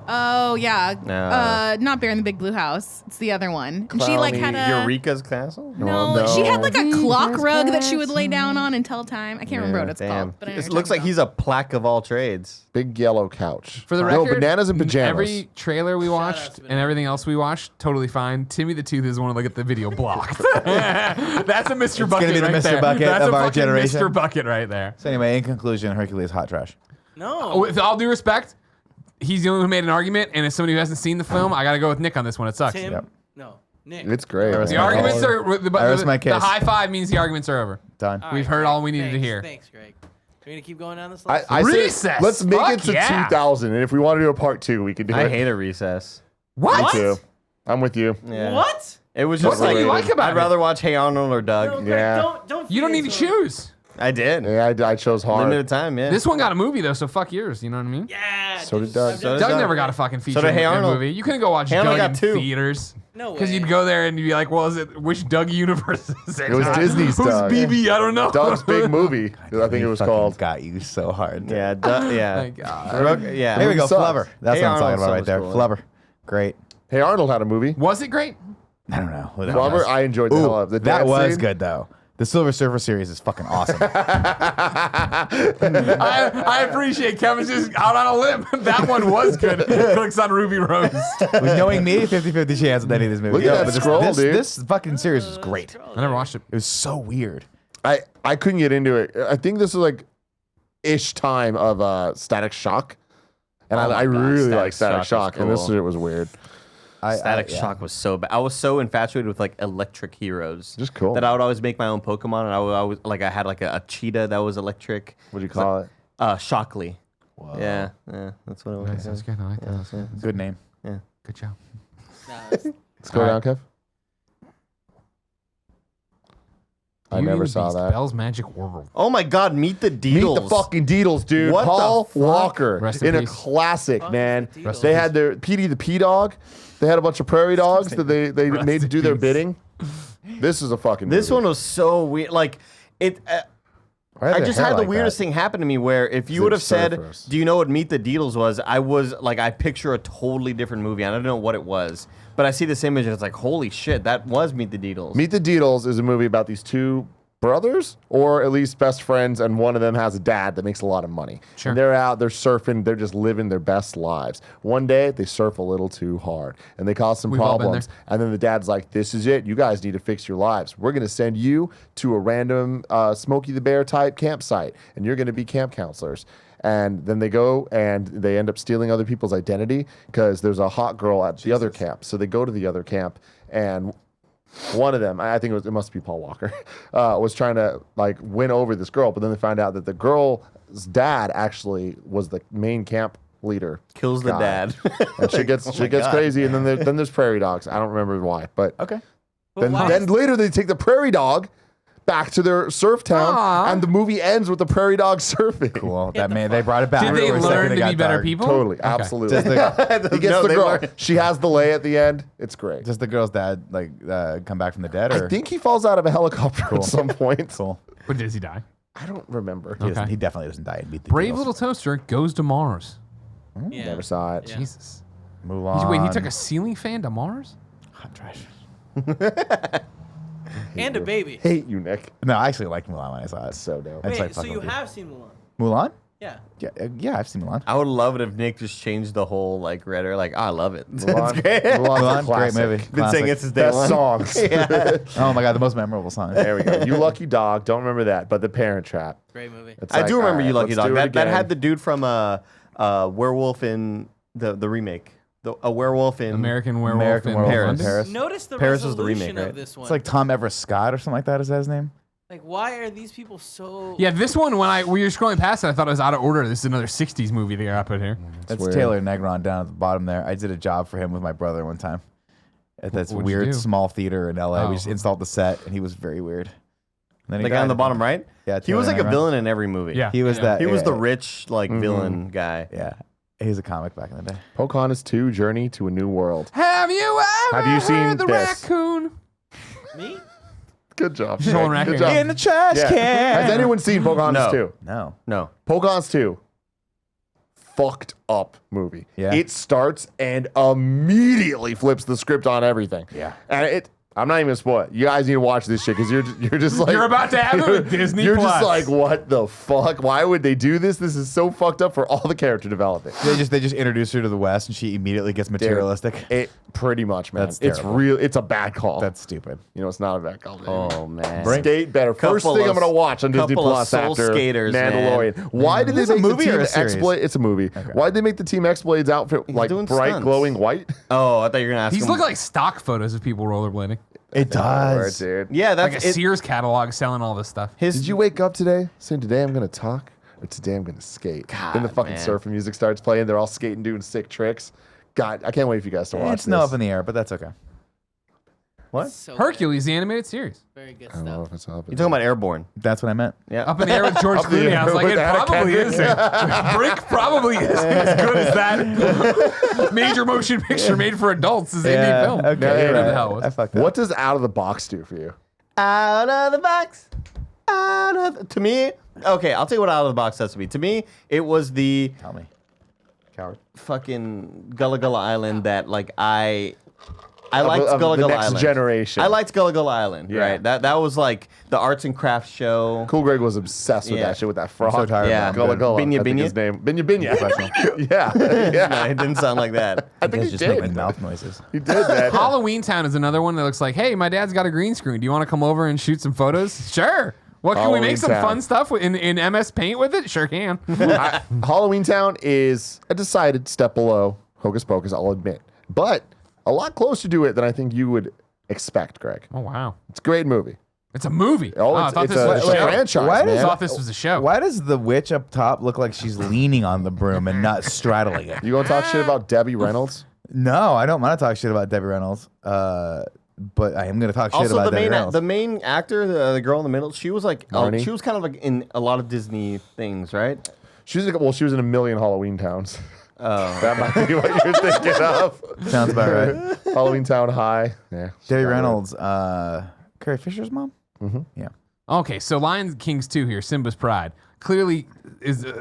Oh yeah. No. Not Bear in the Big Blue House. It's the other one. And she like had a Eureka's Castle? no, she had like a clock rug that she would lay down on and tell time. I can't remember what it's Damn. called. But I know It what looks you're like he's a plack of all trades. Big yellow couch. For the No, record, bananas and pajamas. every trailer we watched and everything else we watched, totally fine. Timmy the Tooth is one to look at the video blocked. That's a Mr. Bucket gonna be the right Mr. there. Bucket That's of a our fucking generation. Mr. Bucket right there. So anyway, in conclusion, Hercules hot trash. No. With all due respect, he's the only one who made an argument, and as somebody who hasn't seen the film, I got to go with Nick on this one. It sucks. Tim? Yep. No. Nick. It's great. There was The my arguments case. are my the case. high five means the arguments are over. Done. All We've right, heard Greg. all we needed to Thanks, hear. Thanks, Greg. Are we going to keep going down this I, list? I say, Recess. let's make Fuck it to yeah. 2000, and if we want to do a part 2, we could do I it. hate a recess. What? Me too. I'm with you. Yeah. What? It was What just do like, you like about I'd it? rather watch Hey Arnold or Doug. No, Greg, Yeah. don't You don't feed need to into it. choose. I did. Yeah, I chose hard. Limited time, yeah. This one got a movie though, so fuck yours. You know what I mean? Yeah. So dude, did Doug. I've So done did Doug Doug. never got a fucking feature did Hey in a Arnold. movie. You couldn't go watch Hey Arnold Doug got in 2. theaters. No way. Because you'd go there and you'd be like, well, is it which Doug universe is it? It was Disney's Who's Doug. BB? I don't know. Doug's big movie. I think it was Fucking called. Got you so hard. Yeah, yeah. Thank God. Yeah. There we go. Sucks. Flubber. That's Hey what I'm talking Arnold's about so right there. much cooler. Flubber. Great. Hey Arnold had a movie. Was it great? I don't know. Who that Flubber, was. I enjoyed the hell out of the That dance was scene. good though. The Silver Surfer series is fucking awesome. I appreciate Kevin's just out on a limb. That one was good. Clicks on Ruby Rose. With knowing me, 50-50 chance of any of these movies. Look at that but scroll, this, dude. This fucking series was great. I never watched it. It was so weird. I couldn't get into it. I think this is like ish time of Static Shock. And Oh my I God, really Static like Static Shock Shock, was and this cool. shit was weird. Static yeah. Shock was so bad. I was so infatuated with like electric heroes. Just cool. That I would always make my own Pokemon, and I would always like I had like a cheetah that was electric. What'd you call it? Shockley. Yeah, that's what it was. Nice, that's good. I like that. Good name. Yeah. Good job. Nah, that's- Let's go down, Kev. I Beauty and never the saw Beast, that. Bell's Magic World. Oh my God! Meet the Deedles. Meet the fucking Deedles, dude. What the Paul fuck? Walker Rest in in a peace. classic, Fuck man. the Deedles. They had their Petey the P Dog. They had a bunch of prairie dogs that they Rest made to in do their peace. bidding. This is a fucking. This movie. one was so weird. Like it. Why did I their just hair had the like weirdest that? thing happen to me where if you They're would have said, surfers. "Do you know what Meet the Deedles was?" I was like, I picture a totally different movie. I don't know what it was, but I see this image and it's like, holy shit, that was Meet the Deedles. Meet the Deedles is a movie about these two brothers, or at least best friends, and one of them has a dad that makes a lot of money. Sure. And they're out, they're surfing, they're just living their best lives. One day, they surf a little too hard, and they cause some We've all been problems. And then the dad's like, "This is it. You guys need to fix your lives. We're going to send you to a random Smokey the Bear type campsite, and you're going to be camp counselors." And then they go and they end up stealing other people's identity because there's a hot girl at the other camp. So they go to the other camp, and one of them, I think it must be Paul Walker, was trying to like win over this girl, but then they found out that the girl's dad actually was the main camp leader. Kills the dad. And she gets crazy, and then there's prairie dogs. I don't remember why, but Okay. then later they take the prairie dog back to their surf town, Aw. and the movie ends with the prairie dog surfing. Cool. They brought it back. Did they for a second, learn it to got be better dark. people? Totally, Okay. absolutely. Does the, He gets No, the they girl. learn- She has the lay at the end. It's great. does the girl's dad come back from the dead? Or? I think he falls out of a helicopter at some point. Cool. But does he die? I don't remember. Okay. He definitely doesn't die and beat the Brave Beatles. Little Toaster goes to Mars. Yeah. Never saw it. Yeah. Jesus. Mulan. Wait, he took a ceiling fan to Mars? hot trash. And a baby. Hate you, Nick. No, I actually liked Mulan when I saw it. So dope. It's Wait, like so fucking you weird. have seen Mulan? Mulan? Yeah. Yeah, I've seen Mulan. I would love it if Nick just changed the whole like rhetoric. Like, oh, I love it. Mulan, It's great. Mulan's a Mulan, great classic. movie. Been saying Classic. it since day Best one. songs. Yeah. Oh my god, the most memorable song. There we go. You Lucky Dog. Don't remember that, but The Parent Trap. Great movie. It's I like, do remember all You right, Lucky let's Dog. do it That again. had the dude from Werewolf in the remake. A werewolf in American Werewolf American in Werewolf in Paris. Paris. Notice the Paris was the resolution remake, right? of this one. It's like Tom Everett Scott or something like that. Is that his name? Like, why are these people so? Yeah, this one, when we were scrolling past it, I thought it was out of order. This is another 60s movie they got put here. That's weird. Taylor Negron down at the bottom there. I did a job for him with my brother one time at this What'd you weird do? small theater in LA. Oh. We just installed the set, and he was very weird. And then The guy on died. the bottom right? Yeah, He was Taylor like a Negron. villain in every movie. Yeah. He was that. He was the yeah, rich villain guy. Yeah, he was a comic back in the day. Pocahontas 2: Journey to a New World. Have you ever Have you seen heard the this? raccoon? Me? Good job. She's Nick. holding Good raccoon. job. In the trash Yeah. can. Has anyone seen Pocahontas No. 2? No. No. Pocahontas 2. Fucked up movie. Yeah. It starts and immediately flips the script on everything. Yeah. And I'm not even gonna spoil it. You guys need to watch this shit because you're just like You're about to have it with Disney You're Plus. just like, what the fuck? Why would they do this? This is so fucked up for all the character development. They just introduce her to the West, and she immediately gets materialistic. It pretty much, man. That's It's terrible. real. It's a bad call. That's stupid. it's not a bad call. Man. Oh man. Skate better. First Couple thing of- I'm gonna watch on Disney couple of Plus soul after skaters, man. Mandalorian. Why did they Is it a make movie the or team a series? exploit? It's a movie. Why did they make the Team Exploit's outfit like doing bright, stunts. glowing white? Oh, I thought you were gonna ask. These him. look like stock photos of people rollerblading. It does. dude. Yeah, Like that's a it. Sears catalog selling all this stuff. Did you wake up today saying today I'm gonna talk or today I'm gonna skate? Then the fucking man. surfing music starts playing. They're all skating, doing sick tricks. God, I can't wait for you guys to watch It's this. no up in the air, but that's okay. What? So Hercules, the animated series. Very good I don't know stuff. if it's up. You're talking about Airborne. That's what I meant. Yeah. Up in the air with George Up in the Clooney. I was air like, with it Anna probably Kendrick. isn't. Brick probably isn't as good as that major motion picture made for adults as indie film. Okay. Yeah, Whatever the yeah. hell it was. I fucked up. What does Out of the Box do for you? Out of the box. To me, okay, I'll tell you what out of the box does to me. To me, it was the Tell me. Coward. fucking Gullah Gullah Island that like I Of liked the Gullah Gullah next Island. generation. I liked Gullah Gullah Island, Yeah. right? That was like the arts and crafts show. Cool Greg was obsessed with Yeah. that shit with that frog. so tired of Yeah. that. Gullah Gullah. Binya I think Binya? his name. Binya Binya. yeah. No, Yeah. it didn't sound like that. I You think guys he just did. making mouth noises. He did that. Halloween Town is another one that looks like, hey, my dad's got a green screen. Do you want to come over and shoot some photos? Sure. What can we Halloween make some Town. fun stuff in MS Paint with it? Sure can. Halloween Town is a decided step below Hocus Pocus, I'll admit. But a lot closer to it than I think you would expect, Greg. Oh wow, It's a great movie. it's a movie. Oh, I it's thought a this was a show. franchise, Why does- I man. thought this was a show. Why does the witch up top look like she's leaning on the broom and not straddling it? You gonna talk shit about Debbie Reynolds? No, I don't want to talk shit about Debbie Reynolds. But I am going to talk shit Also, about the Debbie main Reynolds. the main actor, the girl in the middle, she was like Marnie? she was kind of like in a lot of Disney things, right? She was in a million Halloween Towns. Oh, That might be what you're thinking of. Sounds about right. Halloween Town High. Yeah. Debbie Reynolds, Carrie Fisher's mom? Mm-hmm. Yeah. Okay, so Lion King's 2 here, Simba's Pride. Clearly,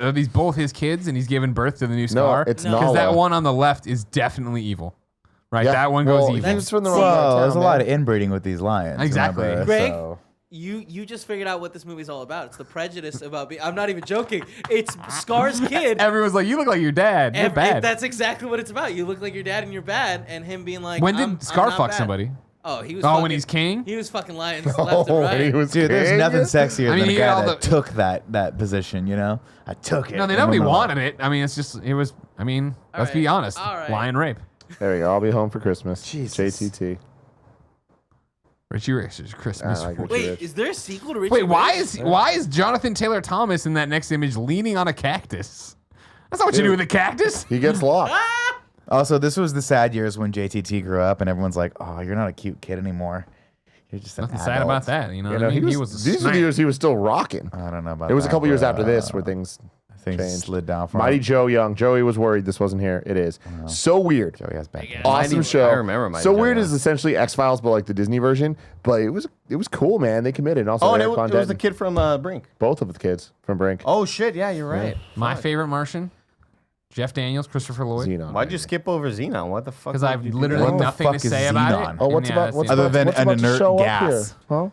are these both his kids and he's given birth to the new Scar? it's No. Nala. Because that one on the left is definitely evil. Right? Yeah. That one goes Well, evil. he was from the wrong Well, town, there's a man. lot of inbreeding with these lions. Exactly. remember, Greg? so- You just figured out what this movie's all about. It's the prejudice about being. I'm not even joking. It's Scar's kid. Everyone's like, you look like your dad. You're and bad. that's exactly what it's about. You look like your dad and you're bad, and him being like, When I'm did Scar not fuck bad. somebody? Oh, he was. Oh, when fucking- he's king? He was fucking lions Oh, left and right. he was Dude, there's king? nothing sexier I mean, than he a had guy all that the- took that position, you know? I took it. No, they and nobody women were wanted it. I mean, it's just, it was, I mean, All let's be right. honest. All right. Lion rape. There we go. I'll be home for Christmas. Jesus. JTT. Richie Rich's Christmas. I like Voice. Richie Wait, Rich. is there a sequel to Richie Wait, Rich? why is Jonathan Taylor Thomas in that next image leaning on a cactus? That's not what you do with a cactus. He gets locked. Also, this was the sad years when JTT grew up, and everyone's like, "Oh, you're not a cute kid anymore. You're just an Nothing adult." sad about that. You know, You what know, I mean? these were the years he was still rocking. I don't know about. It was a that, couple years but, after this where things changed. slid down for Mighty him. Joe Young. Joey was worried this wasn't here. It is. So weird. Joey has back. Awesome Mighty- show. I remember Mighty So Joe weird Young. is essentially X-Files, but like the Disney version. But it was cool, man. They committed. And also, Oh, and Eric it Von was the Detten. kid from Brink. Both of the kids from Brink. Oh shit, yeah, you're right. My favorite Martian, Jeff Daniels, Christopher Lloyd. Xenon. Why'd you skip over Xenon? What the fuck? Because did I've you do literally that? What the nothing to fuck is say about Xenon? it. Oh, what's And about that's what's the- Other about, than what's an about to inert show gas. up here? Huh?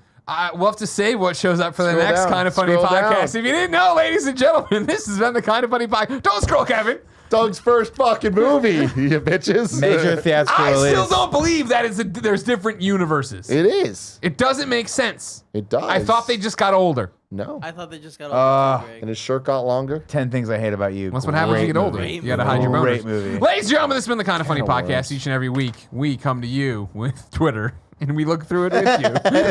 We'll have to save what shows up for the Scroll next down. Kind of Funny Scroll podcast. down. If you didn't know, ladies and gentlemen, this has been the Kind of Funny podcast. Don't scroll, Kevin. Doug's first fucking movie, you bitches. Major theatrical I release. still don't believe that there's different universes. It is. It doesn't make sense. It does. I thought they just got older. No. I thought they just got over And Greg. his shirt got longer. 10 Things I Hate About You. That's what happens when you get older. movie. You got to hide your boners. Great movie. Ladies and gentlemen, this has been the Kind of Funny Kinda podcast. works. Each and every week, we come to you with Twitter. And we look through it with you,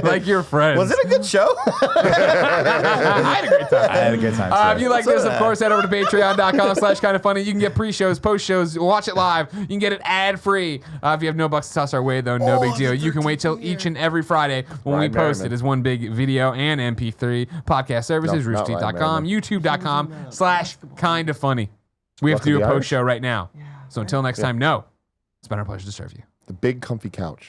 like your friends. Was it a good show? I had a great time. I had a good time. If too. you like this, of course, head over to patreon.com/kindoffunny. You can get pre-shows, post-shows, watch it live. You can get it ad-free. If you have no bucks to toss our way, though, no big deal. You can wait till each and every Friday when we Ryan post Merriman. it as one big video and MP3. Podcast services, No, not Ryan roosterteeth.com, youtube.com/kindoffunny. We have to Welcome do to a the post-show right now. So until next time, no, it's been our pleasure to serve you. The big comfy couch.